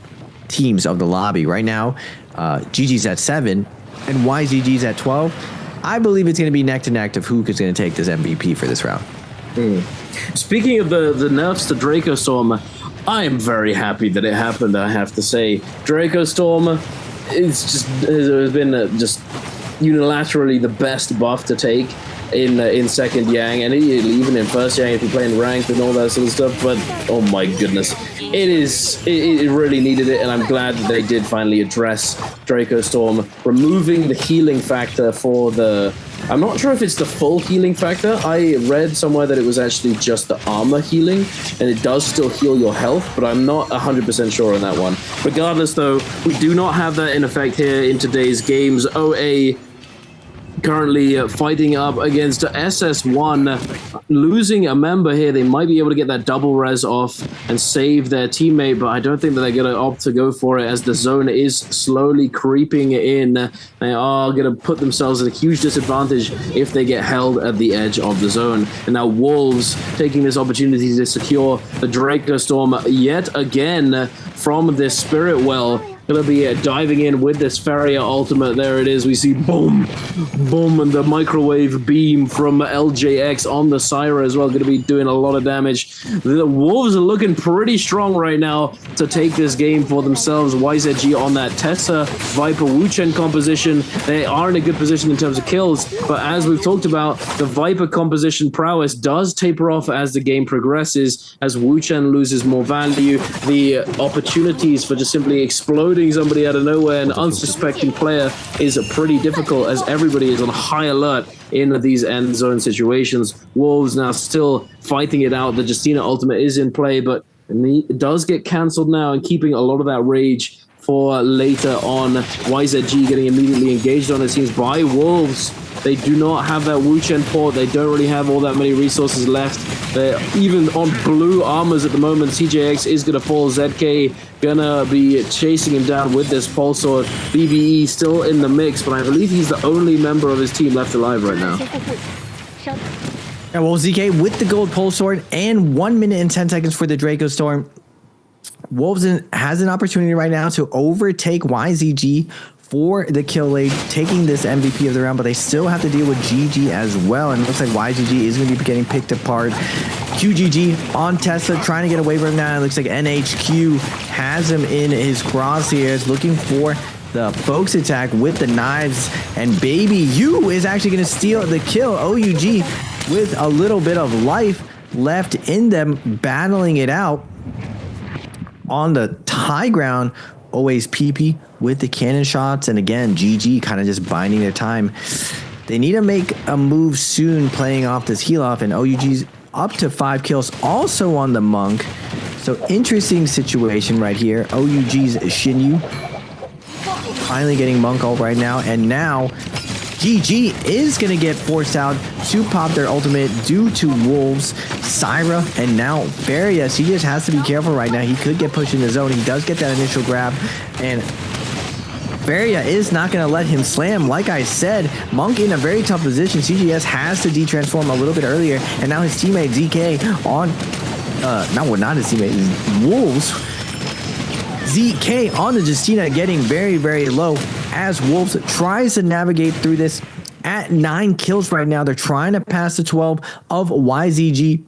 teams of the lobby. Right now, GG's at 7 and YZG's at 12. I believe it's going to be neck to neck of who is going to take this MVP for this round. Speaking of the nerfs to Draco Storm, I am very happy that it happened, I have to say. Draco Storm has been just unilaterally the best buff to take in second Yang, and even in first Yang if you're playing ranked and all that sort of stuff. But oh my goodness, it really needed it, and I'm glad that they did finally address Draco Storm, removing the healing factor for the... I'm not sure if it's the full healing factor. I read somewhere that it was actually just the armor healing, and it does still heal your health, but I'm not 100% sure on that one. Regardless, though, we do not have that in effect here in today's games. OA currently fighting up against SS1, losing a member here. They might be able to get that double res off and save their teammate, but I don't think that they're going to opt to go for it as the zone is slowly creeping in. They are going to put themselves at a huge disadvantage if they get held at the edge of the zone. And now Wolves taking this opportunity to secure the Draco Storm yet again from this Spirit Well. Gonna be diving in with this Farrier ultimate. There it is. We see boom, boom, and the microwave beam from LJX on the Syra as well. Gonna be doing a lot of damage. The Wolves are looking pretty strong right now to take this game for themselves. YZG on that Tessa, Viper, Wuchen composition. They are in a good position in terms of kills, but as we've talked about, the Viper composition prowess does taper off as the game progresses, as Wuchen loses more value. The opportunities for just simply exploding somebody out of nowhere, an unsuspecting player, is pretty difficult as everybody is on high alert in these end zone situations. Wolves now still fighting it out. The Justina ultimate is in play, but it does get cancelled now, and keeping a lot of that rage for later on. YZG getting immediately engaged on, it seems, by Wolves. They do not have that Wuchen port. They don't really have all that many resources left. They're even on blue armors at the moment. CJX is going to fall. ZK gonna be chasing him down with this pulse sword. BBE still in the mix, but I believe he's the only member of his team left alive right now. Yeah, well, ZK with the gold pulse sword and 1 minute and 10 seconds for the Draco Storm. Wolves has an opportunity right now to overtake YZG for the kill lead, taking this MVP of the round, but they still have to deal with GG as well. And it looks like YGG is going to be getting picked apart. QGG on Tesla, trying to get away from that. It looks like NHQ has him in his crosshairs, looking for the folks attack with the knives. And Baby U is actually going to steal the kill. OUG with a little bit of life left in them, battling it out on the high ground. Always PP with the cannon shots, and again GG kind of just binding their time. They need to make a move soon, playing off this heal off, and OUG's up to 5 kills also on the Monk. So interesting situation right here. OUG's Shinyu finally getting Monk ult right now, and now GG is going to get forced out to pop their ultimate due to Wolves, Syra, and now Farias. He just has to be careful right now. He could get pushed in the zone. He does get that initial grab, and Faria is not going to let him slam. Like I said, Monk in a very tough position. CGS has to detransform a little bit earlier, and now his teammate ZK on, not his teammate, Wolves. ZK on the Justina getting very, very low as Wolves tries to navigate through this at 9 kills right now. They're trying to pass the 12 of YZG.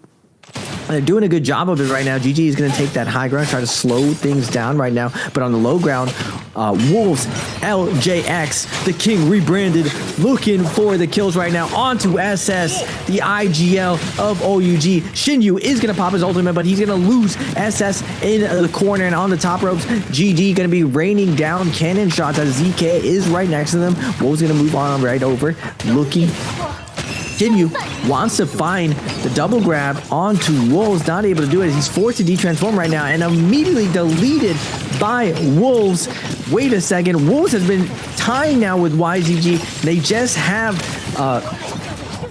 They're doing a good job of it right now. GG is going to take that high ground, try to slow things down right now. But on the low ground, Wolves, LJX, the King rebranded, looking for the kills right now onto SS, the IGL of OUG. Shinyu is going to pop his ultimate, but he's going to lose SS in the corner and on the top ropes. GG going to be raining down cannon shots as ZK is right next to them. Wolves going to move on right over, looking. Shinyu wants to find the double grab onto Wolves, not able to do it. He's forced to detransform right now and immediately deleted by Wolves. Wait a second, Wolves has been tying now with YZG. They just have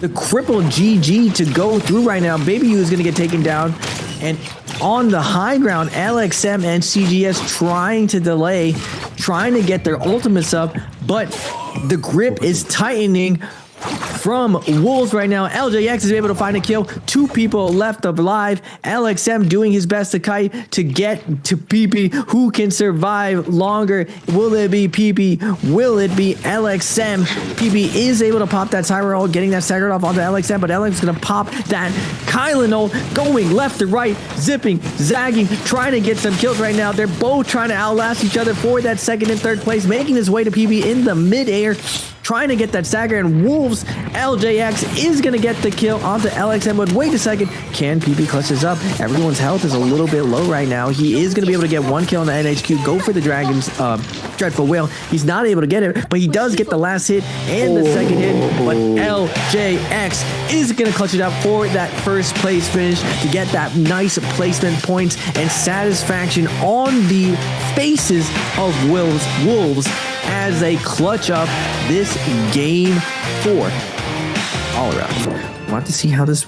the crippled GG to go through right now. Baby U is going to get taken down, and on the high ground, LXM and CGS trying to delay, trying to get their ultimates up, but the grip is tightening from Wolves right now. LJX is able to find a kill. 2 people left alive. LXM doing his best to kite to get to PP. Who can survive longer? Will it be PP? Will it be LXM? PP is able to pop that Siren ult, getting that staggered off onto LXM, but LXM is going to pop that Kylan ult, going left to right, zipping, zagging, trying to get some kills right now. They're both trying to outlast each other for that second and third place, making his way to PP in the mid-air, trying to get that stagger, and Wolves LJX is going to get the kill onto LXM, but wait a second, can PP clutch this up? Everyone's health is a little bit low right now. He is going to be able to get 1 kill on the NHQ, go for the Dragon's Dreadful Whale. He's not able to get it, but he does get the last hit and the second hit, but LJX is going to clutch it up for that first place finish to get that nice placement points and satisfaction on the faces of Wolves as they clutch up this game 4 all around. Want to see how this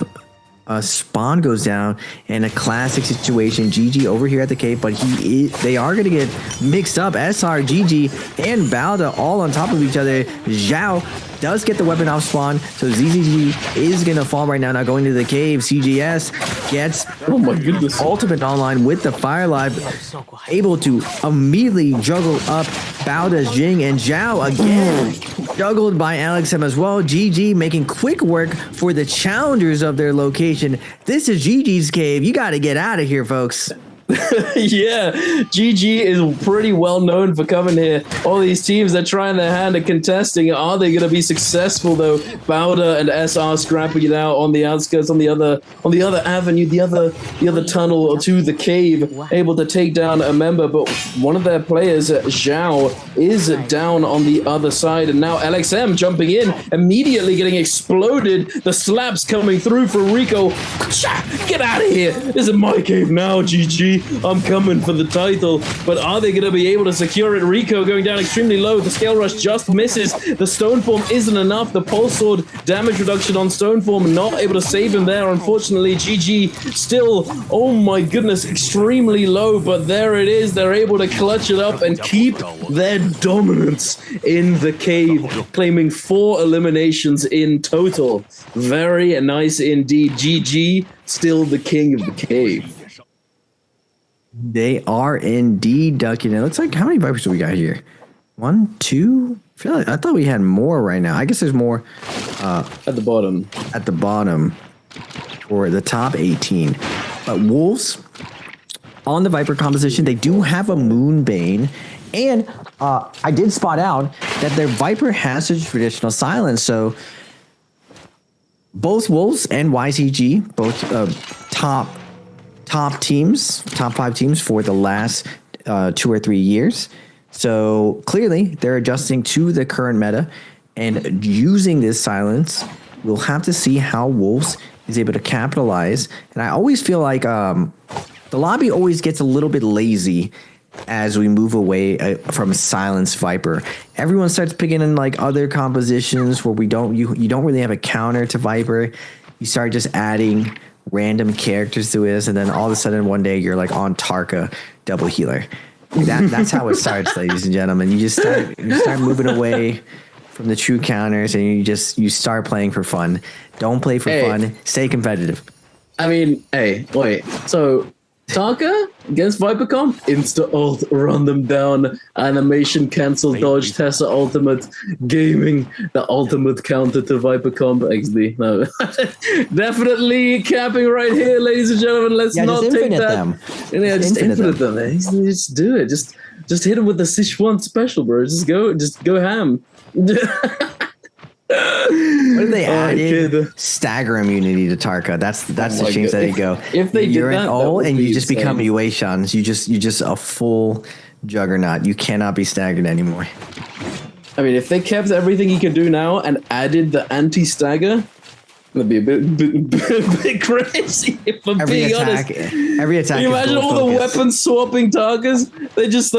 spawn goes down in a classic situation. GG over here at the cave, but they are going to get mixed up. SR, GG, and Balda all on top of each other. Zhao does get the weapon off spawn, so ZZG is going to fall right now. Now going to the cave. CGS gets ultimate online with the Fire Life, able to immediately juggle up Balda's Jing, and Zhao again juggled by LXM as well. GG making quick work for the challengers of their location. This is GG's cave. You got to get out of here, folks. Yeah, GG is pretty well known for coming here. All these teams are trying their hand at contesting. Are they going to be successful though? Bowder and SR scrapping it out on the outskirts, on the other avenue, the other tunnel to the cave, able to take down a member. But one of their players, Zhao, is down on the other side, and now LXM jumping in, immediately getting exploded. The slaps coming through for Rico. Get out of here! This is my cave now, GG. I'm coming for the title, but are they going to be able to secure it? Rico going down extremely low. The Scale Rush just misses. The Stone Form isn't enough. The Pulse Sword damage reduction on Stone Form not able to save him there. Unfortunately, GG still, oh my goodness, extremely low, but there it is. They're able to clutch it up and keep their dominance in the cave, claiming 4 eliminations in total. Very nice indeed. GG, still the king of the cave. They are indeed ducking it. Looks like, how many Vipers do we got here? 1, 2. I thought we had more right now. I guess there's more at the bottom. At the bottom for the top 18. But Wolves on the Viper composition, they do have a Moonbane, and I did spot out that their Viper has a traditional silence. So both Wolves and YCG, both top teams, top 5 teams for the last 2 or 3 years. So clearly they're adjusting to the current meta and using this silence. We'll have to see how Wolves is able to capitalize. And I always feel like the lobby always gets a little bit lazy as we move away from Silence Viper. Everyone starts picking in like other compositions where you don't really have a counter to Viper. You start just adding random characters to this, and then all of a sudden one day you're like on Tarka double healer. That's how it starts, ladies and gentlemen. You start moving away from the true counters, and you start playing for fun. Don't play for fun. Stay competitive. I mean, hey, wait. So Tarka against Vipercom, insta ult, run them down, animation cancel, dodge, Tessa ultimate, gaming, the ultimate counter to Vipercom XD. No, definitely capping right here, ladies and gentlemen. Let's not take that. Them. Yeah, just infinite them. Just do it. Just hit him with the Sichuan special, bro. Just go ham. What if they added stagger immunity to Tarka? That's the change that they go. If they you're did that, and you just become Yueshans. You just a full juggernaut. You cannot be staggered anymore. I mean, if they kept everything he can do now and added the anti-stagger, that'd be a bit crazy. If I'm being honest. Every attack. Can you imagine all the weapon swapping Tarkas? They just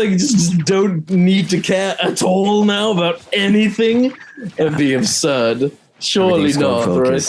don't need to care at all now about anything. That'd be absurd. Surely not, right?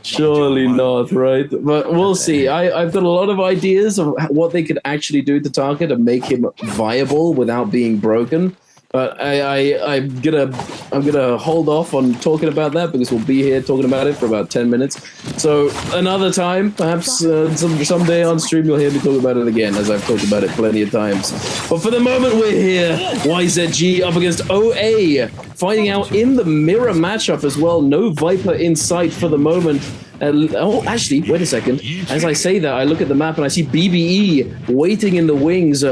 Surely not, right? But we'll see. I've got a lot of ideas of what they could actually do to Tarka to make him viable without being broken. But I'm gonna hold off on talking about that because we'll be here talking about it for about 10 minutes. So another time, perhaps someday on stream, you'll hear me talk about it again, as I've talked about it plenty of times. But for the moment, we're here. YZG up against OA, fighting out in the mirror matchup as well. No Viper in sight for the moment. Oh, actually, wait a second. As I say that, I look at the map and I see BBE waiting in the wings,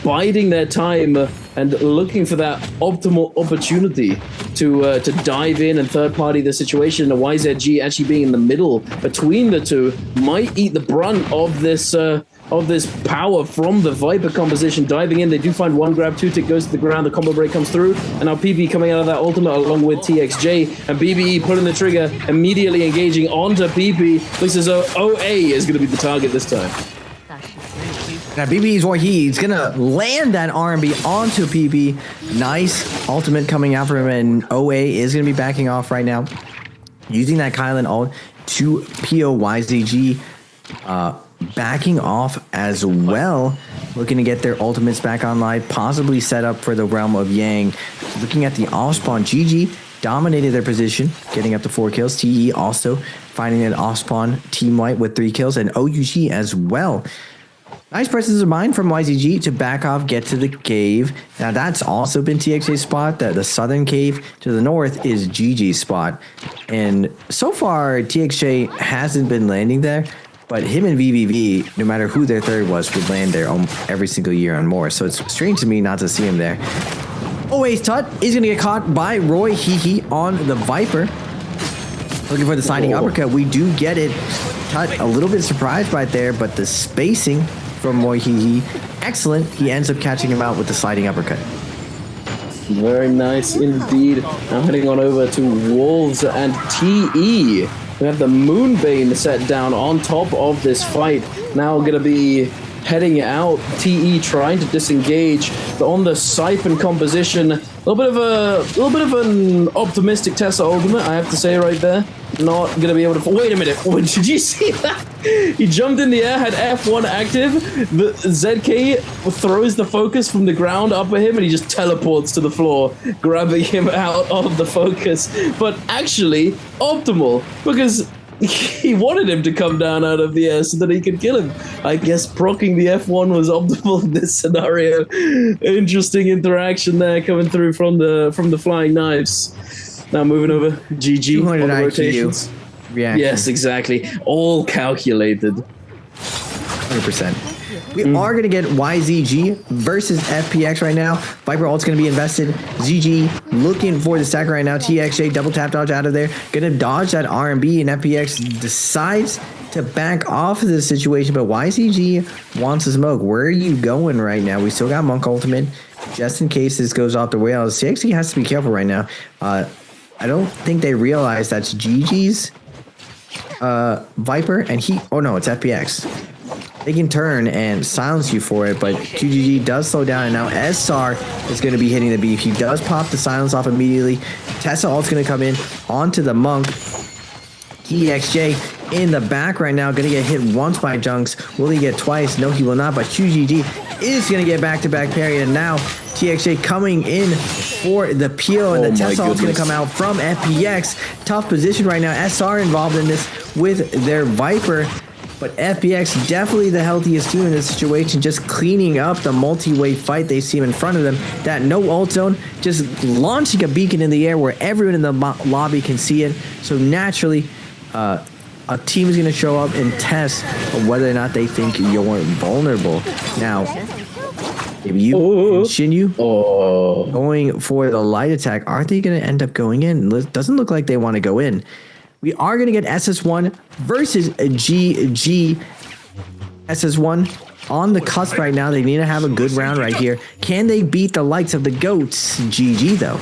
biding their time and looking for that optimal opportunity to dive in and third-party the situation. And YZG actually being in the middle between the two might eat the brunt of this power from the Viper composition. Diving in, they do find one grab, 2 tick goes to the ground, the combo break comes through, and now PB coming out of that ultimate along with TXJ, and BBE pulling the trigger, immediately engaging onto PB. Looks as though OA is going to be the target this time. Now BB's where he's gonna land that R&B onto PB. Nice ultimate coming out from him, and OA is gonna be backing off right now, using that Kylan ult to POYZG. Backing off as well, looking to get their ultimates back online, possibly set up for the realm of Yang. Looking at the off spawn, GG dominated their position, getting up to 4 kills. TE also finding an off spawn team white with 3 kills, and OUG as well. Nice presence of mind from YZG to back off, get to the cave. Now that's also been TXA's spot. The southern cave to the north is GG's spot. And so far, TXJ hasn't been landing there, but him and VVV, no matter who their third was, would land there every single year on more. So it's strange to me not to see him there. OA's Tut is going to get caught by Roy Hehe on the Viper. Looking for the sliding uppercut. We do get it. Tut a little bit surprised right there, but the spacing from Roy Hehe, excellent. He ends up catching him out with the sliding uppercut. Very nice indeed. Now heading on over to Wolves and TE. We have the Moonbane set down on top of this fight. Now going to be heading out. TE trying to disengage, but on the Siphon composition, a little bit of an optimistic Tessa ultimate, I have to say right there. Not going to be able to... Wait a minute. Did you see that? He jumped in the air, had F1 active. The ZK throws the focus from the ground up at him, and he just teleports to the floor, grabbing him out of the focus. But actually, optimal, because he wanted him to come down out of the air so that he could kill him. I guess proccing the F1 was optimal in this scenario. Interesting interaction there coming through from the flying knives. Now moving over, GG on the rotations. Yes, exactly. All calculated. 100%. We are going to get YZG versus FPX right now. Viper ult's going to be invested. ZG looking for the stack right now. TXJ double tap dodge out of there. Going to dodge that R&B, and FPX decides to back off of the situation, but YZG wants to smoke. Where are you going right now? We still got Monk ultimate just in case this goes off the rails. TXJ has to be careful right now. I don't think they realize that's GG's Viper, and oh no, it's FPX. They can turn and silence you for it, but QGG does slow down, and now SR is going to be hitting the beef. He does pop the silence off immediately. Tessa ult's going to come in onto the Monk. TXJ in the back right now, going to get hit once by Junks. Will he get twice? No, he will not, but QGG is going to get back-to-back parry, and now TXJ coming in for the PO, and the Tessa ult's going to come out from FPX. Tough position right now. SR involved in this with their Viper, but FPX definitely the healthiest team in this situation, just cleaning up the multi-way fight they see in front of them. That no ult zone, just launching a beacon in the air where everyone in the lobby can see it. So naturally, a team is going to show up and test whether or not they think you're vulnerable. Now, if you continue going for the light attack, are they going to end up going in? It doesn't look like they want to go in. We are going to get SS1 versus GG. SS1 on the cusp right now. They need to have a good round right here. Can they beat the likes of the GOATs? GG, though.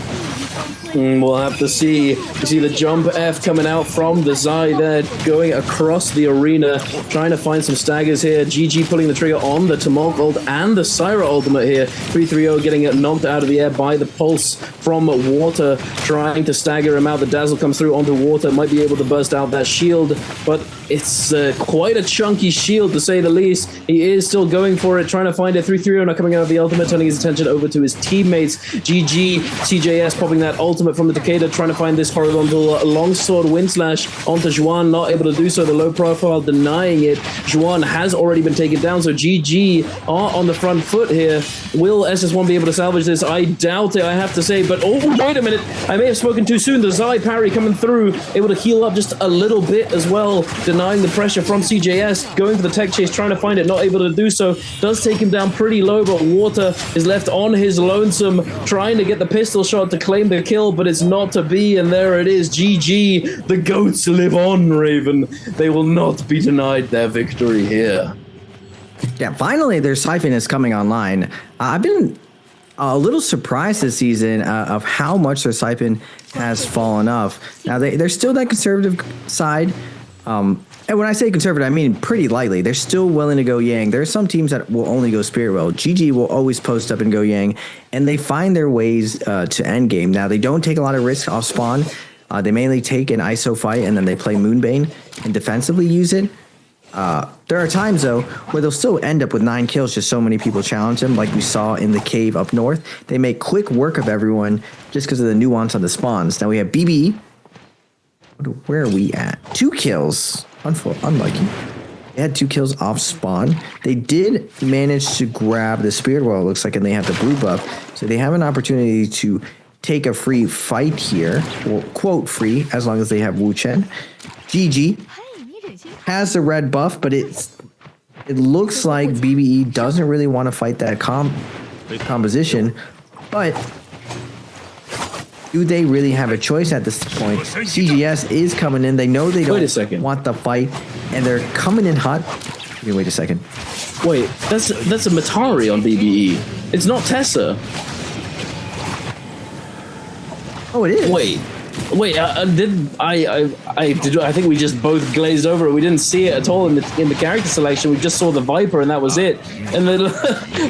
We'll have to see. You see the jump F coming out from the Zai there, going across the arena, trying to find some staggers here. GG pulling the trigger on the Tumult ult and the Syra ultimate here. 330 getting knocked out of the air by the pulse from Water, trying to stagger him out. The Dazzle comes through onto Water, might be able to burst out that shield, but it's quite a chunky shield to say the least. He is still going for it, trying to find it. 330 now coming out of the ultimate, turning his attention over to his teammates. GG, CJS popping that ultimate from the Takeda, trying to find this horizontal longsword wind slash onto Juan, not able to do so. The low profile denying it. Juan has already been taken down, so GG are on the front foot here. Will SS1 be able to salvage this? I doubt it, I have to say, but oh, wait a minute. I may have spoken too soon. The Zai parry coming through, able to heal up just a little bit as well, denying the pressure from CJS, going for the tech chase, trying to find it, not able to do so. Does take him down pretty low, but Water is left on his lonesome, trying to get the pistol shot to claim the kill, but it's not to be, and there it is. GG. The goats live on, Raven. They will not be denied their victory here. Yeah, finally their Siphon is coming online. I've been a little surprised this season of how much their Siphon has fallen off. Now, they're still that conservative side. And when I say conservative, I mean pretty lightly. They're still willing to go Yang. There are some teams that will only go Spirit Well. GG will always post up and go Yang, and they find their ways to end game. Now, they don't take a lot of risk off spawn. They mainly take an ISO fight, and then they play Moonbane and defensively use it. There are times, though, where they'll still end up with 9 kills, just so many people challenge them, like we saw in the cave up north. They make quick work of everyone just because of the nuance of the spawns. Now we have BB. Where are we at? 2 kills. Unlucky. They had 2 kills off spawn. They did manage to grab the Spirit Well, it looks like, and they have the blue buff. So they have an opportunity to take a free fight here. Well, quote free, as long as they have Wu Chen. GG has the red buff, but it looks like BBE doesn't really want to fight that composition. But do they really have a choice at this point? CGS is coming in. They know they don't want the fight, and they're coming in hot. Wait a second. Wait, that's a Matari on BBE. It's not Tessa. Oh, it is. Wait. I think we just both glazed over it. We didn't see it at all in the character selection. We just saw the Viper, and that was it. And then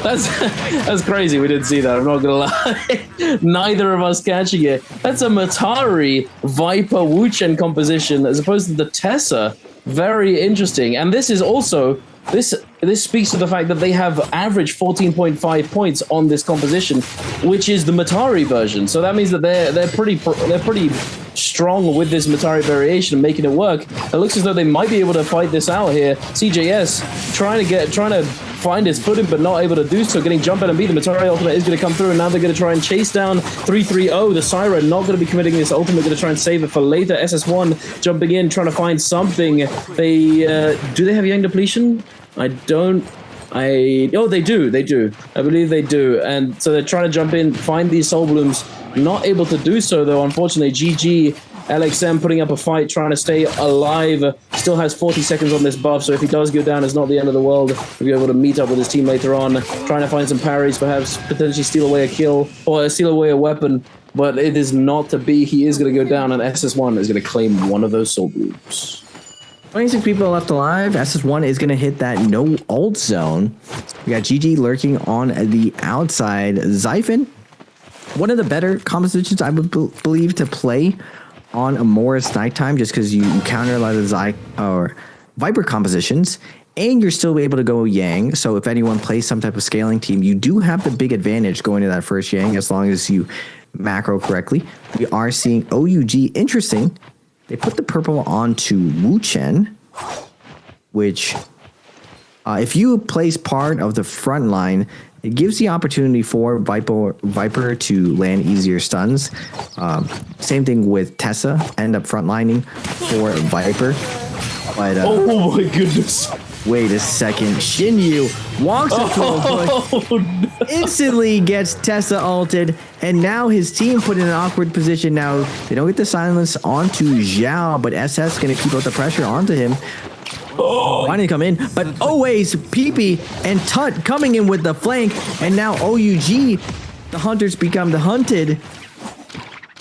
that's crazy. We didn't see that. I'm not gonna lie. Neither of us catching it. That's a Matari Viper Wu Chen composition as opposed to the Tessa. Very interesting. And this is also this speaks to the fact that they have average 14.5 points on this composition, which is the Matari version. So that means that they're pretty strong with this Matari variation and making it work. It looks as though they might be able to fight this out here. CJS trying to find his footing, but not able to do so. Getting jump at and beat. The Matari ultimate is going to come through, and now they're going to try and chase down 330. The Syra not going to be committing this ultimate, going to try and save it for later. SS1 jumping in, trying to find something. They do they have Yang depletion? They do. I believe they do. And so they're trying to jump in, find these soul blooms. Not able to do so, though, unfortunately. GG, LXM putting up a fight, trying to stay alive. Still has 40 seconds on this buff, so if he does go down, it's not the end of the world. He'll be able to meet up with his team later on, trying to find some parries, perhaps potentially steal away a kill, or steal away a weapon. But it is not to be. He is going to go down, and SS1 is going to claim one of those soul blooms. 26 people left alive. SS1 is going to hit that no ult zone. We got GG lurking on the outside. Xiphon, one of the better compositions I would believe to play on a Morris nighttime, just because you counter a lot of the Viper compositions, and you're still able to go Yang. So if anyone plays some type of scaling team, you do have the big advantage going to that first Yang as long as you macro correctly. We are seeing OUG interesting. They put the purple onto Wu Chen, which, if you place part of the front line, it gives the opportunity for Viper to land easier stuns. Same thing with Tessa, end up frontlining for Viper. But, oh my goodness. Wait a second. Shinyu walks into a bush, instantly gets Tessa ulted, and now his team put in an awkward position. Now, they don't get the silence onto Zhao, but SS going to keep out the pressure onto him. Trying to come in, but always Peepee and Tut coming in with the flank, and now OUG, the hunters become the hunted.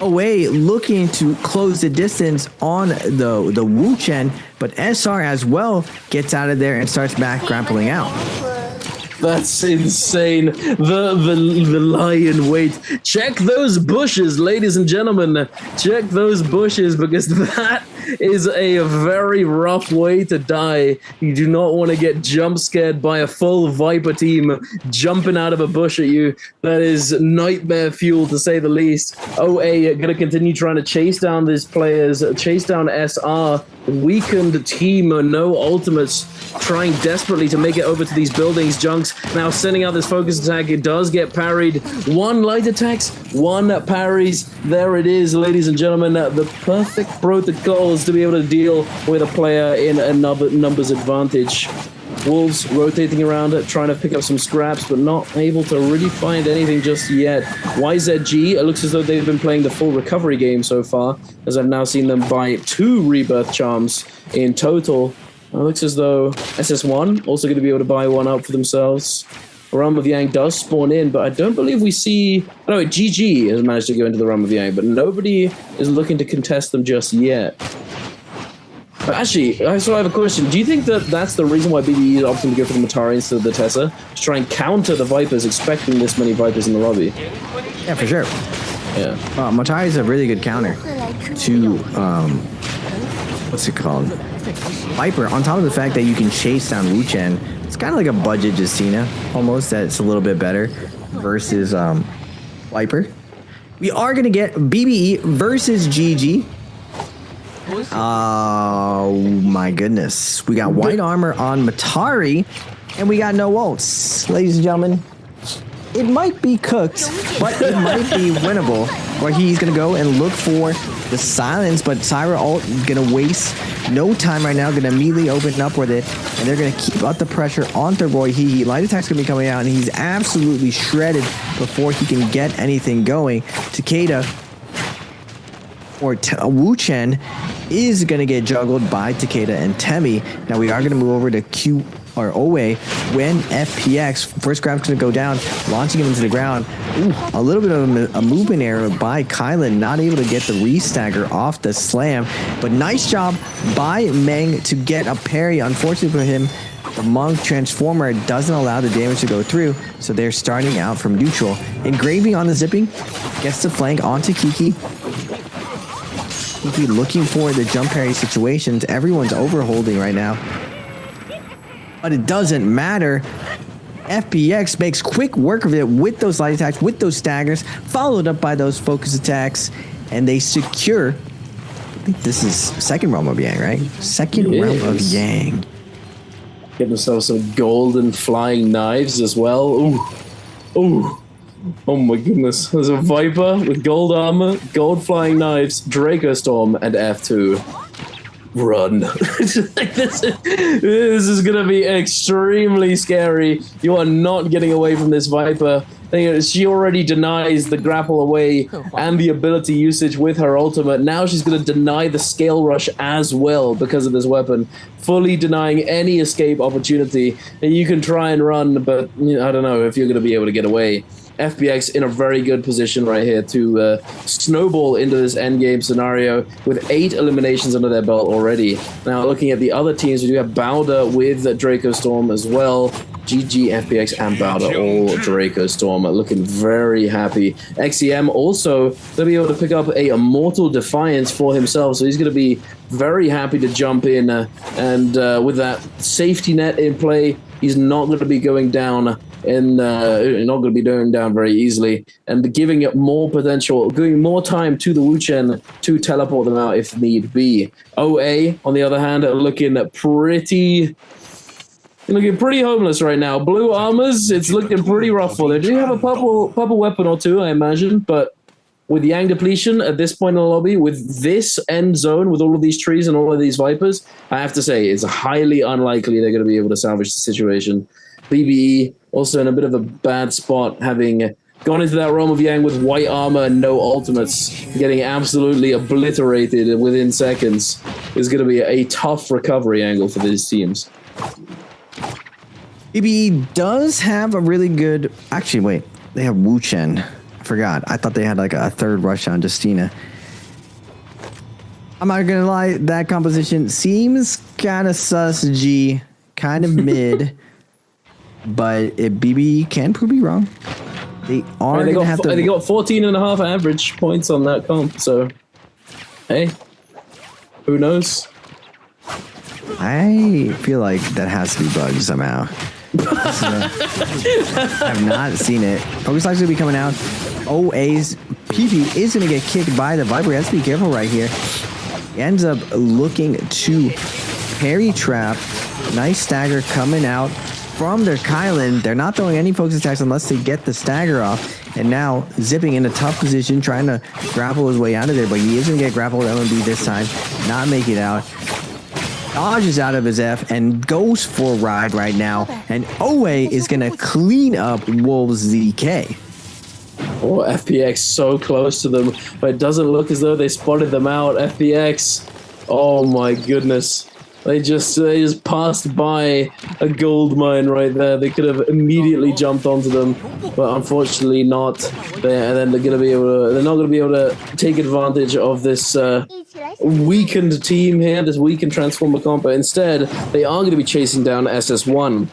OA looking to close the distance on the Wu Chen, but SR as well gets out of there and starts back grappling out. That's insane. The lion wait. Check those bushes, ladies and gentlemen. Check those bushes, because that is a very rough way to die. You do not want to get jump scared by a full Viper team jumping out of a bush at you. That is nightmare fuel, to say the least. OA going to continue trying to chase down these players, chase down SR. Weakened team, no ultimates, trying desperately to make it over to these buildings. Junks now sending out this focus attack. It does get parried. One light attacks, one parries. There it is, ladies and gentlemen. The perfect protocols to be able to deal with a player in a numbers advantage. Wolves rotating around, trying to pick up some scraps, but not able to really find anything just yet. YZG, it looks as though they've been playing the full recovery game so far, as I've now seen them buy 2 rebirth charms in total. It looks as though SS1 also going to be able to buy 1 up for themselves. Realm of Yang does spawn in, but I don't believe we see... No, GG has managed to go into the Realm of Yang, but nobody is looking to contest them just yet. But actually, I have a question. Do you think that that's the reason why BBE is opting to go for the Matari instead of the Tessa? To try and counter the Vipers, expecting this many Vipers in the lobby? Yeah, for sure. Yeah. Matari is a really good counter to, what's it called? Viper, on top of the fact that you can chase down Wu Chen. It's kind of like a budget Justina, almost, that's a little bit better versus Viper. We are going to get BBE versus GG. Oh my goodness. We got white armor on Matari, and we got no ults. Ladies and gentlemen, it might be cooked, but it might be winnable. Where he's going to go and look for the silence, but Syra ult going to waste no time right now, going to immediately open up with it, and they're going to keep up the pressure onto Roy Hee. Light attack's going to be coming out, and he's absolutely shredded before he can get anything going. Takeda or Wu Chen is going to get juggled by Takeda and Temi. Now we are going to move over to Q or OA when FPX first grab's going to go down, launching him into the ground. Ooh, a little bit of a movement error by Kylan, not able to get the restagger off the slam, but nice job by Meng to get a parry. Unfortunately for him, the Monk Transformer doesn't allow the damage to go through, so they're starting out from neutral. Engraving on the zipping, gets the flank onto Kiki. Kiki looking for the jump parry situations. Everyone's overholding right now, but it doesn't matter. FPX makes quick work of it with those light attacks, with those staggers, followed up by those focus attacks, and they secure. I think this is second Realm of Yang, right? Second Realm of Yang. Get themselves some golden flying knives as well. Ooh. Ooh. Oh my goodness. There's a Viper with gold armor, gold flying knives, Draco Storm, and F2. Run. This is going to be extremely scary. You are not getting away from this Viper. She already denies the grapple away and the ability usage with her ultimate. Now she's going to deny the scale rush as well because of this weapon, fully denying any escape opportunity. And you can try and run, but I don't know if you're going to be able to get away. FPX in a very good position right here to snowball into this endgame scenario with 8 eliminations under their belt already. Now, looking at the other teams, we do have Bowder with Draco Storm as well. GG, FPX, and Bowder, all Draco Storm, looking very happy. XEM also going to be able to pick up a Immortal Defiance for himself, so he's going to be very happy to jump in, and with that safety net in play, he's not going to be going down. And not going to be going down very easily, and giving it more potential, giving more time to the Wu Chen to teleport them out if need be. OA, on the other hand, are looking pretty homeless right now. Blue armors, it's looking pretty rough for them. They do have a purple weapon or two, I imagine, but with Yang depletion at this point in the lobby, with this end zone, with all of these trees and all of these Vipers, I have to say it's highly unlikely they're going to be able to salvage the situation. BBE also in a bit of a bad spot, having gone into that Realm of Yang with white armor and no ultimates, getting absolutely obliterated within seconds. Is going to be a tough recovery angle for these teams. BBE does have a really good... Actually, wait. They have Wu Chen. I forgot. I thought they had like a third rush on Justina. I'm not gonna lie, that composition seems kind of sus, G, kind of mid, but BB can prove me wrong. They are they gonna have to. They got 14.5 average points on that comp, so hey, who knows? I feel like that has to be bugged somehow. I have not seen it. Focus Light's gonna be coming out. OA's PP is gonna get kicked by the Viper. He has to be careful right here. He ends up looking to parry trap. Nice stagger coming out from their Kylan. They're not throwing any focus attacks unless they get the stagger off. And now zipping in a tough position, trying to grapple his way out of there, but he is gonna get grappled LMB this time, not make it out. Dodges out of his F and goes for a ride right now. And OA is going to clean up Wolves ZK. Oh, FPX so close to them, but it doesn't look as though they spotted them out. FPX, oh my goodness. They just passed by a gold mine right there. They could have immediately jumped onto them, but unfortunately not. They're not going to be able to take advantage of this weakened team here, this weakened Transformer comp. But instead, they are going to be chasing down SS1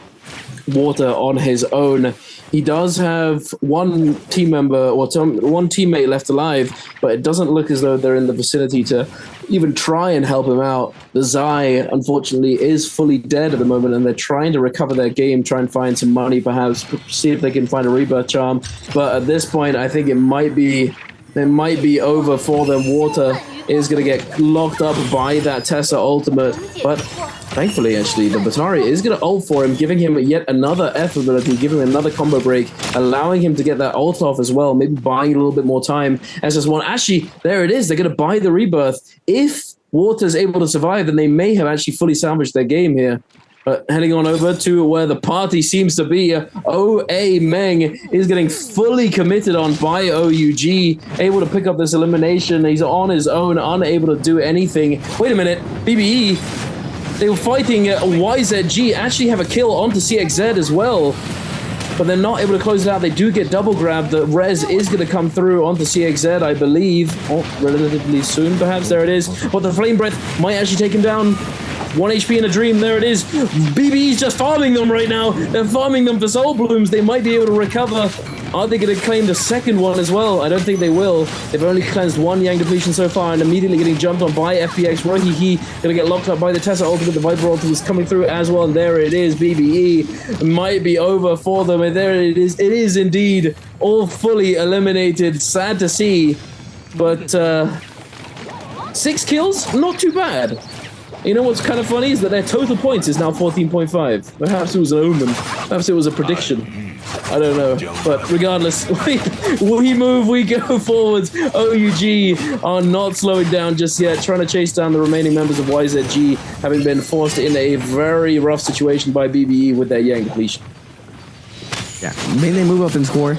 Water on his own. He does have one team member or one teammate left alive, but it doesn't look as though they're in the vicinity to even try and help him out. The Zai, unfortunately, is fully dead at the moment, and they're trying to recover their game, try and find some money, perhaps see if they can find a rebirth charm. But at this point, I think it might be over for them. Water is going to get locked up by that Tessa ultimate, but thankfully, actually, the Batari is going to ult for him, giving him yet another F ability, giving him another combo break, allowing him to get that ult off as well, maybe buying a little bit more time. SS1, actually, there it is. They're going to buy the rebirth. If Water's able to survive, then they may have actually fully salvaged their game here. But heading on over to where the party seems to be, OA Meng is getting fully committed on by OUG, able to pick up this elimination. He's on his own, unable to do anything. Wait a minute, BBE, they were fighting YZG, actually have a kill onto CXZ as well, but they're not able to close it out. They do get double grabbed. The res is going to come through onto CXZ, I believe, relatively soon, perhaps. There it is. But the Flame Breath might actually take him down. 1 HP in a dream, there it is. BBE's just farming them right now. They're farming them for soul blooms. They might be able to recover. Are they going to claim the second one as well? I don't think they will. They've only cleansed one Yang depletion so far and immediately getting jumped on by FPX. Rohihi going to get locked up by the Tessa ultimate. The Viper ultimate is coming through as well. And there it is. BBE might be over for them. And there it is. It is indeed all fully eliminated. Sad to see. But 6 kills? Not too bad. You know what's kind of funny is that their total points is now 14.5. Perhaps it was an omen. Perhaps it was a prediction. I don't know. But regardless, we move, we go forwards. OUG are not slowing down just yet, trying to chase down the remaining members of YZG, having been forced in a very rough situation by BBE with their Yang depletion. Yeah, maybe they move up and score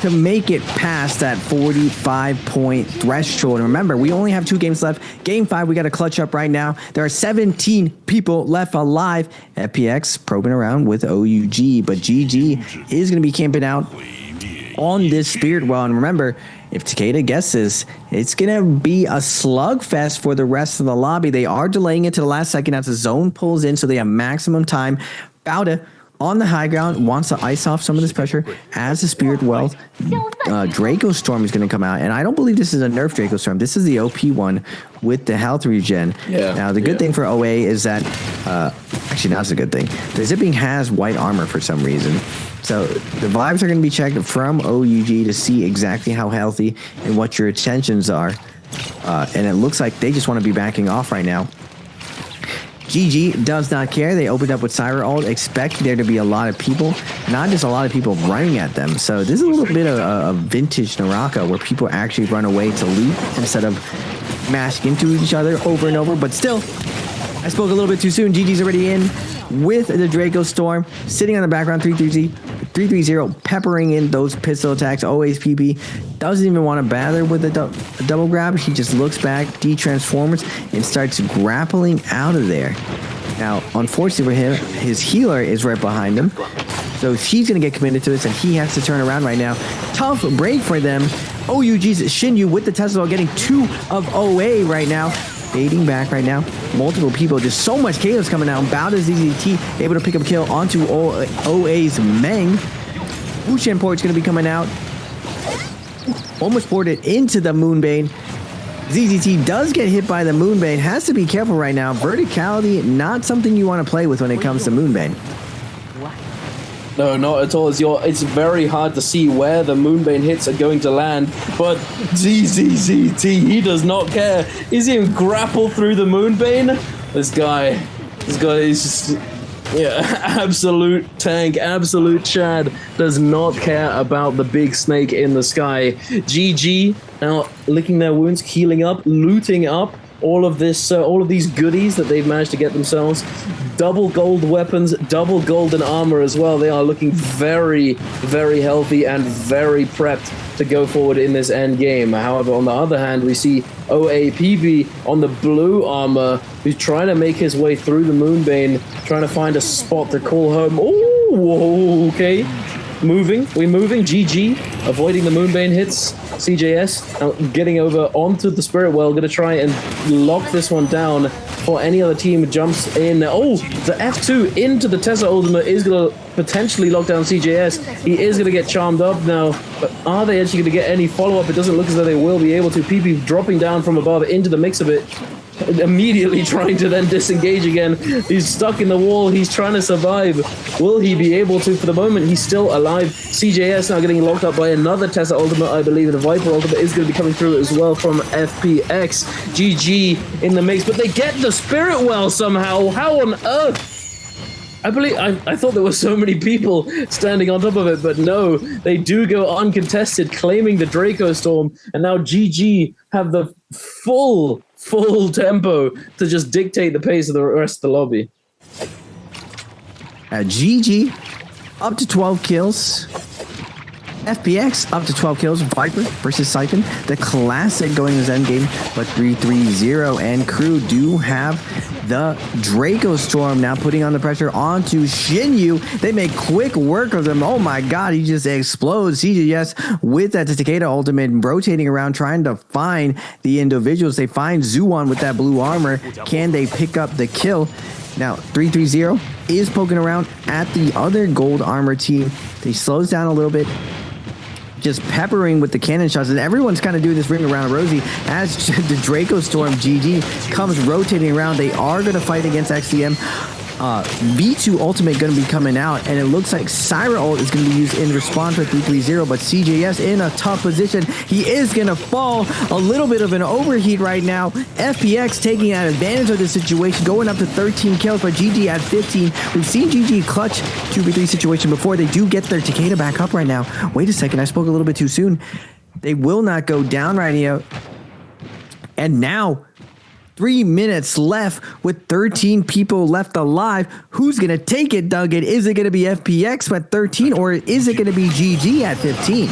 to make it past that 45-point threshold. And remember, we only have 2 games left. Game 5, we got to clutch up right now. There are 17 people left alive. FPX probing around with OUG, but GG is going to be camping out on this Spirit Well. And remember, if Takeda guesses, it's going to be a slugfest for the rest of the lobby. They are delaying it to the last second as the zone pulls in, so they have maximum time. Bauda on the high ground wants to ice off some of this pressure as the Spirit Well. Draco Storm is going to come out, and I don't believe this is a nerf Draco Storm. This is the OP one with the health regen. Yeah, now, the good thing for OA is that, actually, that's a good thing. The Zipping has white armor for some reason. So the vibes are going to be checked from OUG to see exactly how healthy and what your intentions are. And it looks like they just want to be backing off right now. GG does not care. They opened up with Syra ult, expecting there to be a lot of people, not just a lot of people running at them. So this is a little bit of a vintage Naraka where people actually run away to leap instead of mashing into each other over and over. But still, I spoke a little bit too soon. GG's already in with the Draco Storm, sitting on the background, 330, peppering in those pistol attacks. Always PP doesn't even want to bother with a double grab. He just looks back, de-transforms, and starts grappling out of there. Now, unfortunately for him, his healer is right behind him. So he's going to get committed to this, and he has to turn around right now. Tough break for them. OUG's Shinyu with the Tesla getting 2 of OA right now. Fading back right now. Multiple people. Just so much chaos coming out. Bowda ZZT able to pick up a kill onto OA's Meng. Wushan Port's going to be coming out. Almost ported into the Moonbane. ZZT does get hit by the Moonbane. Has to be careful right now. Verticality, not something you want to play with when it comes to Moonbane. No, not at all. It's very hard to see where the Moonbane hits are going to land, but ZZZT, he does not care. Is he grapple through the Moonbane? This guy is just, yeah, absolute tank, absolute Chad, does not care about the big snake in the sky. GG, now licking their wounds, healing up, looting up all of these goodies that they've managed to get themselves. Double gold weapons, double golden armor as well. They are looking very, very healthy and very prepped to go forward in this end game. However, on the other hand, we see OAPB on the blue armor, who's trying to make his way through the Moonbane, trying to find a spot to call home. Oh, okay. We're moving. GG, avoiding the Moonbane hits. CJS now getting over onto the Spirit Well, gonna try and lock this one down before any other team jumps in. Oh, the F2 into the Tesla Ultimate is gonna potentially lock down CJS. He is gonna get charmed up now, but are they actually gonna get any follow-up? It doesn't look as though they will be able to. PP dropping down from above into the mix of it. Immediately trying to then disengage again. He's stuck in the wall. He's trying to survive. Will he be able to? For the moment, he's still alive. CJS now getting locked up by another Tesla Ultimate, I believe. The Viper Ultimate is going to be coming through as well from FPX. GG in the mix, but they get the Spirit Well somehow. How on earth? I thought there were so many people standing on top of it, but no, they do go uncontested, claiming the Draco Storm, and now GG have the full tempo to just dictate the pace of the rest of the lobby. GG up to 12 kills. FPX up to 12 kills. Viper versus Siphon, the classic going to this endgame, but 3-3-0 and crew do have the Draco Storm now putting on the pressure onto Shinyu. They make quick work of them. Oh my god, he just explodes. CJS with that Takeda ultimate rotating around trying to find the individuals. They find Zuwan with that blue armor. Can they pick up the kill? Now 3-3-0 is poking around at the other gold armor team. He slows down a little bit, just peppering with the cannon shots, and everyone's kind of doing this ring around Rosie as the Draco Storm GG comes rotating around. They are going to fight against XDM. V2 ultimate going to be coming out, and it looks like Syra ult is going to be used in response for 3-3-0, but CJS in a tough position. He is going to fall. A little bit of an overheat right now. FPX taking advantage of the situation, going up to 13 kills, but GG at 15. We've seen GG clutch 2v3 situation before. They do get their Takeda back up right now. Wait a second, I spoke a little bit too soon. They will not go down right here. And now 3 minutes left with 13 people left alive. Who's going to take it, Duggan? Is it going to be FPX at 13, or is it going to be GG at 15?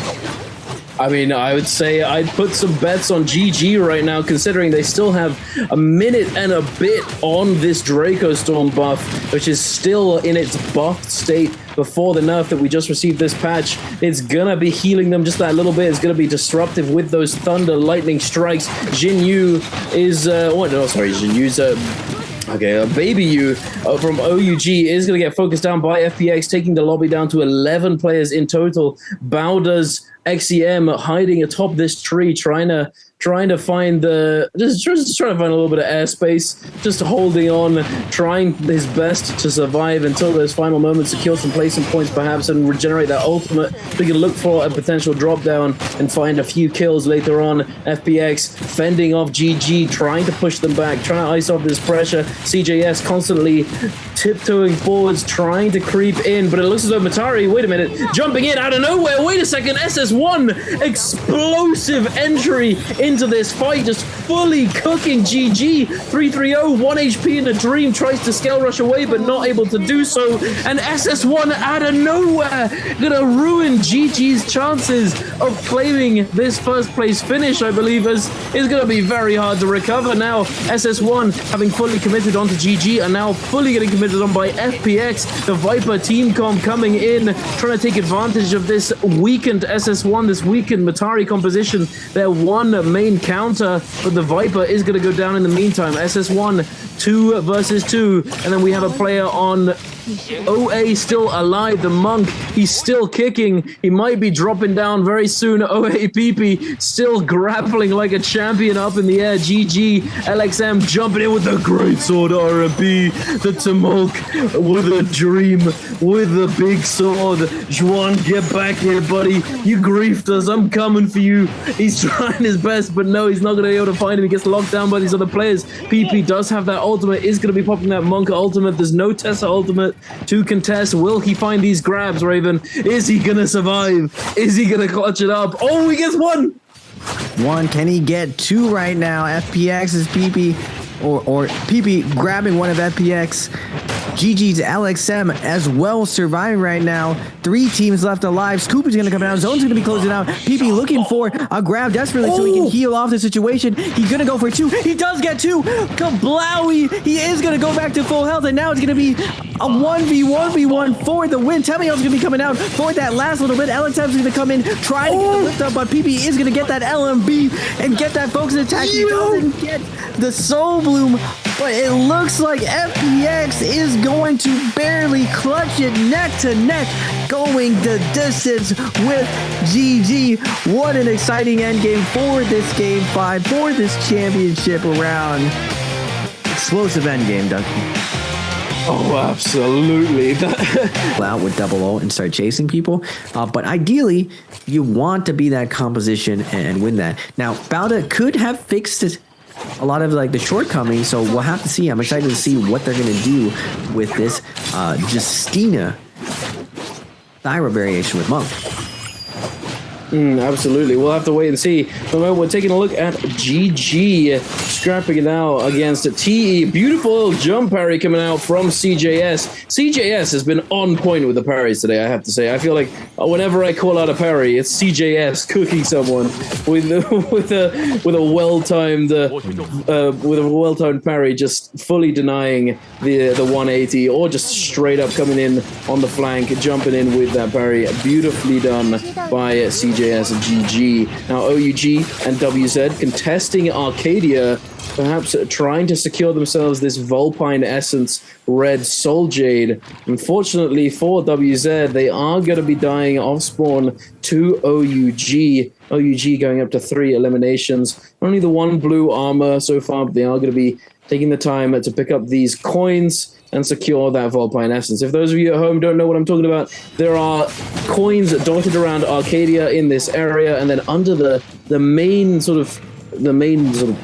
I mean, I would say I'd put some bets on GG right now, considering they still have a minute and a bit on this Draco Storm buff, which is still in its buffed state before the nerf that we just received this patch. It's gonna be healing them just that little bit. It's gonna be disruptive with those thunder lightning strikes. Jinyu is Jinyu's Baby U from OUG is going to get focused down by FPX, taking the lobby down to 11 players in total. Bowder's XEM hiding atop this tree, trying to find just trying to find a little bit of airspace, just holding on, trying his best to survive until those final moments to kill some placing points perhaps and regenerate that ultimate. We can look for a potential drop down and find a few kills later on. FPX fending off GG, trying to push them back, trying to ice off this pressure. CJS constantly tiptoeing forwards, trying to creep in, but it looks as though Matari, wait a minute, jumping in out of nowhere. Wait a second, SS1 explosive entry into this fight, just fully cooking GG. 330, 1 HP in the Dream, tries to scale rush away, but not able to do so. And SS1 out of nowhere, gonna ruin GG's chances of claiming this first place finish, I believe, as is gonna be very hard to recover. Now, SS1, having fully committed onto GG, are now fully getting committed on by FPX. The Viper team comp coming in, trying to take advantage of this weakened SS1, this weakened Matari composition. Their one main counter, but the Viper is going to go down in the meantime. SS1, 2 versus 2, and then we have a player on OA still alive. The Monk, he's still kicking. He might be dropping down very soon. OA PP still grappling like a champion up in the air. GG. LXM jumping in with the great sword RMP. The Tumulk with a Dream with the big sword. Juan, get back here, buddy. You griefed us. I'm coming for you. He's trying his best, but no, he's not going to be able to find him. He gets locked down by these other players. PP does have that ultimate, is going to be popping that Monk ultimate. There's no Tessa ultimate to contest. Will he find these grabs, Raven? Is he gonna survive? Is he gonna clutch it up? Oh, he gets 1! 1. Can he get 2 right now? FPX is PP, or PP grabbing one of FPX. GG's LXM as well surviving right now. 3 teams left alive. Scoop is going to come down. Zone's going to be closing out. PP looking for a grab desperately so he can heal off the situation. He's going to go for 2. He does get 2. Kablowy. He is going to go back to full health, and now it's going to be a 1v1 for the win. Temiel's going to be coming out for that last little bit. LXM's going to come in, try to get the lift up, but PP is going to get that LMB and get that focus attack. He doesn't get the Soul Bloom, but it looks like FPX is going to barely clutch it neck to neck, going the distance with GG. What an exciting endgame for this Game 5, for this championship round. Explosive endgame, Duncan. Oh, absolutely. Out with double ult and start chasing people. But ideally, you want to be that composition and win that. Now, Balda could have fixed it. A lot of like the shortcomings, so we'll have to see. I'm excited to see what they're going to do with this Justina Thyra variation with Monk. Absolutely. We'll have to wait and see. But we're taking a look at GG scrapping it out against TE. Beautiful jump parry coming out from CJS. CJS has been on point with the parries today, I have to say. I feel like whenever I call out a parry, it's CJS cooking someone with a well-timed parry, just fully denying the 180, or just straight up coming in on the flank, jumping in with that parry. Beautifully done by CJS and GG. Now OUG and WZ contesting Arcadia, perhaps trying to secure themselves this Vulpine Essence Red Soul Jade. Unfortunately for WZ, they are going to be dying off spawn to OUG. OUG going up to 3 eliminations. Only the 1 blue armor so far, but they are going to be taking the time to pick up these coins and secure that Vulpine Essence. If those of you at home don't know what I'm talking about, there are coins dotted around Arcadia in this area, and then under the main sort of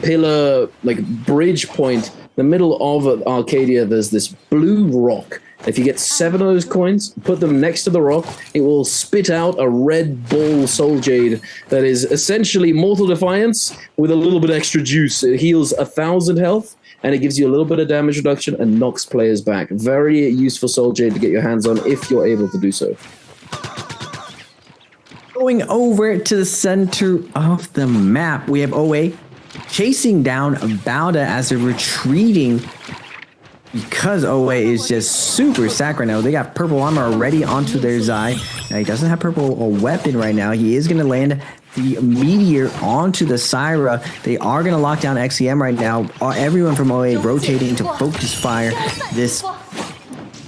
pillar, like bridge point, the middle of Arcadia, there's this blue rock. If you get 7 of those coins, put them next to the rock, it will spit out a red ball Soul Jade that is essentially Mortal Defiance with a little bit extra juice. It heals 1,000 health, and it gives you a little bit of damage reduction and knocks players back. Very useful Soul Jade to get your hands on if you're able to do so. Going over to the center of the map, we have OA chasing down Balda as they're retreating, because OA is just super sack right now. They got purple armor already onto their Zai. Now he doesn't have purple weapon right now. He is going to land the Meteor onto the Syra. They are going to lock down XCM right now. Everyone from OA rotating to focus fire this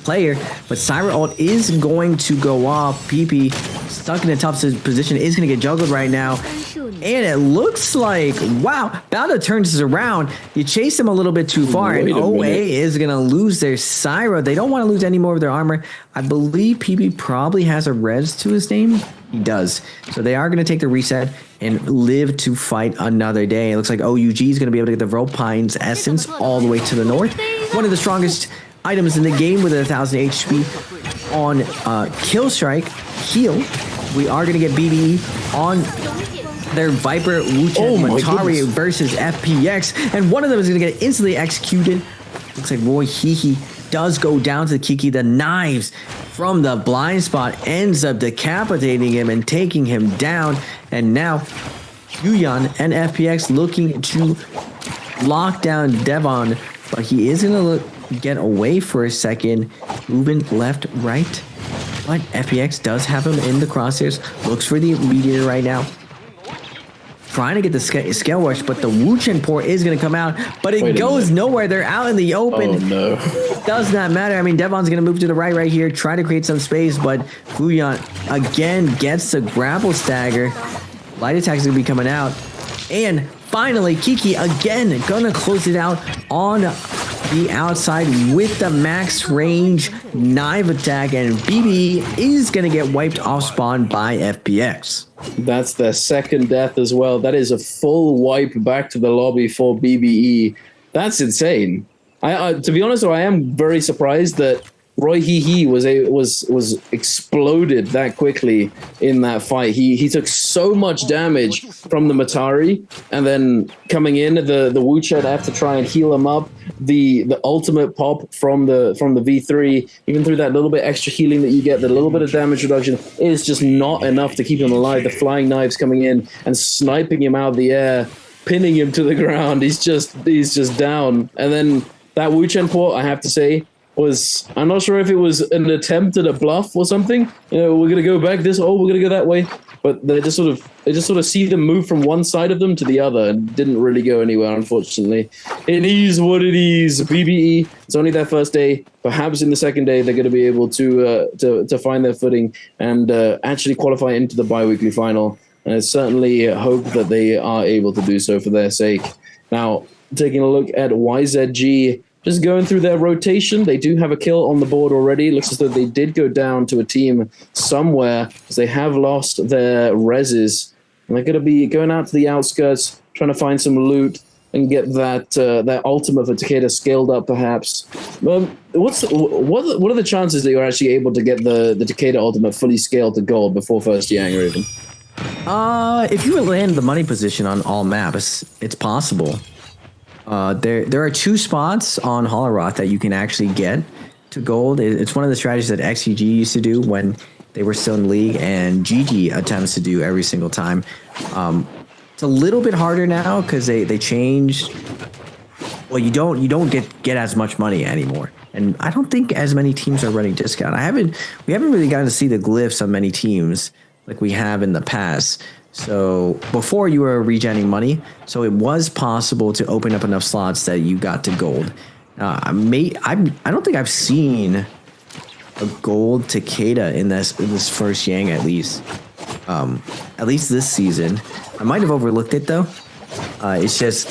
player, but Syra ult is going to go off. PP stuck in a tough position, is going to get juggled right now. And it looks like, wow, Balda turns this around. You chase them a little bit too far, and OA is going to lose their Syra. They don't want to lose any more of their armor. I believe PP probably has a res to his name. He does. So they are going to take the reset and live to fight another day. It looks like OUG is going to be able to get the Vulpine's Essence all the way to the north. One of the strongest items in the game with 1,000 HP on Kill Strike. Heal. We are going to get BBE on Their Viper, Wuchen, Matari versus FPX, and one of them is going to get instantly executed. Looks like Roy Hehe does go down to the Kiki. The knives from the blind spot ends up decapitating him and taking him down. And now Yuyan and FPX looking to lock down Devon, but he is going to get away for a second, moving left, right. But FPX does have him in the crosshairs. Looks for the meteor right now. Trying to get the scale rush, but the Wuchen port is going to come out, but it goes nowhere. They're out in the open. Oh, no. Does not matter. I mean, Devon's going to move to the right here, try to create some space, but Fuyan again gets the grapple stagger. Light attack is going to be coming out. And finally, Kiki again going to close it out on the outside with the max range knife attack, and BBE is going to get wiped off spawn by FPX. That's their second death as well. That is a full wipe back to the lobby for BBE. That's insane. To be honest, I am very surprised that Roy Hehe was exploded that quickly in that fight. He took so much damage from the Matari, and then coming in the Wuchen have to try and heal him up. The ultimate pop from the V3, even through that little bit extra healing that you get, the little bit of damage reduction is just not enough to keep him alive. The flying knives coming in and sniping him out of the air, pinning him to the ground. He's just down. And then that Wuchen port, I have to say, I'm not sure if it was an attempt at a bluff or something. You know, we're gonna go back this, we're gonna go that way. But they just sort of see them move from one side of them to the other and didn't really go anywhere, unfortunately. It is what it is. BBE, it's only their first day. Perhaps in the second day they're gonna be able to find their footing and actually qualify into the bi-weekly final. And I certainly hope that they are able to do so for their sake. Now, taking a look at YZG, just going through their rotation, they do have a kill on the board already. Looks as though they did go down to a team somewhere, as they have lost their reses. And they're going to be going out to the outskirts, trying to find some loot and get that ultimate for Takeda scaled up, perhaps. What are the chances that you're actually able to get the Takeda ultimate fully scaled to gold before first Yang, Raven? If you land the money position on all maps, it's possible. There are 2 spots on Holoroth that you can actually get to gold. It's one of the strategies that XEG used to do when they were still in league, and GG attempts to do every single time. It's a little bit harder now because they changed. Well, you don't get as much money anymore, and I don't think as many teams are running discount. We haven't really gotten to see the glyphs on many teams like we have in the past. So before you were regenerating money, so it was possible to open up enough slots that you got to gold. I don't think I've seen a gold Takeda in this first Yang at least this season. I might have overlooked it though. It's just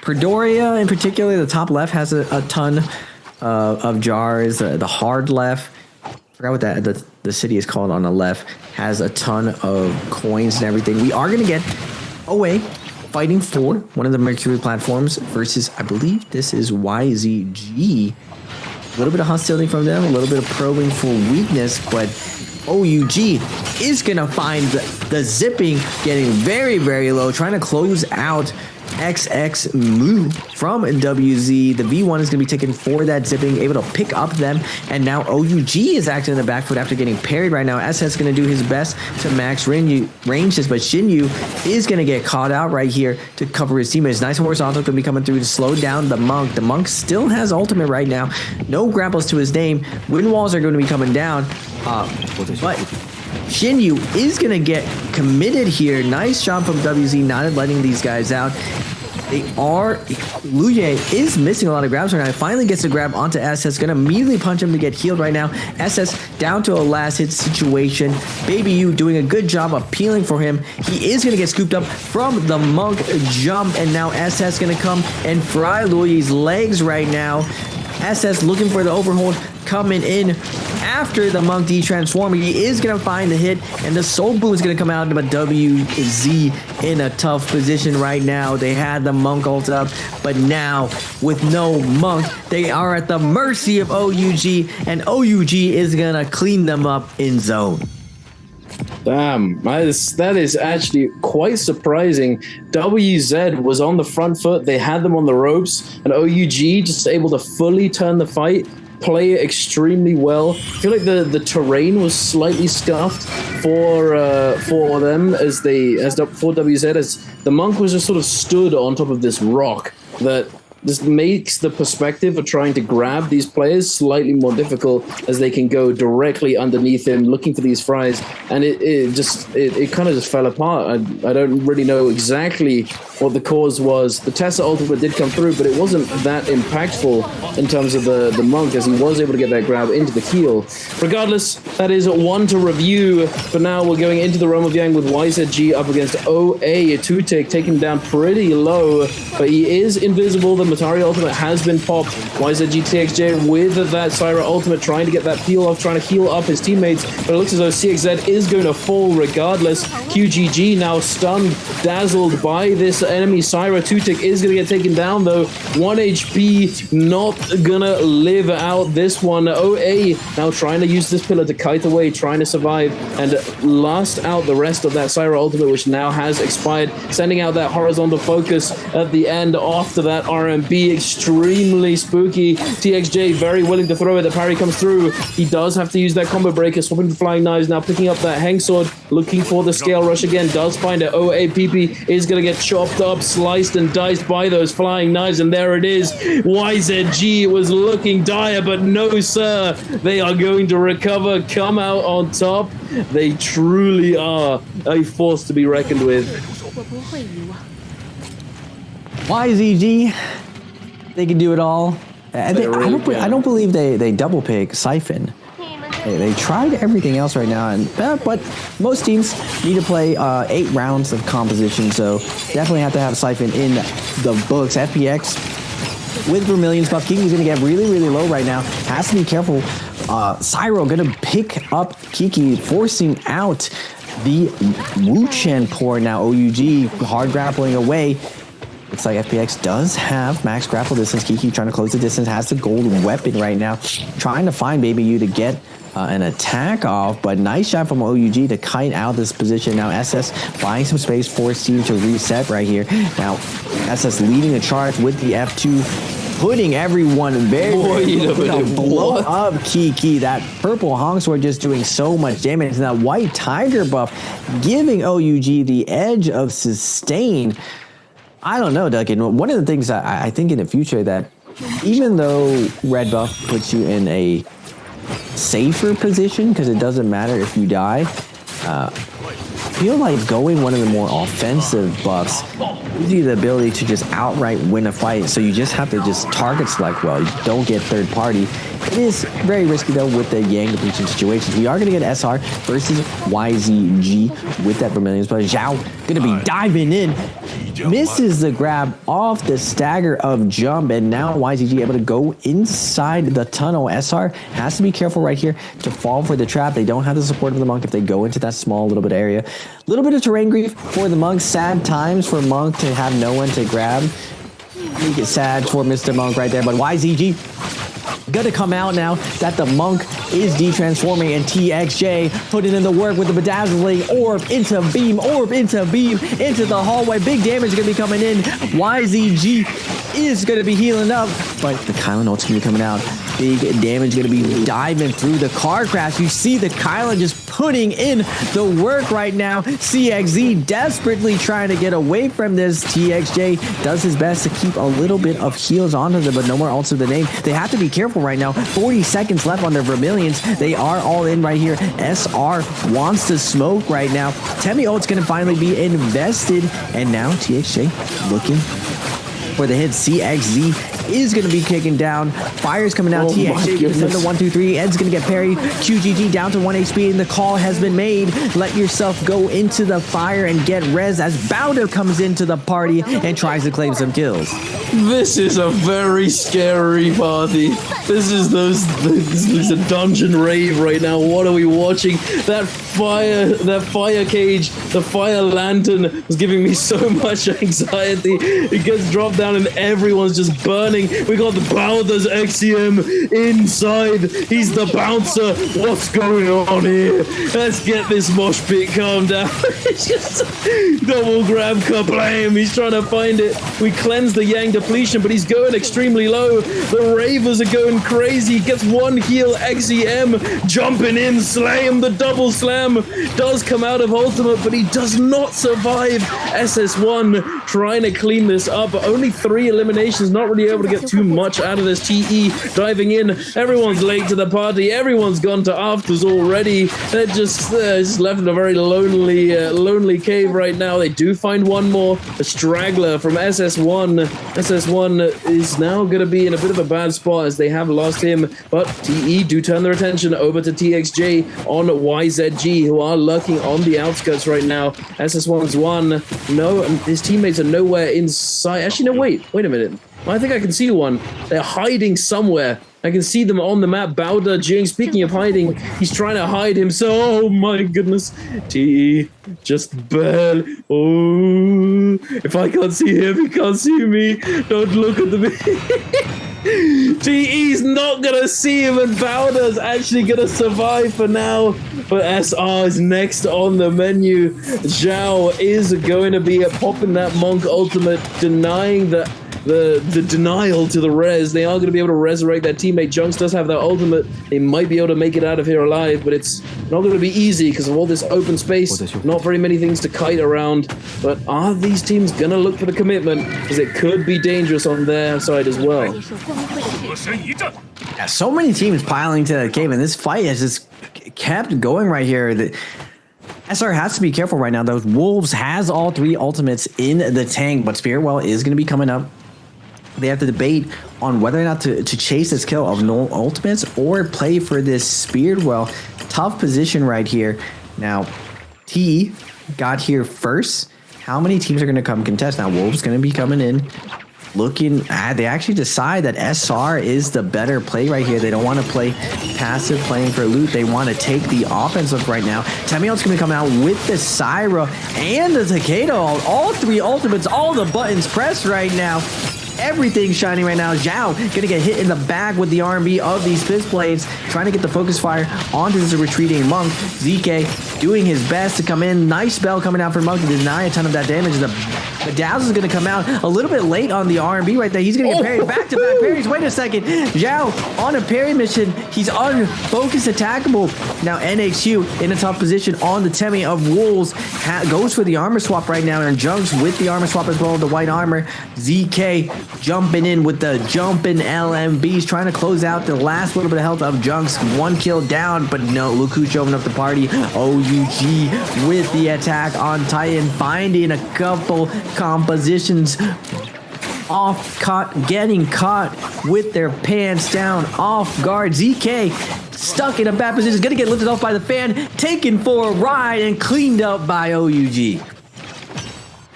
Predoria in particular. The top left has a ton of jars. The hard left, I forgot what the city is called on the left, has a ton of coins and everything. We are going to get away fighting for one of the Mercury platforms versus, I believe this is YZG. A little bit of hostility from them, a little bit of probing for weakness, but OUG is going to find the zipping getting very, very low, trying to close out XX move from WZ. The V1 is going to be taken for that zipping, able to pick up them, and now OUG is acting in the back foot after getting parried right now. SS is going to do his best to max range this, but Shinyu is going to get caught out right here to cover his teammates. Nice horse auto going to be coming through to slow down the Monk. The Monk still has ultimate right now. No grapples to his name. Wind walls are going to be coming down, but Shinyu is going to get committed here. Nice job from WZ not letting these guys out. Luye is missing a lot of grabs right now. Finally gets a grab onto SS. Going to immediately punch him to get healed right now. SS down to a last hit situation. Baby U doing a good job of peeling for him. He is going to get scooped up from the Monk jump, and now SS going to come and fry Luye's legs right now. SS looking for the overhold, coming in after the Monk D-Transformer. He is going to find the hit, and the Soul Boom is going to come out, but WZ in a tough position right now. They had the Monk ult up, but now with no Monk, they are at the mercy of OUG, and OUG is going to clean them up in zone. Damn, that is actually quite surprising. WZ was on the front foot. They had them on the ropes, and OUG just able to fully turn the fight, play it extremely well. I feel like the terrain was slightly scuffed for them for WZ, as the monk was just sort of stood on top of this rock that just makes the perspective of trying to grab these players slightly more difficult, as they can go directly underneath him looking for these fries, and it kind of just fell apart. I don't really know exactly what the cause was. The Tessa ultimate did come through, but it wasn't that impactful in terms of the monk, as he was able to get that grab into the keel. Regardless, that is one to review. For now, we're going into the realm of Yang with YZG up against OA. Tutik taken down pretty low, but he is invisible. The Matari ultimate has been popped. YZG TXJ with that Syra ultimate, trying to get that peel off, trying to heal up his teammates, but it looks as though CXZ is going to fall regardless. QGG now stunned, dazzled by this enemy Syra. Tutik is going to get taken down though. 1 HP, not gonna live out this one. OA now trying to use this pillar to kite away, trying to survive and last out the rest of that Syra ultimate, which now has expired, sending out that horizontal focus at the end after that RMB. Extremely spooky. TXJ very willing to throw it. The parry comes through. He does have to use that combo breaker, swapping to flying knives, now picking up that hang sword, looking for the scale rush again, does find it. OAPP is going to get chopped up, sliced and diced by those flying knives, and there it is. YZG was looking dire, but no sir, they are going to recover, come out on top. They truly are a force to be reckoned with. YZG, they can do it all. I don't believe they double pick Siphon. They tried everything else right now, but most teams need to play 8 rounds of composition, so definitely have to have Siphon in the books. FPX with Vermilion's buff, Kiki's going to get really, really low right now. Has to be careful. Cyro going to pick up Kiki, forcing out the Wu Chen pour. Now OUG hard grappling away. Looks like FPX does have max grapple distance. Kiki trying to close the distance, has the gold weapon right now, trying to find Baby U to get an attack off, but nice shot from OUG to kite out this position. Now SS buying some space for Steam to reset right here. Now SS leading the charge with the F2, putting everyone very blow up Kiki. That purple Hong Sword just doing so much damage. And that white Tiger buff giving OUG the edge of sustain. I don't know, Duncan. One of the things I think in the future that even though red buff puts you in a safer position because it doesn't matter if you die, I feel like going one of the more offensive buffs gives you the ability to just outright win a fight. So you just have to just target select well. You don't get third party. It is very risky though with the Yang depletion situations. We are going to get SR versus YZG with that Vermilion's, but Zhao going to be diving in. Misses the grab off the stagger of jump, and now YZG able to go inside the tunnel. SR has to be careful right here to fall for the trap. They don't have the support of the monk if they go into that small little bit of area. Little bit of terrain grief for the monk. Sad times for monk to have no one to grab. Make it sad for Mr. Monk right there, but YZG gonna come out now that the monk is de-transforming, and TXJ putting in the work with the bedazzling orb into beam, into the hallway. Big damage gonna be coming in. YZG is gonna be healing up, but the Kylan ult's gonna be coming out. Big damage gonna be diving through the car crash. You see the Kylan just putting in the work right now. CXZ desperately trying to get away from this. TXJ does his best to keep a little bit of heals onto them, but no more ults of the name. They have to be careful right now. 40 seconds left on their Vermilions. They are all in right here. SR wants to smoke right now. Temi ult's gonna finally be invested, and now TXJ looking for the hit. CXZ is going to be kicking down. Fire's coming out. TXJ gets into 1, 2, 3. Ed's going to get parried. QGG down to 1 HP, and the call has been made. Let yourself go into the fire and get res as Bowder comes into the party and tries to claim some kills. This is a very scary party. This is a dungeon rave right now. What are we watching? That fire cage, the fire lantern was giving me so much anxiety. It gets dropped down and everyone's just burning happening. We got the Bowders XCM inside. He's the bouncer. What's going on here? Let's get this mosh pit calmed down. It's just double grab, kablam. He's trying to find it. We cleanse the Yang depletion, but he's going extremely low. The Ravers are going crazy. He gets one heal. XCM jumping in, slam. The double slam does come out of ultimate, but he does not survive. SS1 trying to clean this up. Only 3 eliminations, not really able to get too much out of this. TE diving in. Everyone's late to the party. Everyone's gone to afters already. They're just left in a very lonely cave right now. They do find one more, a straggler from SS1. SS1 is now going to be in a bit of a bad spot as they have lost him, but TE do turn their attention over to TXJ on YZG, who are lurking on the outskirts right now. SS1's one. No, his teammates are nowhere inside. Actually, no, wait a minute. I think I can see one. They're hiding somewhere. I can see them on the map. Bowder, Jing, speaking of hiding, he's trying to hide himself. Oh my goodness. TE just barely. Oh, if I can't see him, he can't see me. Don't look at the TE's not gonna see him, and Bowder's actually gonna survive for now. But SR is next on the menu. Zhao is going to be popping that Monk ultimate, denying the denial to the res. They are going to be able to resurrect their teammate. Junks does have their ultimate. They might be able to make it out of here alive, but it's not going to be easy because of all this open space. Not very many things to kite around. But are these teams going to look for the commitment? Because it could be dangerous on their side as well. Yeah, so many teams piling to the cave, and this fight has just kept going right here. SR has to be careful right now. Those Wolves has all 3 ultimates in the tank, but Spirit Well is going to be coming up. They have to debate on whether or not to chase this kill of no ultimates or play for this Spirit Well. Tough position right here. Now, T got here first. How many teams are going to come contest? Now, Wolves going to be coming in. Looking at, they actually decide that SR is the better play right here. They don't want to play passive playing for loot. They want to take the offensive right now. Tamiel's going to come out with the Syra and the Takeda. All 3 ultimates, all the buttons pressed right now. Everything's shining right now. Zhao gonna get hit in the back with the R&B of these fist blades, trying to get the focus fire onto this retreating Monk. ZK doing his best to come in. Nice spell coming out for Monk to deny a ton of that damage. The Dazzle is gonna come out a little bit late on the R&B right there. He's gonna get parried back-to-back parries. Wait a second. Zhao on a parry mission. He's unfocused attackable. Now NHU in a tough position on the Temi of Wolves. Goes for the armor swap right now, and Junks with the armor swap as well, the white armor. ZK jumping in with the jumping LMBs, trying to close out the last little bit of health of Junks. 1 kill down, but no, Luke showing up the party. OUG with the attack on Titan, finding a couple compositions getting caught with their pants down off guard. ZK stuck in a bad position, is gonna get lifted off by the fan, taken for a ride, and cleaned up by OUG.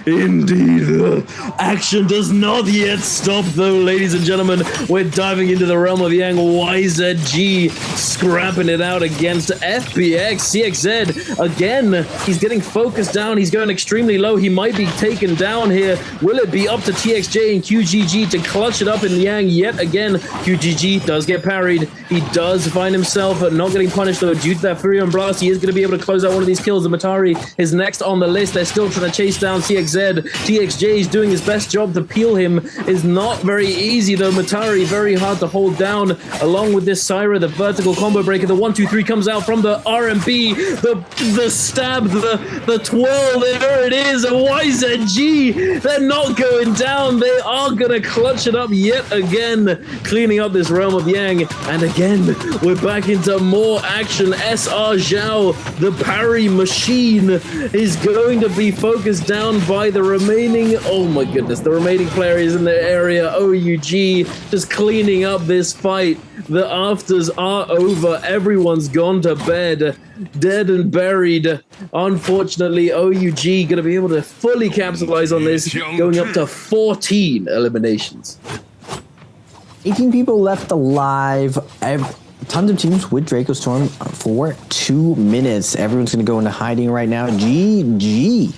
Indeed, action does not yet stop though, ladies and gentlemen. We're diving into the realm of Yang. YZG scrapping it out against FPX. CXZ, again, he's getting focused down. He's going extremely low. He might be taken down here. Will it be up to TXJ and QGG to clutch it up in Yang yet again? QGG does get parried. He does find himself not getting punished though due to that Furion Blast. He is going to be able to close out one of these kills. The Matari is next on the list. They're still trying to chase down CXZ. TXJ is doing his best job to peel him. Is not very easy though. Matari very hard to hold down along with this Syra, the vertical combo breaker. The 1-2-3 comes out from the RMB, the stab, the twirl. There it is. A YZG. They're not going down. They are gonna clutch it up yet again, cleaning up this realm of Yang. And again, we're back into more action. SR Zhao, the parry machine, is going to be focused down by the remaining, oh my goodness, the remaining players in the area. OUG just cleaning up this fight. The afters are over. Everyone's gone to bed, dead and buried. Unfortunately, OUG gonna be able to fully capitalize on this, going up to 14 eliminations. 18 people left alive. Tons of teams with Draco Storm for 2 minutes. Everyone's gonna go into hiding right now. GG.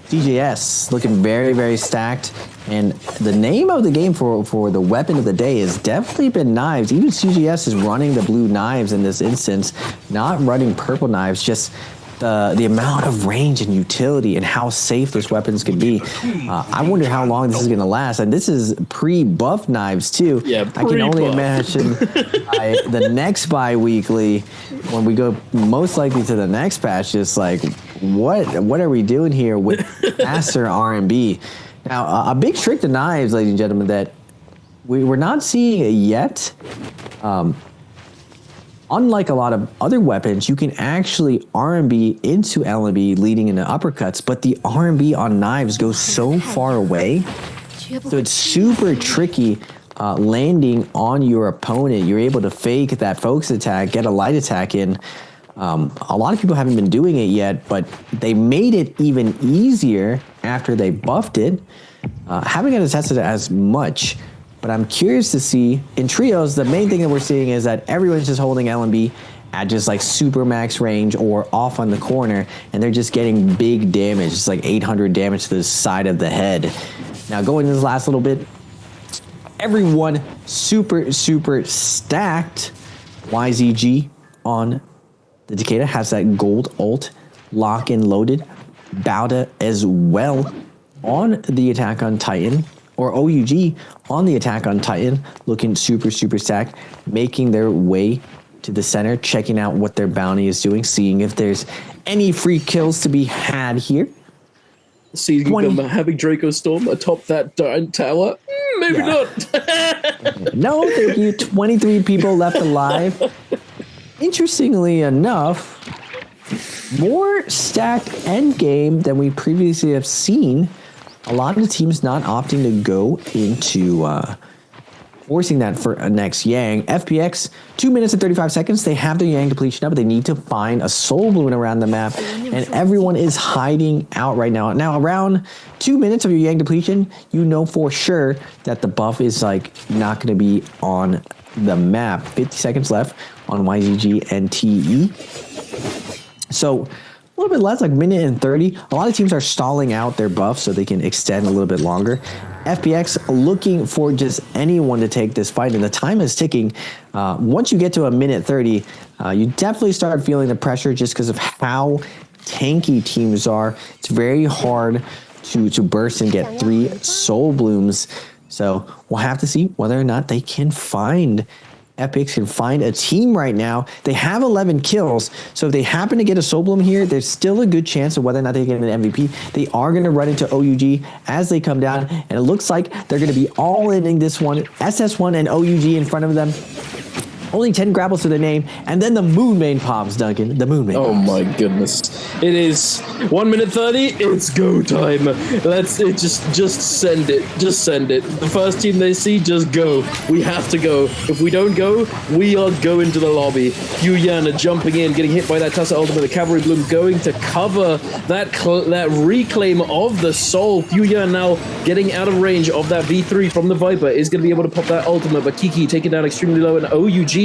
DJS looking very, very stacked. And the name of the game for the weapon of the day has definitely been knives. Even CGS is running the blue knives in this instance, not running purple knives, just the amount of range and utility and how safe those weapons could be. I wonder how long this is going to last. And this is pre-buff knives too. Yeah, I can only imagine by the next bi-weekly, when we go most likely to the next patch, just like, what are we doing here with faster R&B? Now, a big trick to knives, ladies and gentlemen, that we're not seeing it yet. Unlike a lot of other weapons, you can actually R&B into LB leading into uppercuts, but the R&B on knives goes so far away, so it's super tricky landing on your opponent. You're able to fake that focus attack, get a light attack in. A lot of people haven't been doing it yet, but they made it even easier after they buffed it. Haven't got to test it as much. But I'm curious to see, in trios, the main thing that we're seeing is that everyone's just holding LMB at just like super max range or off on the corner, and they're just getting big damage. It's like 800 damage to the side of the head. Now going to this last little bit, everyone super stacked. YZG on the Takeda has that gold ult, lock and loaded. Bauda as well on the attack on Titan. Or OUG on the attack on Titan, looking super stacked, making their way to the center, checking out what their bounty is doing, seeing if there's any free kills to be had here. See them having Draco Storm atop that tower? Maybe not. No, thank you. 23 people left alive. Interestingly enough, more stacked endgame than we previously have seen. A lot of the teams not opting to go into forcing that for a next Yang. FPX, 2 minutes and 35 seconds. They have their Yang depletion up, but they need to find a soul balloon around the map, and everyone is hiding out right now. Now, around 2 minutes of your Yang depletion, you know for sure that the buff is like not going to be on the map. 50 seconds left on YZG and TE. So a little bit less, like minute and 30. A lot of teams are stalling out their buffs so they can extend a little bit longer. FPX looking for just anyone to take this fight, and the time is ticking. Once you get to a minute 30, you definitely start feeling the pressure just because of how tanky teams are. It's very hard to burst and get 3 soul blooms. So we'll have to see whether or not they can find FPX can find a team right now. They have 11 kills, so if they happen to get a Soul Bloom here, there's still a good chance of whether or not they get an MVP. They are going to run into OUG as they come down, and it looks like they're going to be all in this one. SS1 and OUG in front of them. Only 10 grapples to the name, and then the Moon Main pops, Duncan. The Moon Main pops. My goodness. It is 1 minute 30. It's go time. Just send it. Just send it. The first team they see, just go. We have to go. If we don't go, we are going to the lobby. Yu Yan are jumping in, getting hit by that Tussa ultimate. The Cavalry Bloom going to cover that reclaim of the soul. Yu Yan now getting out of range of that V3 from the Viper is going to be able to pop that ultimate, but Kiki taking down extremely low, and OUG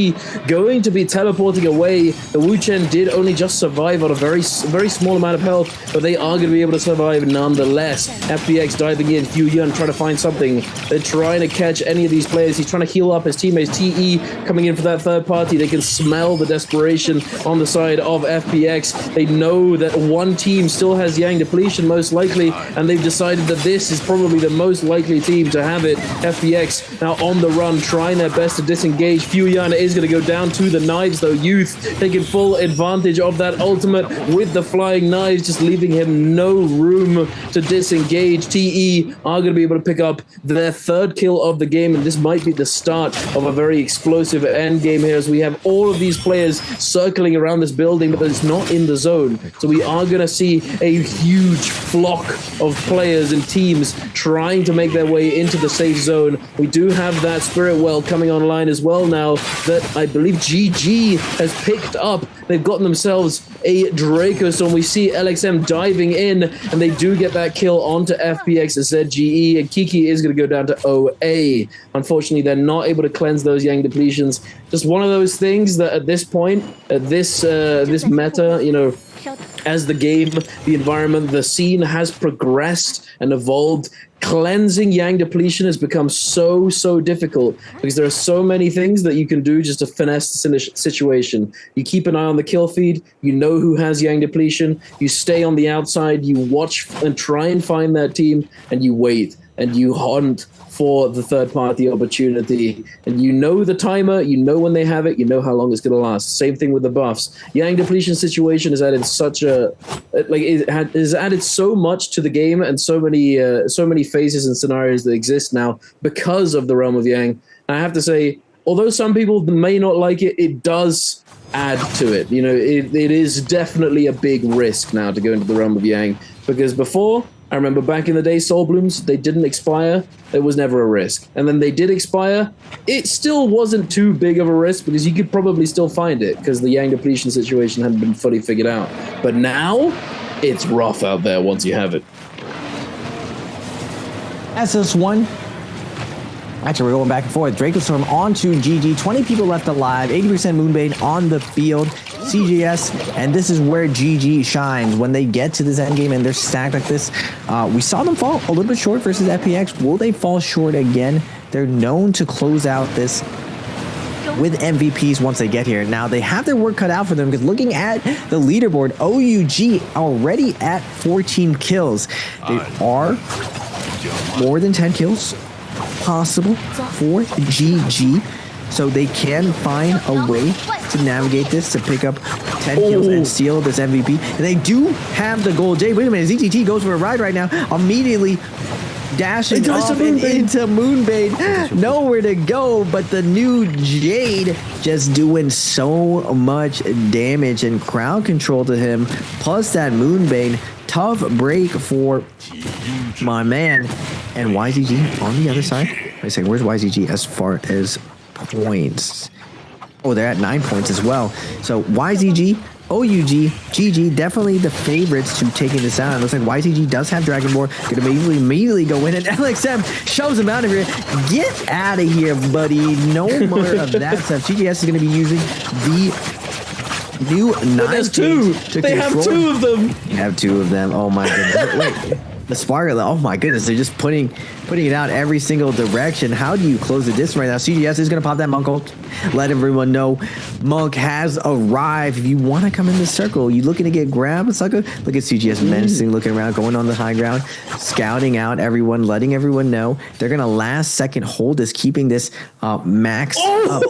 going to be teleporting away. The Wu Chen did only just survive on a very small amount of health, but they are going to be able to survive nonetheless. FPX diving in, Yu Yun trying to find something. They're trying to catch any of these players. He's trying to heal up his teammates. TE coming in for that third party. They can smell the desperation on the side of FPX. They know that one team still has Yang depletion most likely, and they've decided that this is probably the most likely team to have it. FPX now on the run, trying their best to disengage. Fuyan is going to go down to the knives, though. Youth taking full advantage of that ultimate with the flying knives, just leaving him no room to disengage. TE are going to be able to pick up their third kill of the game, and this might be the start of a very explosive end game here, as we have all of these players circling around this building, but it's not in the zone. So we are going to see a huge flock of players and teams trying to make their way into the safe zone. We do have that Spirit Well coming online as well now, that I believe GG has picked up. They've gotten themselves a Draco Storm. We see LXM diving in, and they do get that kill onto FPX ZGE, and Kiki is going to go down to OA. Unfortunately, they're not able to cleanse those Yang depletions. Just one of those things that at this point, at this meta, you know, as the game, the environment, the scene has progressed and evolved, cleansing Yang depletion has become so difficult because there are so many things that you can do just to finesse the situation. You keep an eye on the kill feed, you know who has Yang depletion, you stay on the outside, you watch and try and find that team, and you wait and you hunt for the third-party opportunity, and you know the timer, you know when they have it, you know how long it's going to last. Same thing with the buffs. Yang depletion situation has added has added so much to the game, and so many phases and scenarios that exist now because of the Realm of Yang. And I have to say, although some people may not like it, it does add to it. You know, it is definitely a big risk now to go into the Realm of Yang, because before, I remember back in the day, Soul Blooms, they didn't expire. It was never a risk. And then they did expire. It still wasn't too big of a risk because you could probably still find it because the Yang depletion situation hadn't been fully figured out. But now, it's rough out there once you have it. SS1. Actually, we're going back and forth. Dracostorm on to GG. 20 people left alive. 80% Moonbane on the field. CJS, and this is where GG shines. When they get to this endgame and they're stacked like this, we saw them fall a little bit short versus FPX. Will they fall short again? They're known to close out this with MVPs once they get here. Now, they have their work cut out for them because looking at the leaderboard, OUG already at 14 kills. They are more than 10 kills possible for GG, so they can find a way to navigate this, to pick up 10 kills and steal this MVP. And they do have the gold. Jade, wait a minute, ZTT goes for a ride right now, immediately dashing off into Moonbane. Nowhere to go, but the new Jade just doing so much damage and crowd control to him, plus that Moonbane. Tough break for my man. And YZG on the other side. Wait a second, where's YZG as far as points? Oh, they're at 9 points as well. So YZG, OUG, GG, definitely the favorites to taking this out. It looks like YZG does have Dragonborn. Going to immediately go in, and LXM shows him out of here. Get out of here, buddy. No more of that stuff. GGS is going to be using the new knife. There's two. They have two of them. You have two of them. Oh my goodness. Wait. The Sparkle, oh my goodness, they're just putting it out every single direction. How do you close the distance right now? CGS is going to pop that Monk ult. Let everyone know Monk has arrived. If you want to come in the circle, you looking to get grabbed, sucker? Look at CGS menacing, looking around, going on the high ground, scouting out everyone, letting everyone know. They're going to last second hold this, keeping this max up.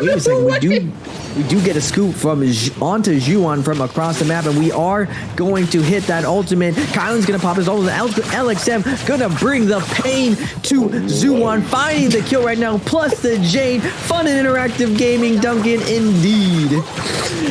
Wait a second, we do get a scoop from onto Juan from across the map, and we are going to hit that ultimate. Kylan's gonna pop his ultimate. LXM gonna bring the pain to Zuwan, finding the kill right now, plus the Jade. Fun and interactive gaming, Duncan, indeed.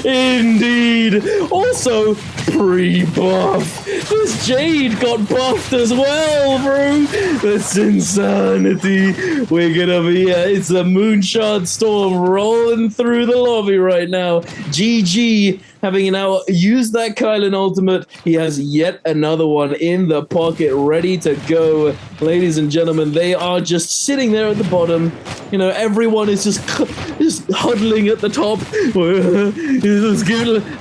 Indeed. Also, pre-buff. This Jade got buffed as well, bro. That's insanity. We're gonna be, it's the Moonshot Storm rolling through the lobby right now. GG having now used that Kylan ultimate. He has yet another one in the pocket, ready to go. Ladies and gentlemen, they are just sitting there at the bottom. You know, everyone is just huddling at the top.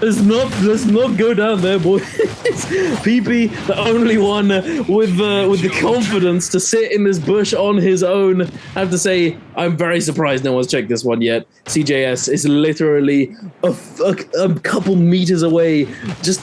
Let's not go down there, boys. PP, the only one with the confidence to sit in this bush on his own. I have to say, I'm very surprised no one's checked this one yet. CJS is literally a couple meters away. Just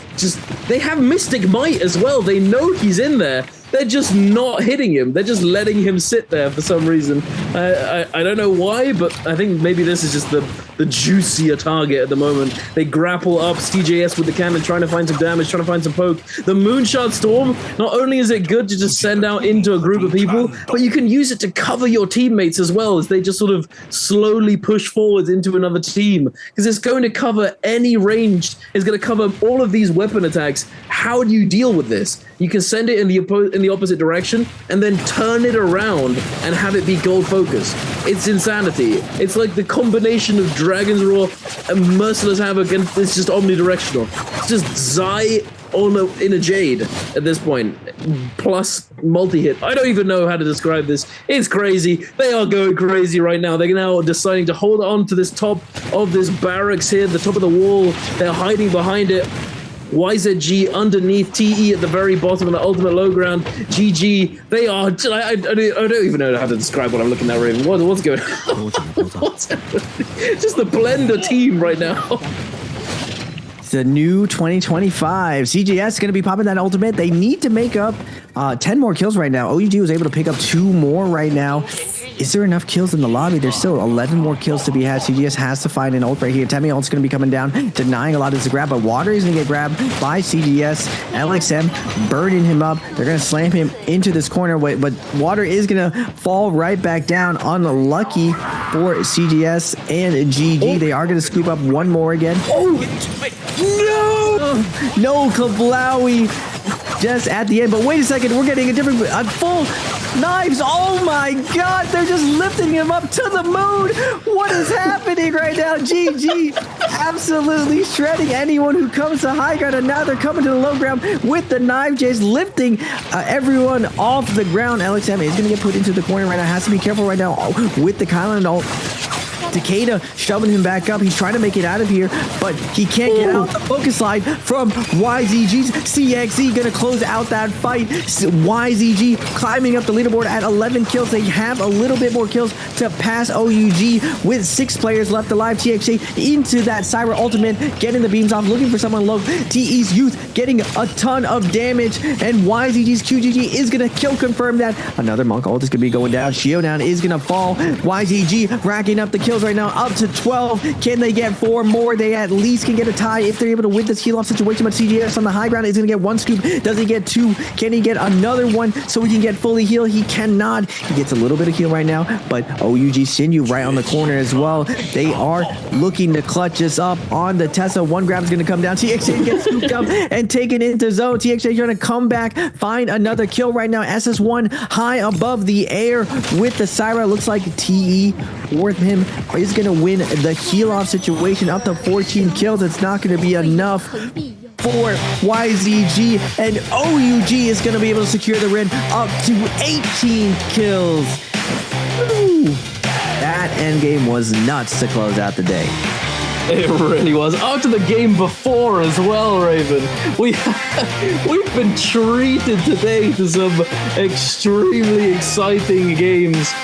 they have Mystic Might as well. They know he's in there. They're just not hitting him. They're just letting him sit there for some reason. I don't know why, but I think maybe this is just the juicier target at the moment. They grapple up CJS with the cannon, trying to find some damage, trying to find some poke. The Moonshot Storm, not only is it good to just send out into a group of people, but you can use it to cover your teammates as well as they just sort of slowly push forwards into another team. Because it's going to cover any ranged, it's going to cover all of these weapon attacks. How do you deal with this? You can send it in the opposite direction and then turn it around and have it be gold focus. It's insanity. It's like the combination of Dragon's Roar and Merciless Havoc, and it's just omnidirectional. It's just Zai in a Jade at this point, plus multi-hit. I don't even know how to describe this. It's crazy. They are going crazy right now. They're now deciding to hold on to this top of this barracks here, the top of the wall. They're hiding behind it. YZG underneath, TE at the very bottom of the ultimate low ground. GG, they are, I don't even know how to describe what I'm looking at, Raven. What's going on? What's happening? Just the blender team right now. The new 2025 CGS is going to be popping that ultimate. They need to make up 10 more kills right now. OUG was able to pick up 2 more right now. Is there enough kills in the lobby? There's still 11 more kills to be had. CGS has to find an ult right here. Temi ult's going to be coming down, denying a lot of this grab, but Water is going to get grabbed by CGS. LXM burning him up. They're going to slam him into this corner, but Water is going to fall right back down. Unlucky for CGS and GG. They are going to scoop up one more again. No, Kablawi just at the end. But wait a second, we're getting a different full knives. Oh my god, they're just lifting him up to the moon. What is happening right now? GG absolutely shredding anyone who comes to high ground, and now they're coming to the low ground with the knife chase, lifting everyone off the ground. LXM is going to get put into the corner right now. Has to be careful right now with the Kylan ult. Takeda shoving him back up. He's trying to make it out of here, but he can't get out. The focus slide from YZG's CXZ going to close out that fight. YZG climbing up the leaderboard at 11 kills. They have a little bit more kills to pass OUG with 6 players left alive. TXA into that Syra ultimate, getting the beams off, looking for someone low. TE's Youth getting a ton of damage, and YZG's QGG is going to kill confirm that. Another Monk ult is going to be going down. Shiodown is going to fall. YZG racking up the kills right now, up to 12. Can they get 4 more? They at least can get a tie if they're able to win this heal off situation, but CGS on the high ground is going to get 1 scoop. Does he get 2? Can he get another one so he can get fully heal? He cannot. He gets a little bit of heal right now, but OUG Sinew right on the corner as well. They are looking to clutch this up on the Tessa. 1 grab is going to come down. TXA gets scooped up and taken into zone. TXA trying to come back, find another kill right now. SS1 high above the air with the Syra. Looks like TE worth him is going to win the heal off situation, up to 14 kills. It's not going to be enough for YZG, and OUG is going to be able to secure the win, up to 18 kills. Ooh, that end game was nuts to close out the day. It really was. Out to the game before as well, Raven. We've been treated today to some extremely exciting games.